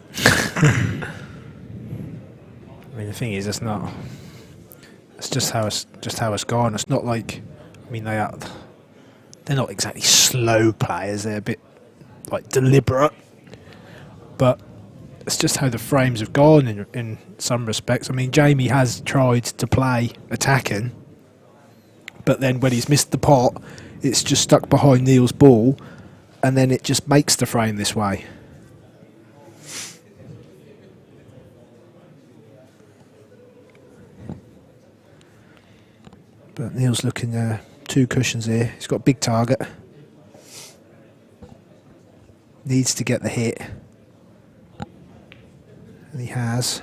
I mean, the thing is, it's just how it's gone. It's not like, I mean, they're not exactly slow players. They're a bit like deliberate, but it's just how the frames have gone in some respects. I mean, Jamie has tried to play attacking, but then when he's missed the pot, it's just stuck behind Neil's ball, and then it just makes the frame this way. But Neil's looking 2 cushions here. He's got a big target. Needs to get the hit. And he has.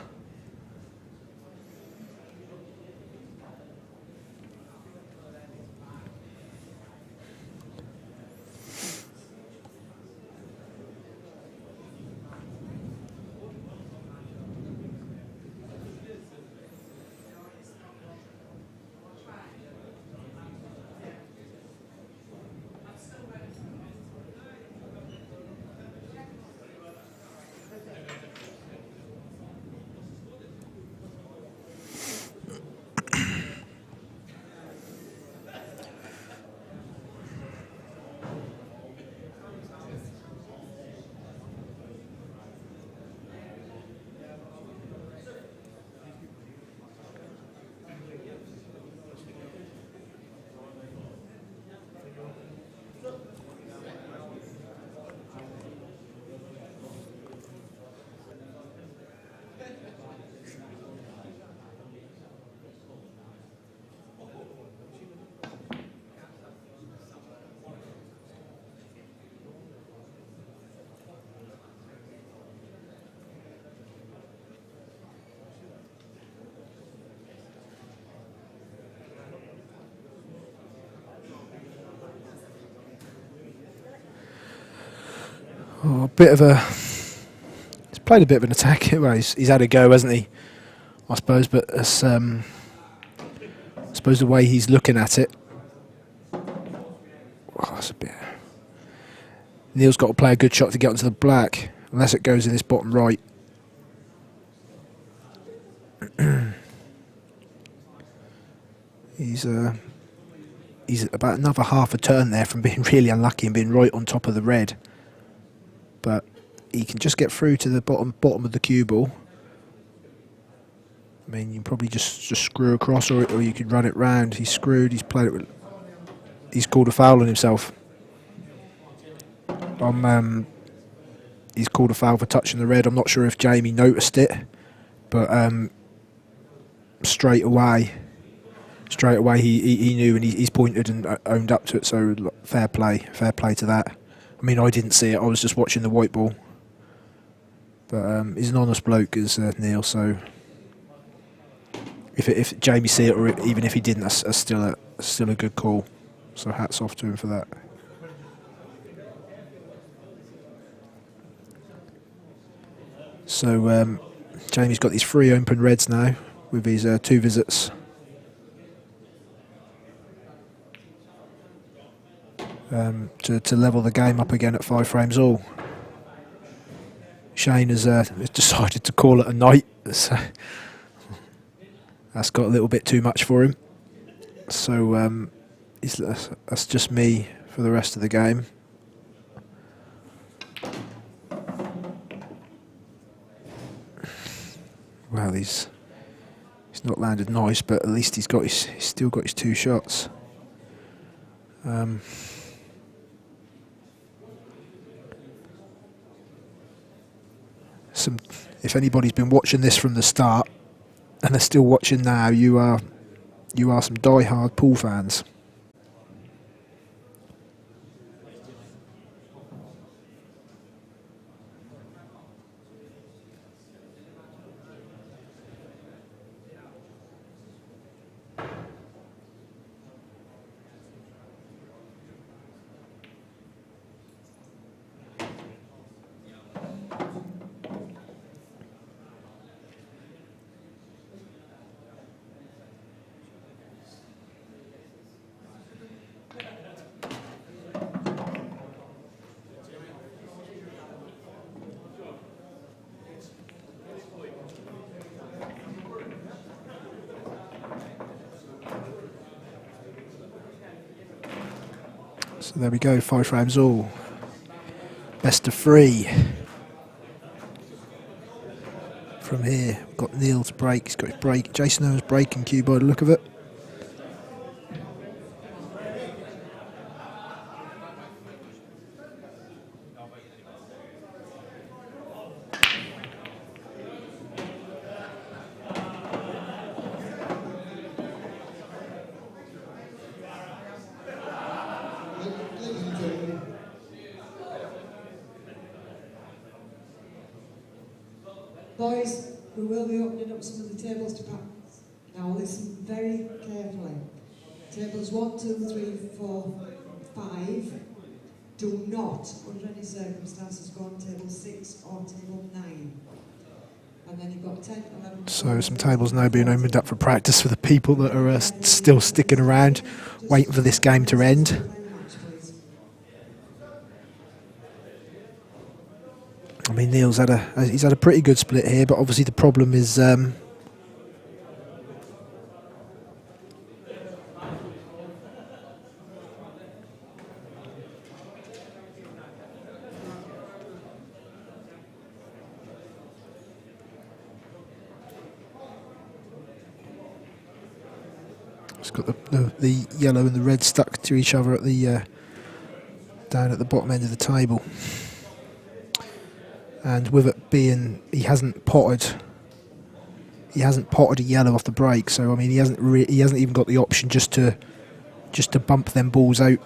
Oh, he's played a bit of an attack. Well, he's had a go, hasn't he? I suppose, but it's, I suppose the way he's looking at it. Oh, that's a bit. Neil's got to play a good shot to get onto the black, unless it goes in this bottom right. He's about another half a turn there from being really unlucky and being right on top of the red. But he can just get through to the bottom of the cue ball. I mean, you can probably just screw across, or you could run it round. He's screwed. He's played it. He's called a foul on himself. He's called a foul for touching the red. I'm not sure if Jamie noticed it, but straight away he knew, and he's pointed and owned up to it. So fair play to that. I mean, I didn't see it. I was just watching the white ball. But he's an honest bloke, is Neil. So if Jamie see it, or even if he didn't, that's still a good call. So hats off to him for that. So Jamie's got these 3 open reds now with his 2 visits. To level the game up again at 5 frames all. Shane has decided to call it a night. So that's got a little bit too much for him. So that's just me for the rest of the game. Well, he's not landed nice, but at least he's still got his 2 shots. If anybody's been watching this from the start and they're still watching now, you are some die-hard pool fans. So there we go, 5 rounds all. Best of 3. From here, we've got Neil to break. He's got his break. Jason Owen's breaking cue by the look of it. Boys, we will be opening up some of the tables to practice. Now listen very carefully. Tables 1, 2, 3, 4, 5. Do not, under any circumstances, go on table 6 or table 9. And then you've got 10, 11... So some tables now being opened up for practice for the people that are still sticking around, waiting for this game to end. I mean, Neil's had a pretty good split here, but obviously the problem is it's got the yellow and the red stuck to each other at the down at the bottom end of the table. And with it being, he hasn't potted a yellow off the break, so I mean he hasn't even got the option just to bump them balls out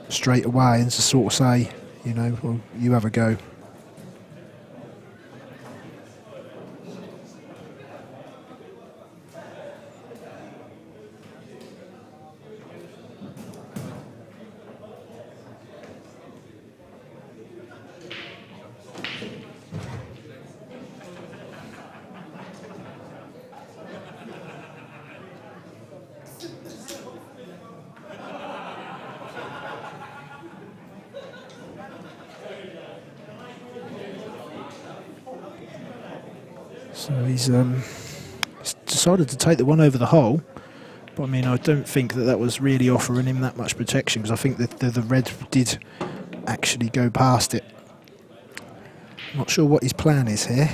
straight away and to sort of say, you know, well, you have a go. So he's decided to take the one over the hole, but I mean I don't think that was really offering him that much protection, because I think that the red did actually go past it. Not sure what his plan is here.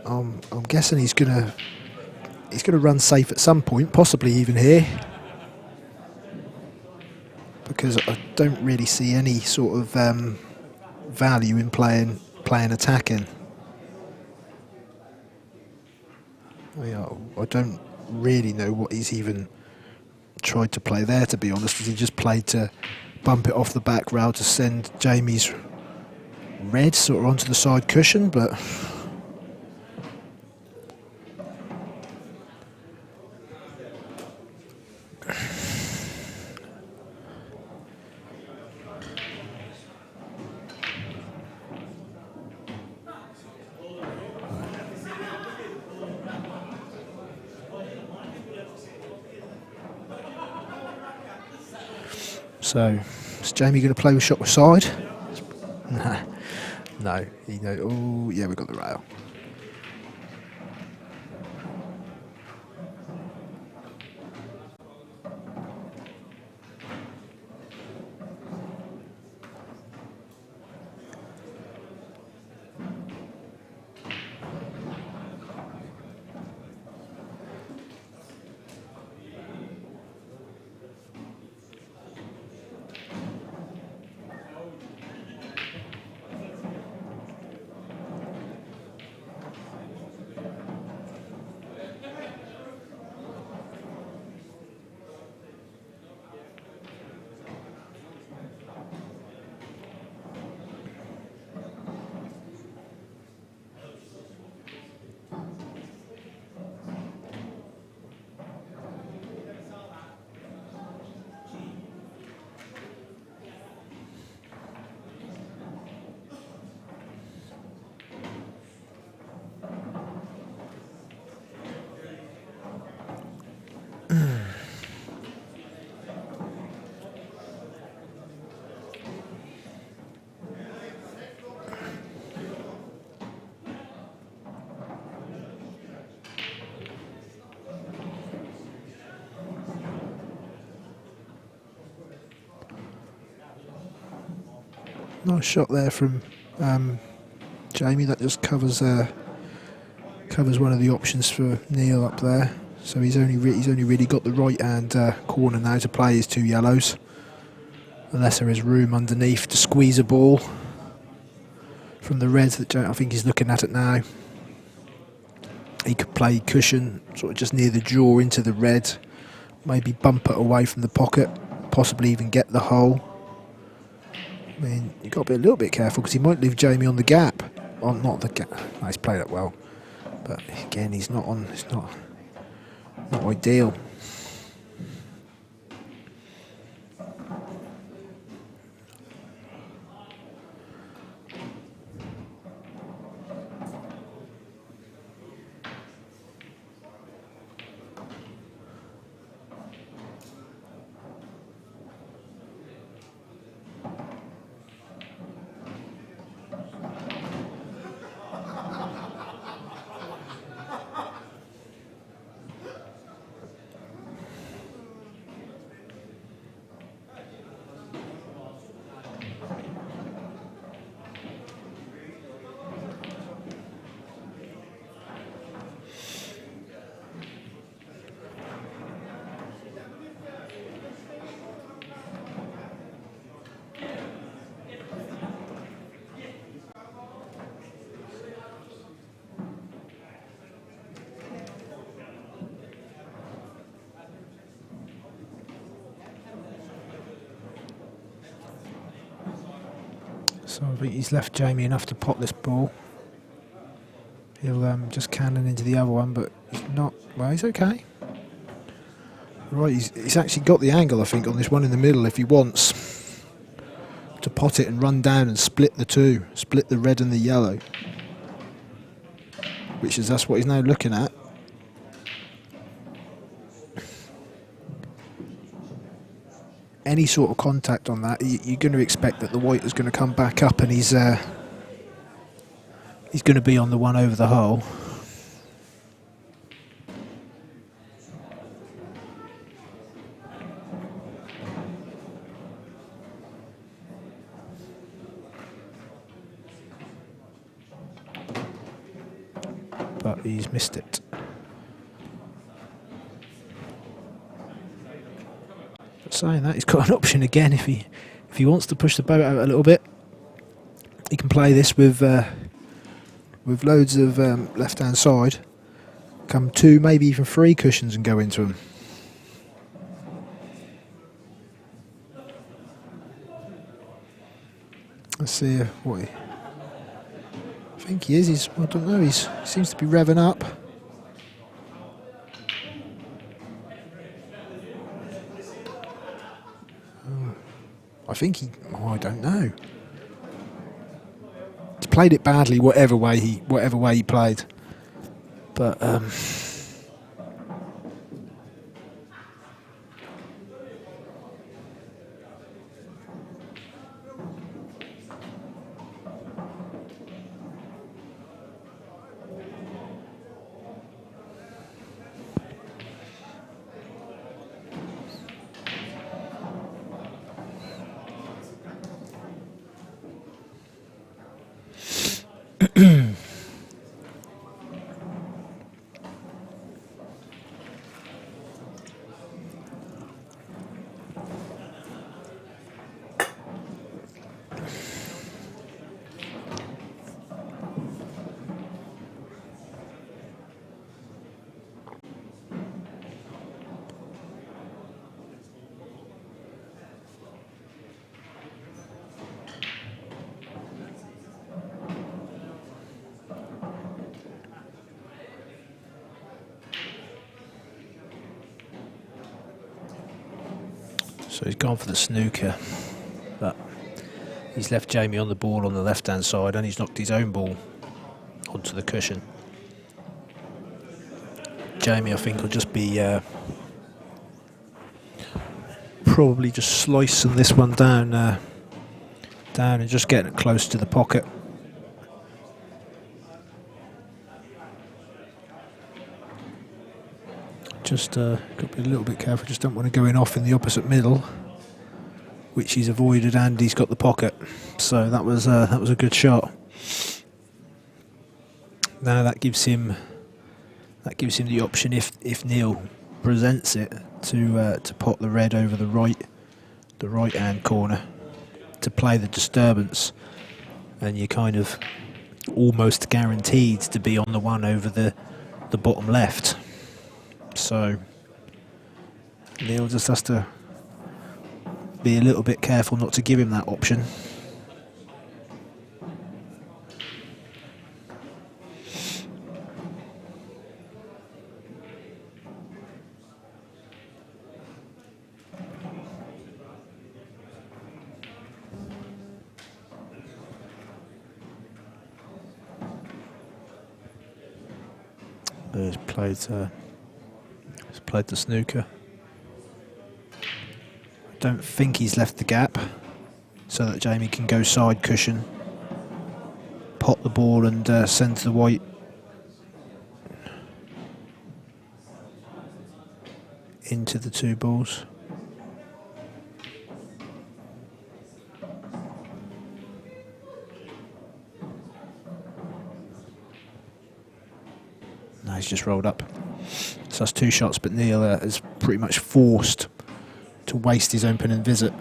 I'm guessing he's gonna run safe at some point, possibly even here, because I don't really see any sort of value in playing attacking. I don't really know what he's even tried to play there, to be honest. He just played to bump it off the back rail to send Jamie's red sort of onto the side cushion, but so is Jamie going to play with shot with side? Nah. No, oh yeah, we got the rail. Nice shot there from Jamie. That just covers one of the options for Neil up there. So he's only really got the right hand corner now to play his 2 yellows, unless there is room underneath to squeeze a ball from the reds that I think he's looking at it now. He could play cushion sort of just near the jaw into the red, maybe bump it away from the pocket, possibly even get the hole. I mean, you've got to be a little bit careful because he might leave Jamie on the gap. Oh, not the gap. No, he's played it well, but again, he's not on. It's not ideal. So I think he's left Jamie enough to pot this ball. He'll just cannon into the other one, but he's not. Well, he's okay. Right, he's actually got the angle, I think, on this one in the middle if he wants to pot it and run down and split the two, split the red and the yellow, that's what he's now looking at. Any sort of contact on that, you're going to expect that the white is going to come back up and he's going to be on the one over the hole. But he's missed it. Saying that, he's got an option again if he wants to push the boat out a little bit. He can play this with loads of left hand side, come 2, maybe even 3 cushions and go into them. Let's see what I think he is. I don't know. He seems to be revving up. I think I don't know. He's played it badly, whatever way he played. But so he's gone for the snooker, but he's left Jamie on the ball on the left-hand side, and he's knocked his own ball onto the cushion. Jamie, I think, will just be probably just slicing this one down and just getting it close to the pocket. Just got to be a little bit careful. Just don't want to go in off in the opposite middle. which he's avoided, and he's got the pocket. So that was a good shot. Now that gives him the option, if Neil presents it, to pot the red over the right hand corner to play the disturbance, and you're kind of almost guaranteed to be on the one over the bottom left. So Neil just has to be a little bit careful not to give him that option. He's played the snooker. I don't think he's left the gap so that Jamie can go side cushion, pot the ball and send to the white. Into the two balls. No, he's just rolled up. So that's two shots, but Neil is pretty much forced to waste his opening visit.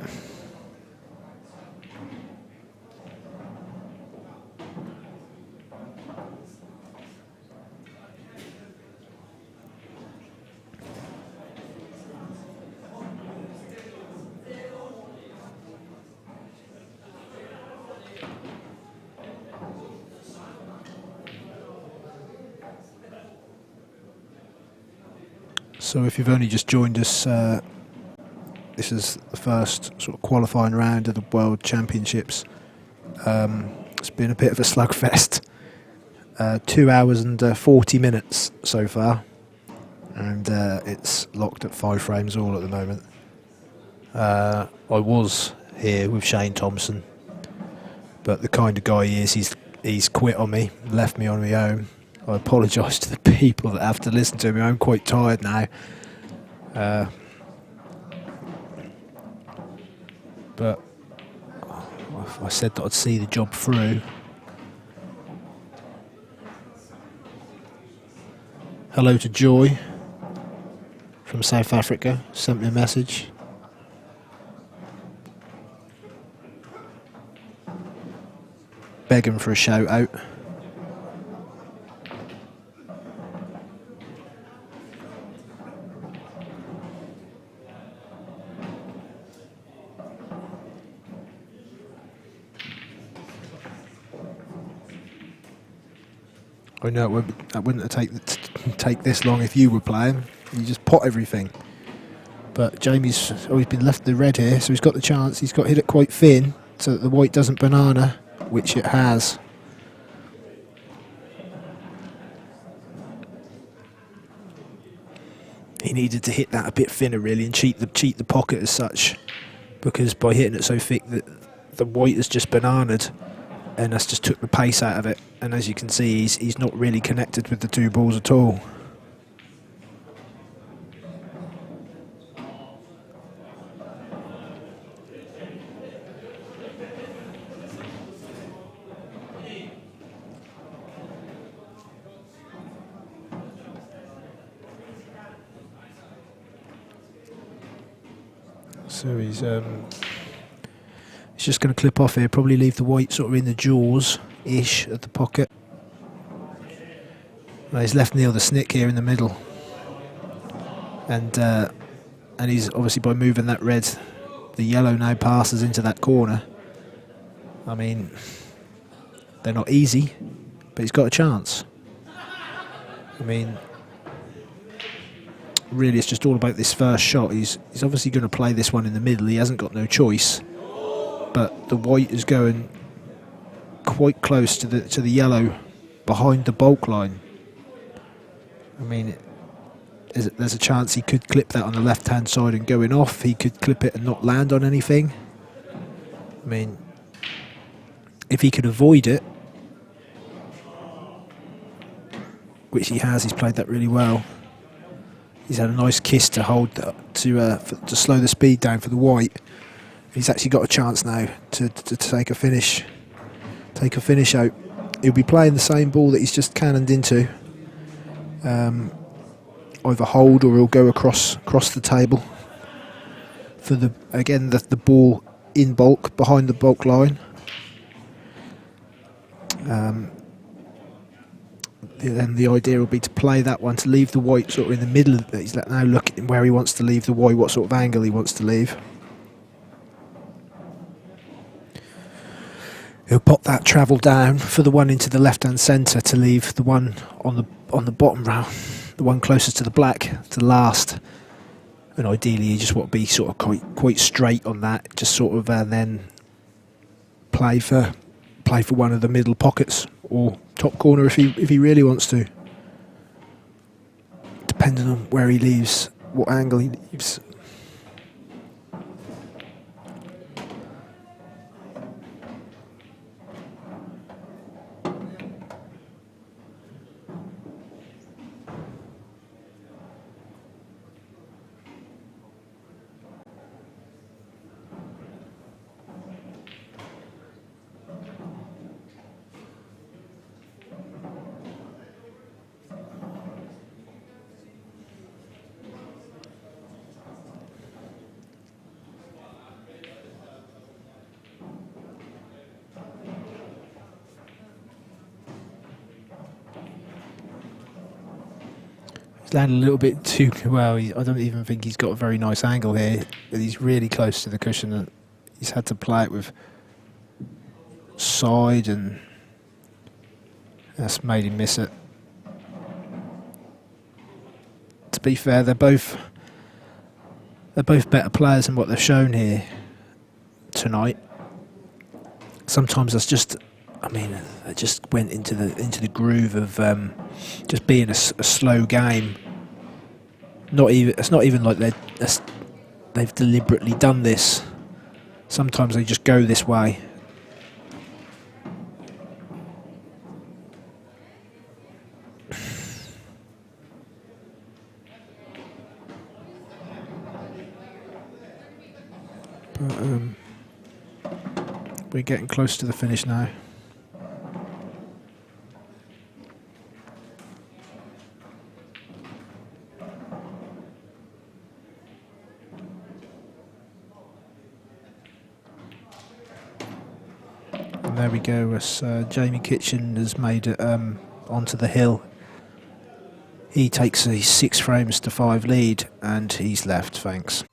So if you've only just joined us, this is the first sort of qualifying round of the World Championships. It's been a bit of a slugfest. 2 hours and 40 minutes so far, and it's locked at 5 frames all at the moment. I was here with Shane Thompson, but the kind of guy he is, he's quit on me, left me on my own. I apologise to the people that have to listen to me. I'm quite tired now. But I said that I'd see the job through. Hello to Joy from South Africa. Sent me a message. Begging for a shout out. I know that wouldn't have take this long if you were playing. You just pot everything. But Jamie's always been left the red here, so he's got the chance. He's got to hit it quite thin so that the white doesn't banana, which it has. He needed to hit that a bit thinner really and cheat the pocket as such, because by hitting it so thick that the white has just bananaed, and that's just took the pace out of it. And as you can see, he's not really connected with the two balls at all. So he's just going to clip off here, probably leave the white sort of in the jaws-ish of the pocket. Well, he's left Neil the snick here in the middle. And he's obviously, by moving that red, the yellow now passes into that corner. I mean, they're not easy, but he's got a chance. I mean, really it's just all about this first shot. He's obviously going to play this one in the middle. He hasn't got no choice. But the white is going quite close to the yellow behind the bulk line. I mean, there's a chance he could clip that on the left hand side and going off. He could clip it and not land on anything. I mean, if he could avoid it, which he has, he's played that really well. He's had a nice kiss to hold to slow the speed down for the white. He's actually got a chance now to take a finish. Take a finish out. He'll be playing the same ball that he's just cannoned into. Either hold or he'll go across the table for the ball in bulk behind the bulk line. Then the idea will be to play that one, to leave the white sort of in the middle. He's now looking where he wants to leave the white, what sort of angle he wants to leave. He'll pop that travel down for the one into the left-hand centre to leave the one on the bottom row, the one closest to the black, to last. And ideally, you just want to be sort of quite straight on that, just sort of, and then play for one of the middle pockets or top corner if he really wants to, depending on where he leaves, what angle he leaves. Landed a little bit too well. I don't even think he's got a very nice angle here, but he's really close to the cushion and he's had to play it with side, and that's made him miss it. To be fair, they're both better players than what they've shown here tonight. Sometimes that's just, I just went into the groove of just being a slow game. It's not even like they've deliberately done this. Sometimes they just go this way. But we're getting close to the finish now. And there we go, as Jamie Kitchen has made it onto the hill. He takes a 6 frames to 5 lead, and he's left, thanks.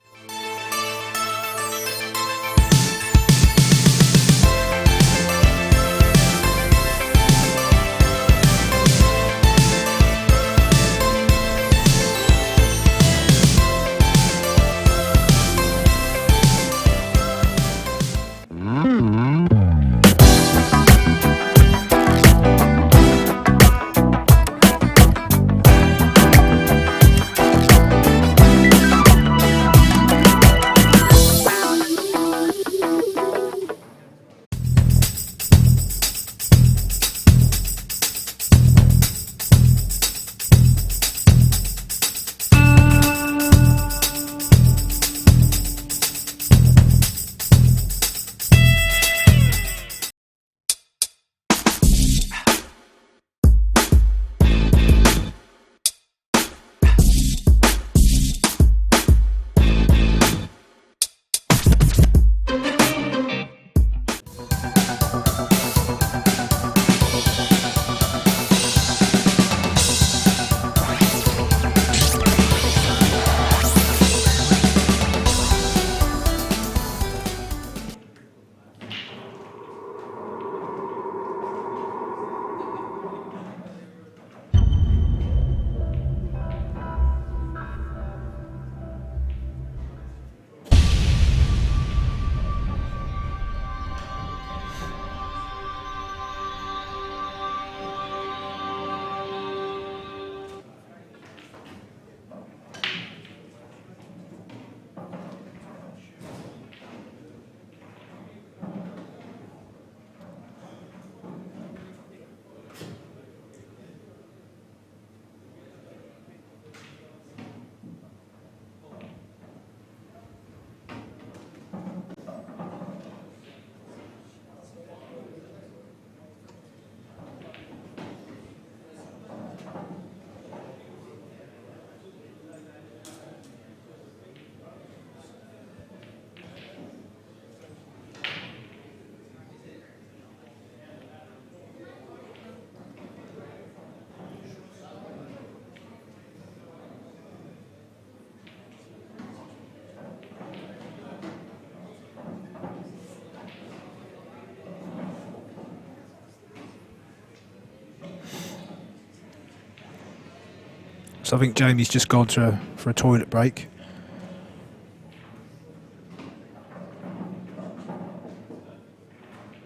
So I think Jamie's just gone for a toilet break.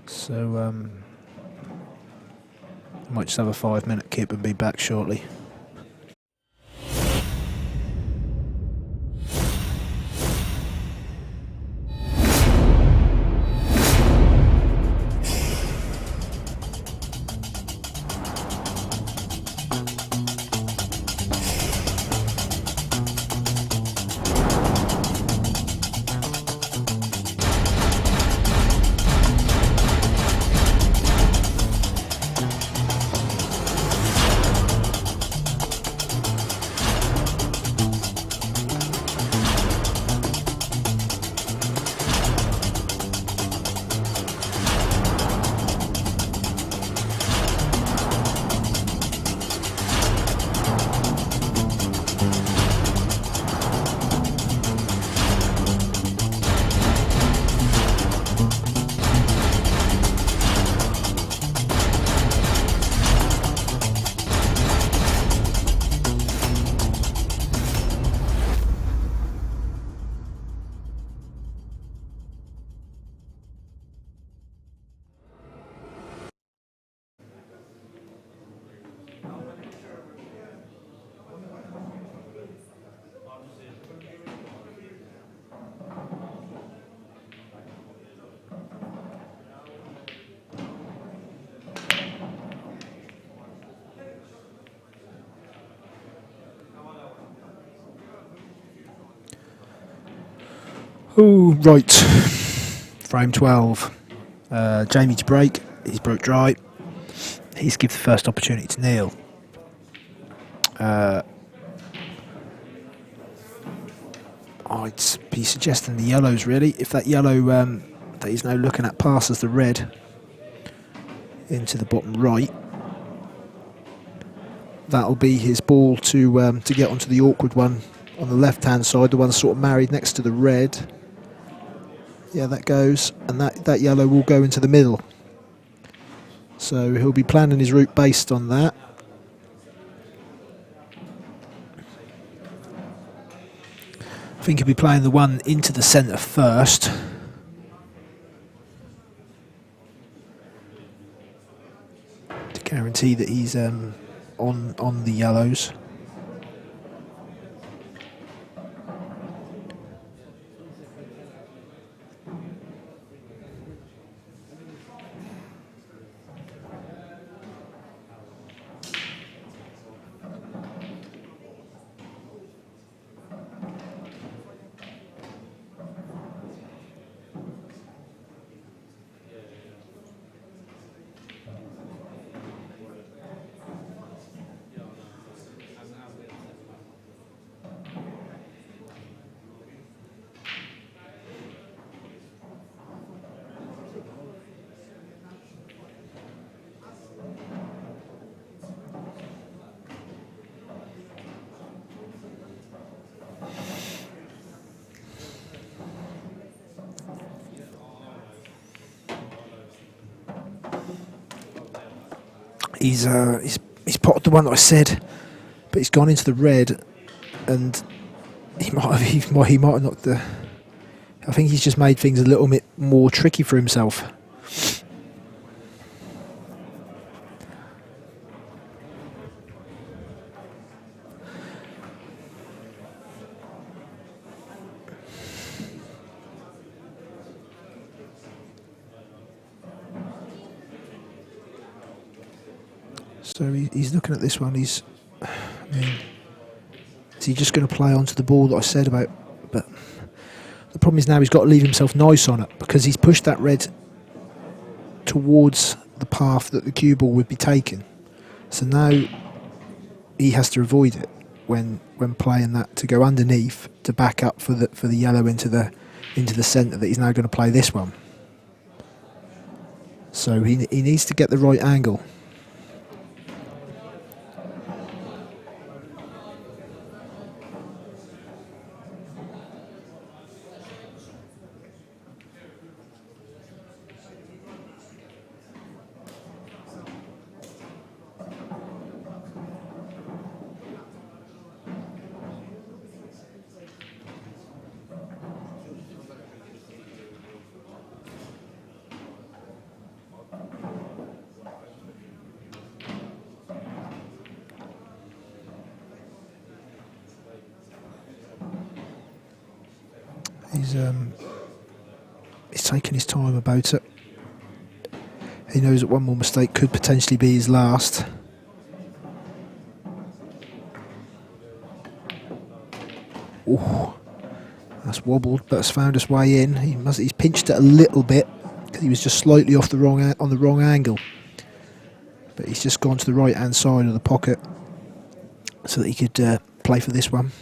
So might just have a 5-minute kip and be back shortly. Oh, right. Frame 12. Jamie to break. He's broke dry. He's given the first opportunity to Neil. I'd be suggesting the yellows, really. If that yellow that he's now looking at passes the red into the bottom right, that'll be his ball to get onto the awkward one on the left-hand side, the one sort of married next to the red. Yeah, that goes, and that yellow will go into the middle. So he'll be planning his route based on that. I think he'll be playing the one into the centre first. To guarantee that he's on the yellows. He's potted the one that I said, but he's gone into the red, and he might have knocked the. I think he's just made things a little bit more tricky for himself. So he's looking at this one. Is he just going to play onto the ball that I said about? But the problem is now he's got to leave himself nice on it, because he's pushed that red towards the path that the cue ball would be taking. So now he has to avoid it when playing that, to go underneath to back up for the yellow into the centre that he's now going to play this one. So he needs to get the right angle. He's taking his time about it. He knows that one more mistake could potentially be his last. Ooh, that's wobbled, but has found his way in. He's pinched it a little bit because he was just slightly off the on the wrong angle. But he's just gone to the right hand side of the pocket so that he could play for this one.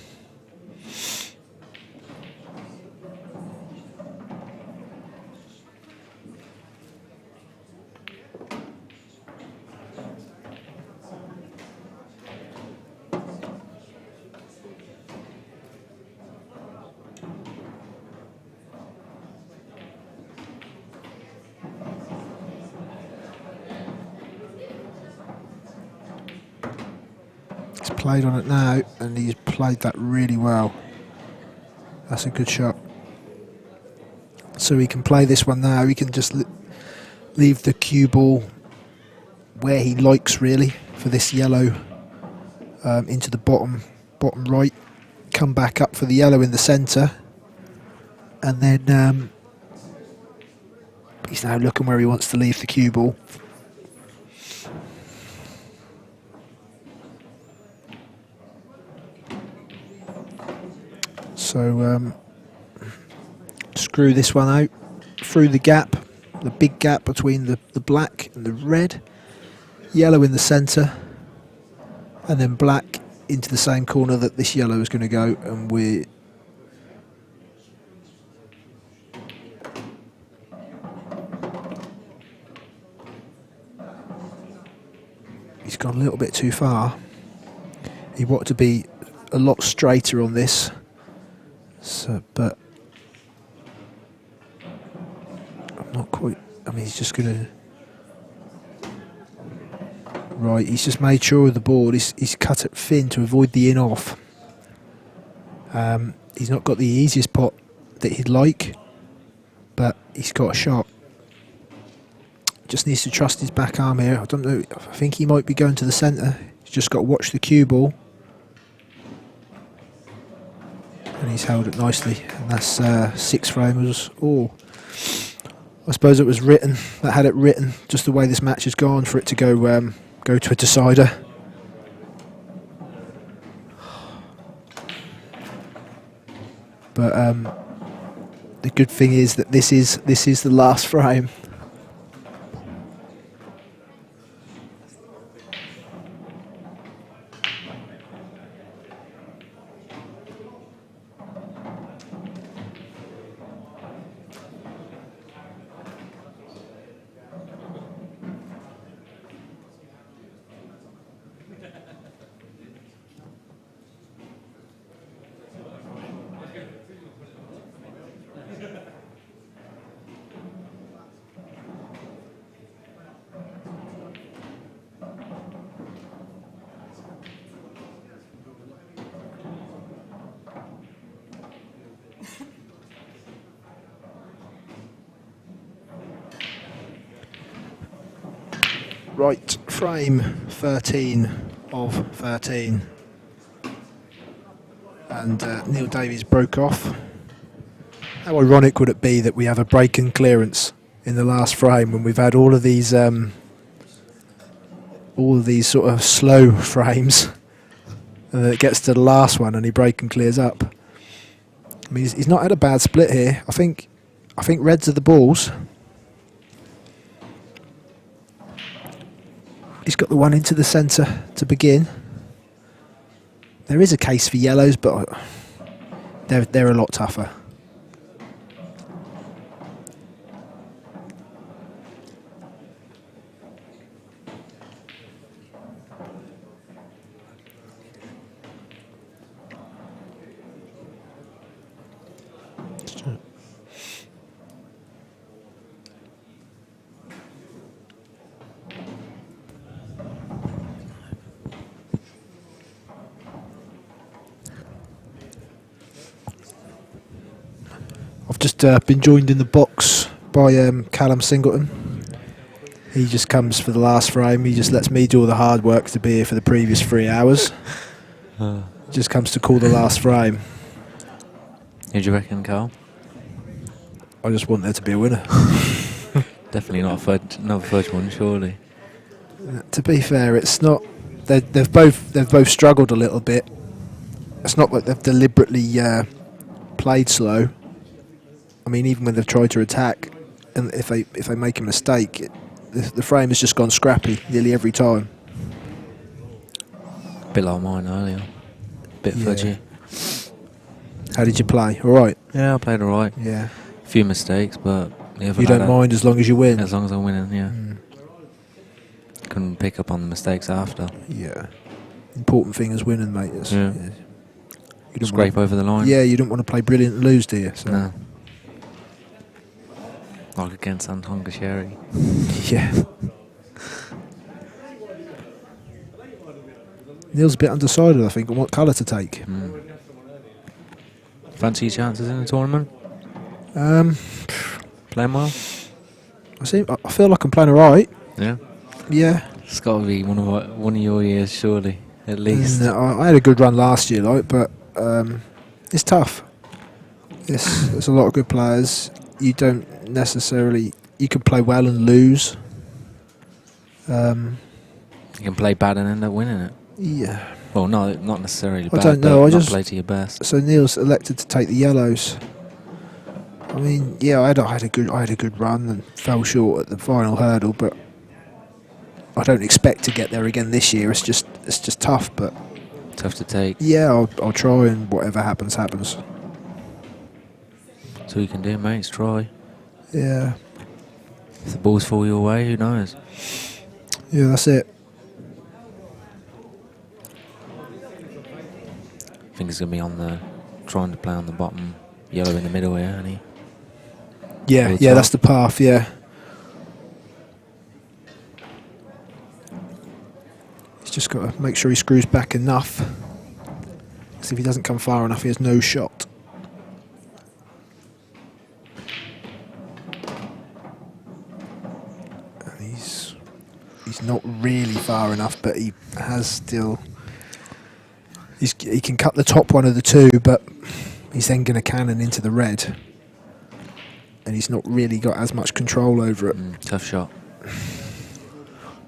Played on it now, and he's played that really well. That's a good shot. So he can play this one now. He can just leave the cue ball where he likes, really, for this yellow into the bottom right. Come back up for the yellow in the centre, and then he's now looking where he wants to leave the cue ball. So screw this one out through the gap, the big gap between the black and the red, yellow in the centre, and then black into the same corner that this yellow is going to go, and he's gone a little bit too far. He wanted to be a lot straighter on this. So, but I'm not quite. I mean, he's just going to. Right, he's just made sure of the board. He's cut it thin to avoid the in off. He's not got the easiest pot that he'd like, but he's got a shot. Just needs to trust his back arm here. I don't know. I think he might be going to the centre. He's just got to watch the cue ball. And he's held it nicely, and that's 6 framers. Oh, I suppose it was written. That had it written, just the way this match has gone, for it to go to a decider. But the good thing is that this is the last frame. Right, frame 13 of 13. And Neil Davies broke off. How ironic would it be that we have a break and clearance in the last frame when we've had all of these sort of slow frames, and then it gets to the last one and he break and clears up. I mean, he's not had a bad split here. I think reds are the balls. He's got the one into the centre to begin. There is a case for yellows, but they're a lot tougher. I've just been joined in the box by Callum Singleton. He just comes for the last frame. He just lets me do all the hard work to be here for the previous 3 hours. Just comes to call the last frame. Who do you reckon, Carl? I just want there to be a winner. Definitely not another fudge one, surely. To be fair, it's not. They've both struggled a little bit. It's not like they've deliberately played slow. I mean, even when they've tried to attack, and if they make a mistake, the frame has just gone scrappy nearly every time. Bit like mine earlier. Bit Yeah. fudgy. How did you play? All right. Yeah, I played alright. Yeah. A few mistakes, but You don't mind as long as you win. as long as I'm winning. Yeah. Couldn't pick up on the mistakes after. Yeah. Important thing is winning, mate. It's, Yeah. You don't Scrape wanna, over the line. Yeah, you don't want to play brilliant and lose, do you? So. No. Like against Anton Sherry. Yeah. Neil's a bit undecided, I think, on what colour to take. Fancy your chances in the tournament? Playing well? I feel like I'm playing alright. Yeah. Yeah. It's got to be one of your years, surely, at least. No, I had a good run last year, but it's tough. There's a lot of good players. You don't necessarily. You can play well and lose. You can play bad and end up winning it. Yeah. Well, no, not necessarily bad. I don't know. But I not just play to your best. So Neil's elected to take the yellows. I mean, yeah, I had a good run and fell short at the final hurdle, but I don't expect to get there again this year. It's just tough, but Tough to take. yeah, I'll try, and whatever happens, happens. That's all you can do, mate, is try. Yeah, If the balls fall your way, who knows? yeah, that's it. I think he's going to be trying to play on the bottom, yellow in the middle here, isn't he? Yeah, All yeah, top. that's the path. Yeah. He's just got to make sure he screws back enough. Because if he doesn't come far enough, he has no shot. And he's not really far enough, but he has still. He can cut the top one of the two, but he's then going to cannon into the red. And he's not really got as much control over it. Tough shot.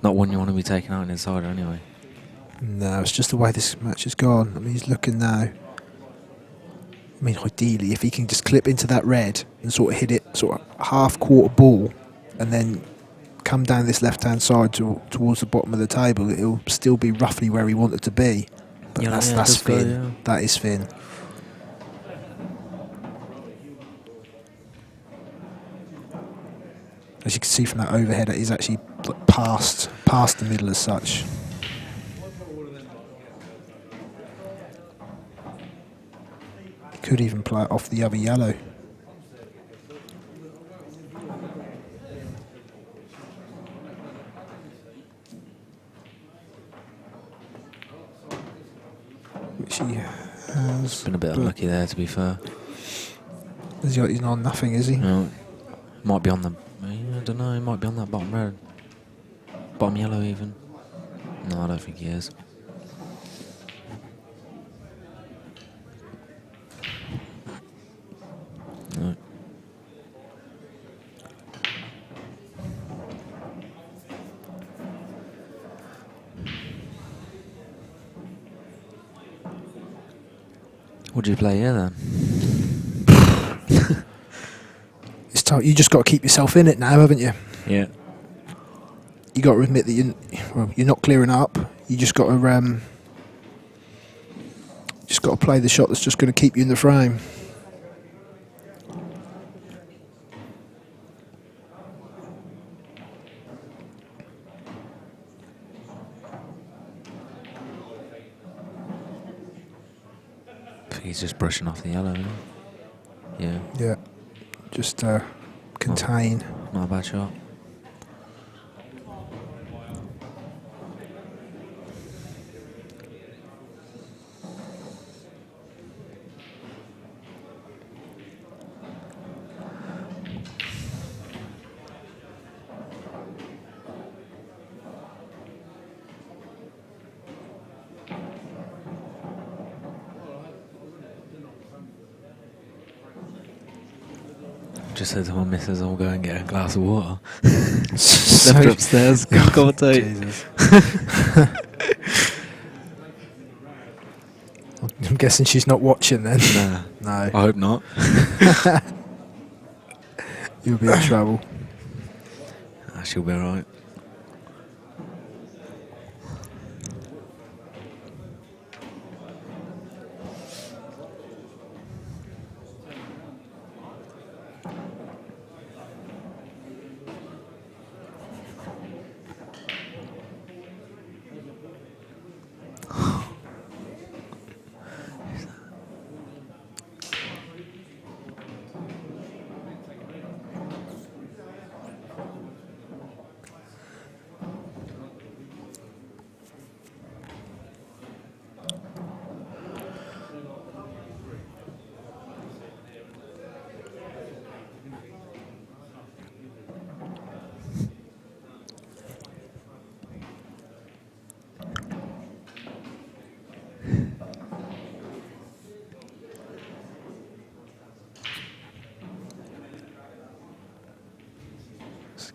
Not one you want to be taking out inside anyway. No, it's just the way this match has gone. I mean, he's looking now. I mean, ideally, if he can just clip into that red and sort of hit it sort of half-quarter ball and then come down this left-hand side towards the bottom of the table, it'll still be roughly where he wanted to be. But Yeah, that's it does go, thin. yeah. That is thin. As you can see from that overhead, it is actually like past the middle as such. He could even play it off the other yellow. Which he has. Been a bit but unlucky there, to be fair. He's on nothing, is he? No, might be on the. I don't know. He might be on that bottom red, bottom yellow even. No, I don't think he is. No. What do you play here then? It's tough. You just got to keep yourself in it now, haven't you? Yeah. You got to admit that you're not clearing up. You just got to play the shot that's just going to keep you in the frame. I think he's just brushing off the yellow. Isn't he? Yeah. Yeah. Just contain. Not a bad shot. just said to my missus, I'll go and get a glass of water. So- Left her upstairs. Go commentate. Jesus. I'm guessing she's not watching then. Nah, No. I hope not. You'll be in trouble. She'll be alright.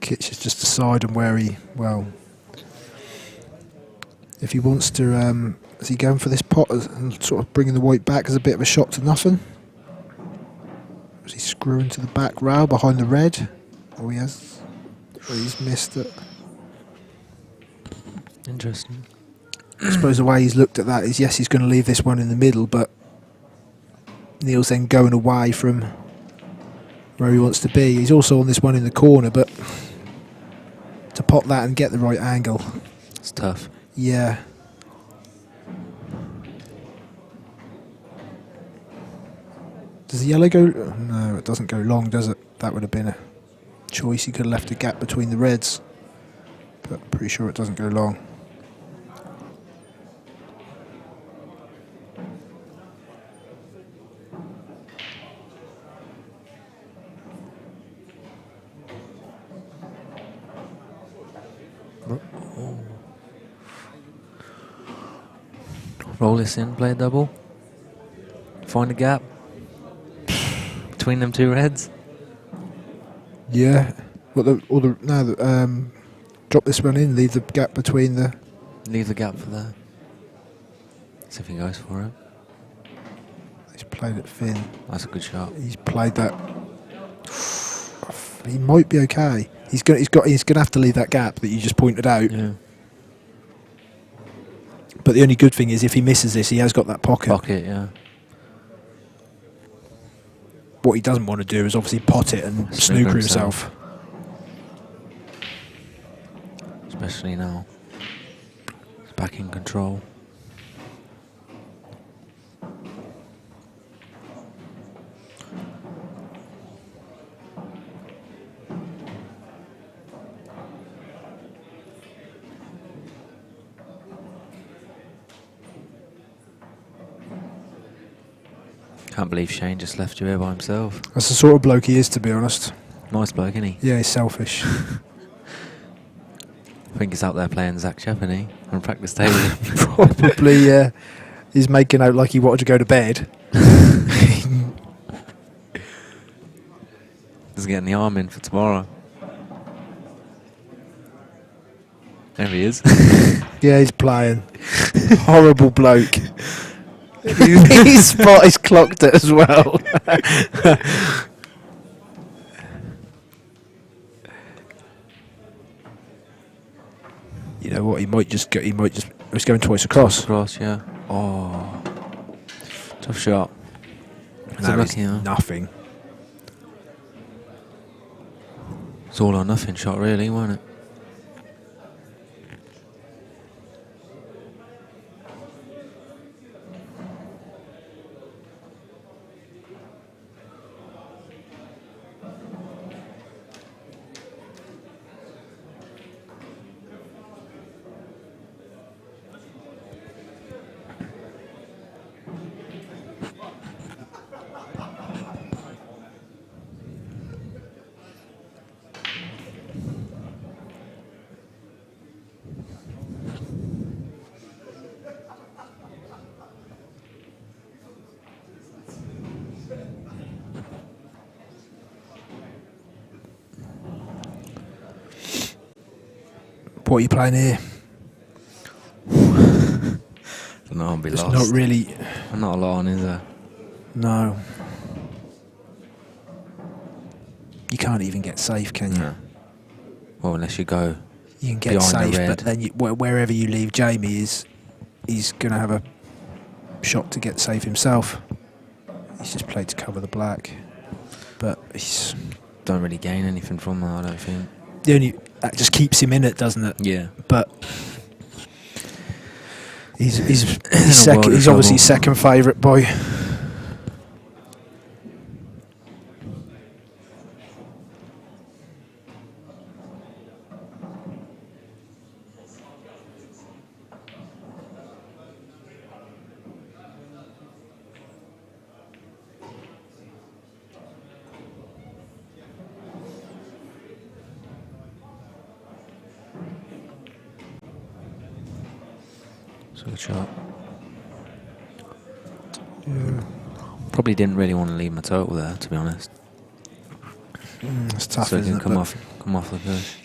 Kitch is just deciding where he, well, if he wants to, is he going for this pot and sort of bringing the white back as a bit of a shot to nothing? Is he screwing to the back rail behind the red? Or he's missed it. Interesting. I suppose the way he's looked at that is, yes, he's going to leave this one in the middle, but Neil's then going away from where he wants to be. He's also on this one in the corner, but to pot that and get the right angle, It's tough. yeah. Does the yellow go? No, it doesn't go long, does it? That would have been a choice. He could have left a gap between the reds, but I'm pretty sure it doesn't go long. Roll this in, play a double. Find a gap between them two reds. Yeah. Drop this one in, leave the gap between the. Leave the gap for there. See if he goes for it. He's played it thin. That's a good shot. He's played that. He might be okay. He's gonna have to leave that gap that you just pointed out. Yeah. But the only good thing is, if he misses this, he has got that pocket. Pocket, yeah. What he doesn't want to do is obviously pot it and snooker himself. Especially now. He's back in control. Can't believe Shane just left you here by himself. That's the sort of bloke he is, to be honest. Nice bloke, isn't he? Yeah, he's selfish. I think he's out there playing Zach Chapney on practice table. Probably, yeah. He's making out like he wanted to go to bed. He's getting the arm in for tomorrow. There he is. Yeah, he's playing. Horrible bloke. His spot is clocked it as well. You know what? He might just. He's going twice across. Cross, yeah. Oh, tough shot. It's No, it's unlucky, huh? nothing. It's all or nothing shot, really, wasn't it? What are you playing here? No, I'll be There's lost. not really. Not a lot on, is there? No. You can't even get safe, can you? No. Well, unless you go. You can get Behind the safe, red. but then wherever you leave Jamie he's going to have a shot to get safe himself. He's just played to cover the black, but he's Don't really gain anything from that, I don't think. that just keeps him in it, doesn't it? Yeah. But he's In a world of he's obviously trouble. second favourite boy. It's a good shot. Probably didn't really want to leave my total there, to be honest. It's tough, So it isn't can it? come off the push.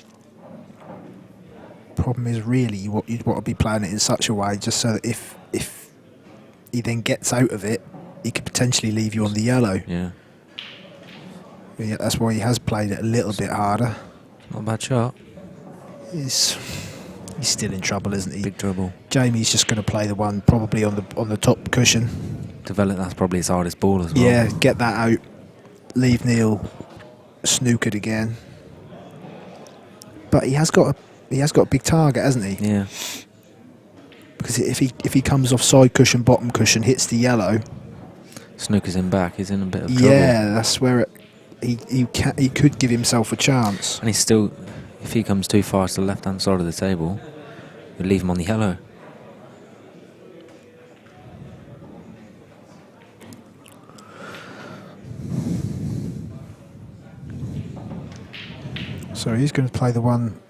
Problem is, really, you'd want to be playing it in such a way just so that if he then gets out of it, he could potentially leave you on the yellow. Yeah. Yeah, that's why he has played it a little bit harder. Not a bad shot. He's still in trouble, isn't he? Big trouble. Jamie's just going to play the one probably on the top cushion. Develop, that's probably his hardest ball as well. Yeah, get that out. Leave Neil snookered again. But he has got a big target, hasn't he? Yeah. Because if he comes off side cushion, bottom cushion, hits the yellow. Snooker's in back. He's in a bit of trouble. Yeah, that's where he could give himself a chance. And he's still, if he comes too far to the left-hand side of the table, you'll leave him on the yellow. So he's going to play the one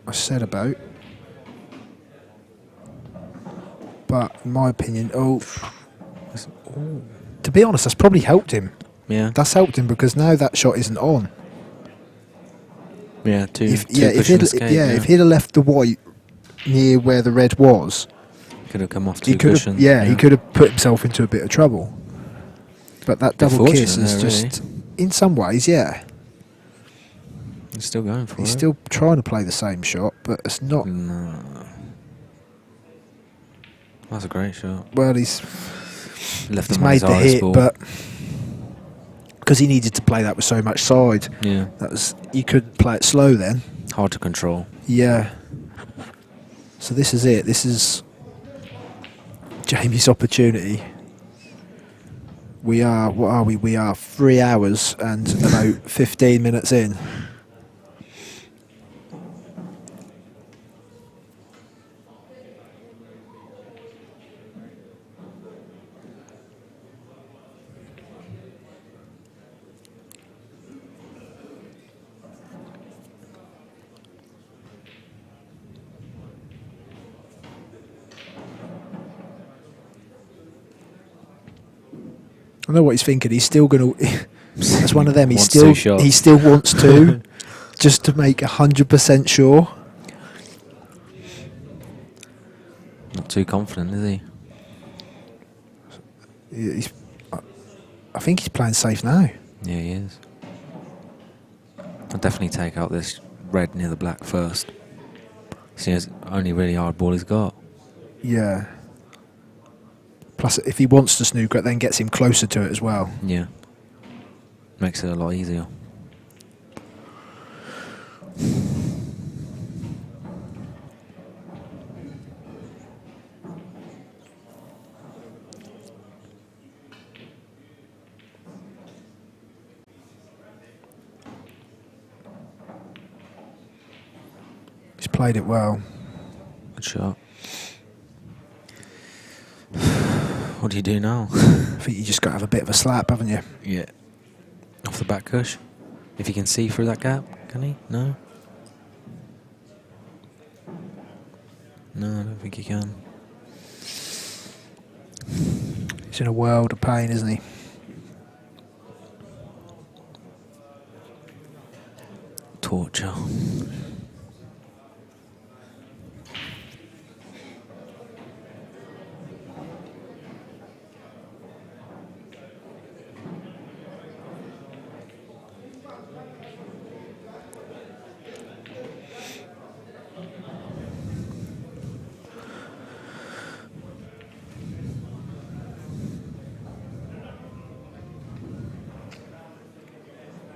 I said about. But in my opinion, to be honest, that's probably helped him. Yeah. That's helped him because now that shot isn't on. Yeah, two If cushion escape, if he'd have left the white near where the red was, could have come off he two could cushions. have he could have put himself into a bit of trouble. But that double fortunate kiss is there, just, in some ways, yeah. He's still going for He's it. still trying to play the same shot, but it's not. No. That's a great shot. Well, he's Left he's him on made his the hardest hit, ball. but because he needed to play that with so much side, Yeah. you could play it slow then. Hard to control. Yeah. So this is it. This is Jamie's opportunity. We are, what are we? We are 3 hours and about 15 minutes in. I know what he's thinking. He's still going to. That's one of them. Wants two shots. He still wants to, just to make 100% sure. Not too confident, is he? I think he's playing safe now. Yeah, he is. I'll definitely take out this red near the black first. See, it's only really hard ball he's got. Yeah. Plus, if he wants to snooker, it then gets him closer to it as well. Yeah. Makes it a lot easier. He's played it well. Good shot. What do you do now? I think you just got to have a bit of a slap, haven't you? Yeah. Off the back cush. If he can see through that gap, can he? No? No, I don't think he can. He's in a world of pain, isn't he? Torture.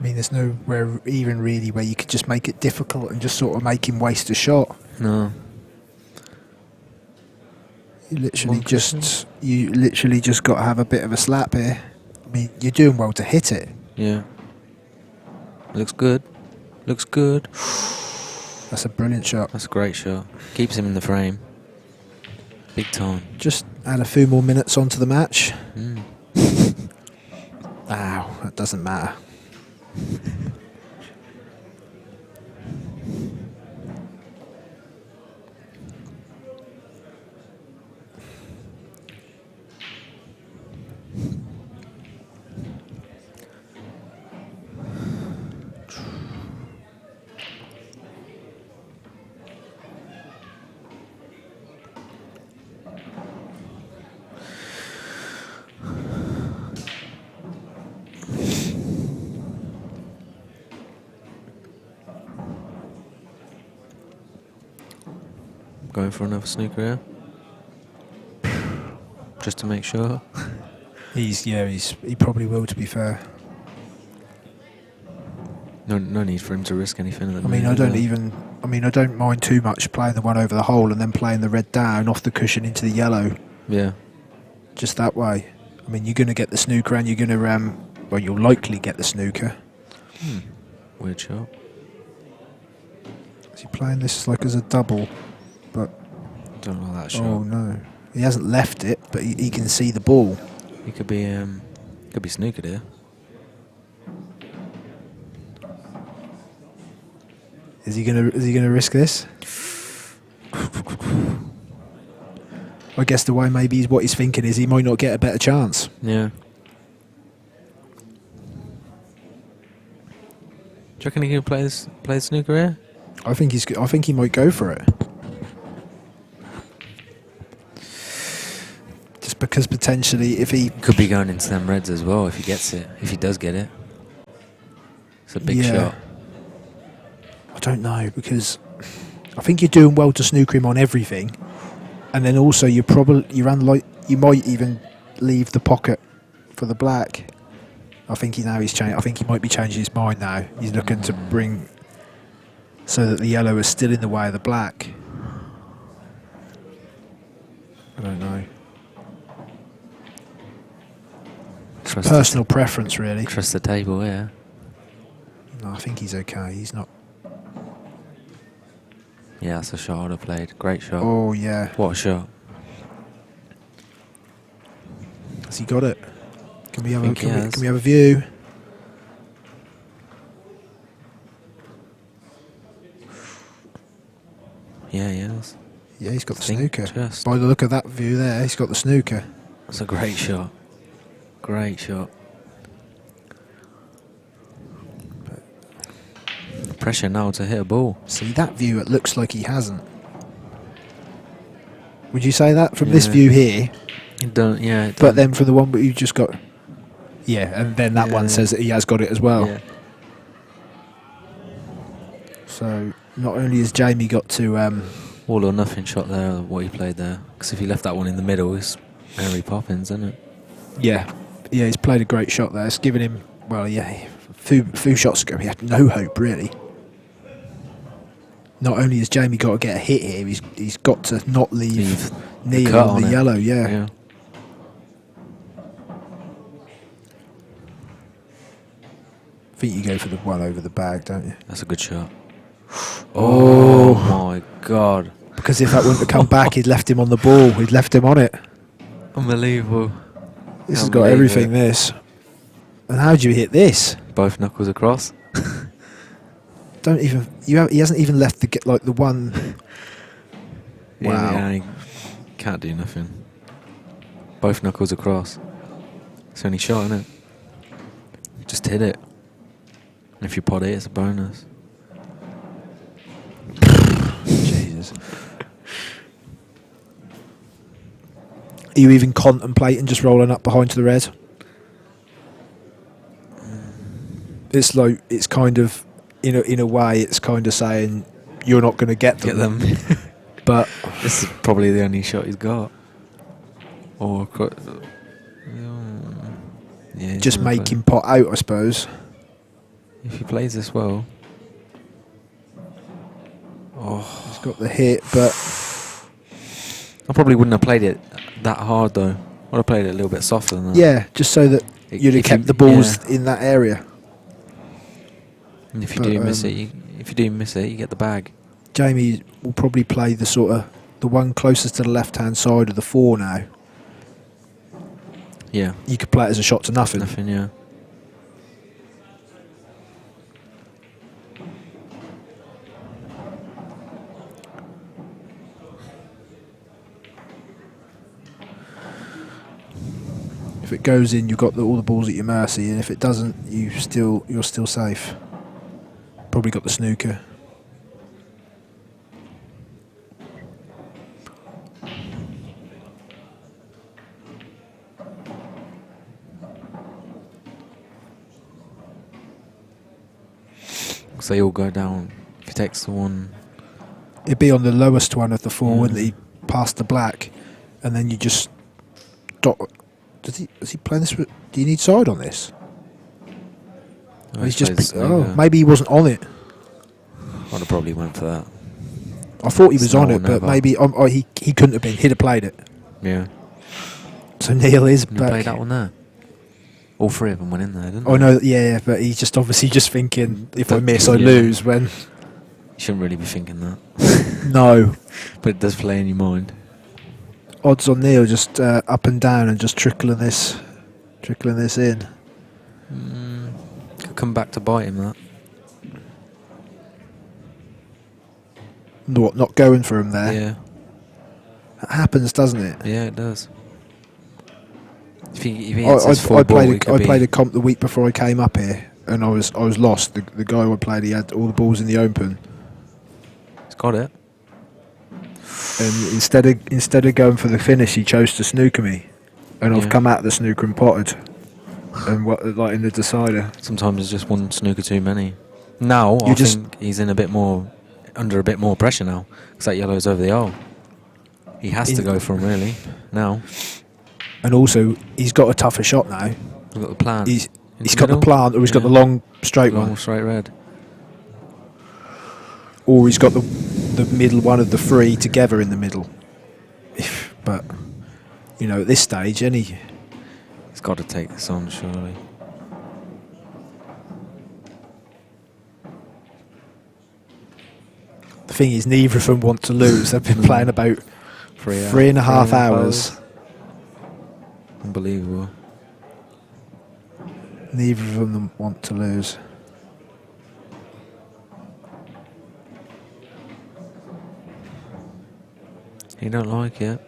I mean, there's nowhere even really where you could just make it difficult and just sort of make him waste a shot. No. You literally One cushion. just got to have a bit of a slap here. I mean, you're doing well to hit it. Yeah. Looks good. Looks good. That's a brilliant shot. That's a great shot. Keeps him in the frame. Big time. Just add a few more minutes onto the match. Mm. Ow, that doesn't matter. Going for another snooker here. Just to make sure. He probably will, to be fair. No need for him to risk anything at the I mean, moment. I don't mind too much playing the one over the hole and then playing the red down off the cushion into the yellow. Yeah. Just that way. I mean, you're going to get the snooker and you're going to, well, you'll likely get the snooker. Weird shot. Is he playing this like as a double? But Don't know that shot. oh no, he hasn't left it, but he can see the ball. He could be snookered here. Is he gonna risk this? I guess the way maybe what he's thinking is he might not get a better chance. Yeah. Do you reckon he can play the snooker here? I think he might go for it. Just because potentially if he Could be going into them reds as well if he gets it. If he does get it. It's a big shot. I don't know, because I think you're doing well to snooker him on everything, and then also you might even leave the pocket for the black. I think he might be changing his mind now. He's looking to bring so that the yellow is still in the way of the black. I don't know. Trust Personal preference, really. Trust the table here. No, I think he's okay. He's not. Yeah, that's a shot I'd have played. Great shot. Oh yeah. What a shot. Has he got it? Can we have think he has. can we have a view? Yeah, he has. Yeah, he's got the Think snooker. just. By the look of that view there, he's got the snooker. That's a great shot. Great shot. Pressure now to hit a ball. See, that view, it looks like he hasn't. Would you say that from this Yeah. view here? It don't, yeah. It But don't- then from the one that you just got... Yeah, and then that one Yeah. says that he has got it as well. Yeah. So, not only has Jamie got to... All or nothing shot there, what he played there. Because if he left that one in the middle, it's Mary Poppins, isn't it? yeah, he's played a great shot there. It's given him... Well, yeah, few shots ago he had no hope, really. Not only has Jamie got to get a hit here, he's got to not leave Neil cut on the it. yellow, yeah. Yeah. I think you go for the one over the bag, don't you? That's a good shot. Oh my god. Because if that wouldn't have come back, he'd left him on the ball. He'd left him on it. Unbelievable. This has got everything, this. And how do you hit this? Both knuckles across. Don't even... he hasn't even left the one... Wow. Yeah, he can't do nothing. Both knuckles across. It's only shot, isn't it? Just hit it. And if you pot it, it's a bonus. Jesus. Are you even contemplating just rolling up behind to the red? It's like, it's kind of, in a way, it's kind of saying you're not going to get them. But This is probably the only shot he's got. Or yeah, he's just gonna make play. him pot out, I suppose. If he plays this well. He's got the hit, but I probably wouldn't have played it that hard though. I'd have played it a little bit softer than that. yeah, just so that you'd have If kept you- the balls yeah. in that area. And if you But, do miss it, you get the bag. Jamie will probably play the one closest to the left-hand side of the 4 now. Yeah. You could play it as a shot to nothing. Nothing, yeah. If it goes in, you've got all the balls at your mercy, and if it doesn't, you're still safe. Probably got the snooker. So they all go down. If he takes the one, It'd be on the lowest one of the 4, Yeah. wouldn't he? Past the black, and then you just dot. Is he playing this? Do you need side on this? He's he plays just. snooker. Maybe he wasn't on it. I'd have probably went for that. I thought he was It's now on or it, but never. maybe he couldn't have been. He'd have played it. Yeah. So Neil is Did he play back. that one there? All 3 of them went in there, didn't Oh they? no, yeah, but he's just obviously just thinking if I That- miss, I yeah. lose. When You shouldn't really be thinking that. no But it does play in your mind. odds on Neil just up and down and just trickling this in. Could come back to bite him, that. Not going for him there. Yeah. That happens, doesn't it? Yeah, it does. If he hits his full I ball, it could played be- a comp the week before I came up here, and I was lost. The guy I played, he had all the balls in the open, He's got it. and instead of going for the finish, he chose to snooker me, and I've Yeah. come out of the snooker and potted, and like in the decider. Sometimes it's just one snooker too many. Now, I just- think he's under a bit more pressure now, because that yellow's over the hole. He has to go for him, really, now. And also, he's got a tougher shot now. We've got the plan. He's Into got the middle? plant, or he's got the Yeah. long straight Long one, straight red. or he's got the middle one of the 3 together in the middle. But at this stage, He's got to take this on, surely. the thing is, neither of them want to lose. They've been playing about 3.5 hours. Unbelievable. Neither of them want to lose. He don't like it.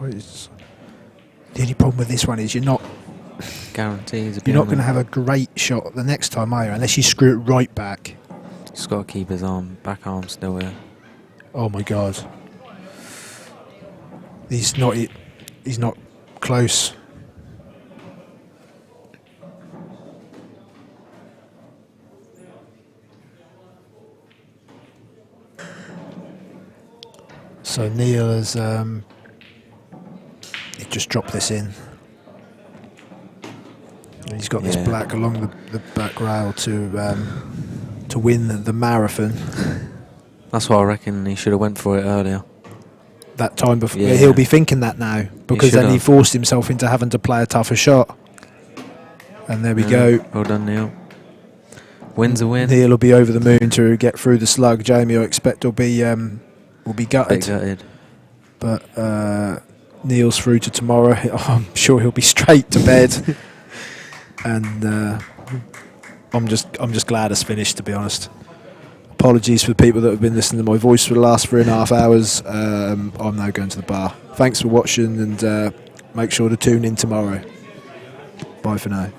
The only problem with this one is you're not Guarantees. going to have a great shot the next time, are you? Unless you screw it right back. Just got to keep his back arm still here. Oh my God. He's not close. So Neil has he just dropped this in. And he's got this Yeah. black along the back rail to win the marathon. That's why I reckon he should have went for it earlier. That time before, Yeah. he'll be thinking that now, because then he should've. forced himself into having to play a tougher shot. And there we go. Well done, Neil. Win's a win. Neil will be over the moon to get through the slug. Jamie, I expect, will be Bit gutted. gutted. But Neil's through to tomorrow. I'm sure he'll be straight to bed. And I'm just glad it's finished, to be honest. Apologies for the people that have been listening to my voice for the last 3.5 hours. I'm now going to the bar. Thanks for watching, and make sure to tune in tomorrow. Bye for now.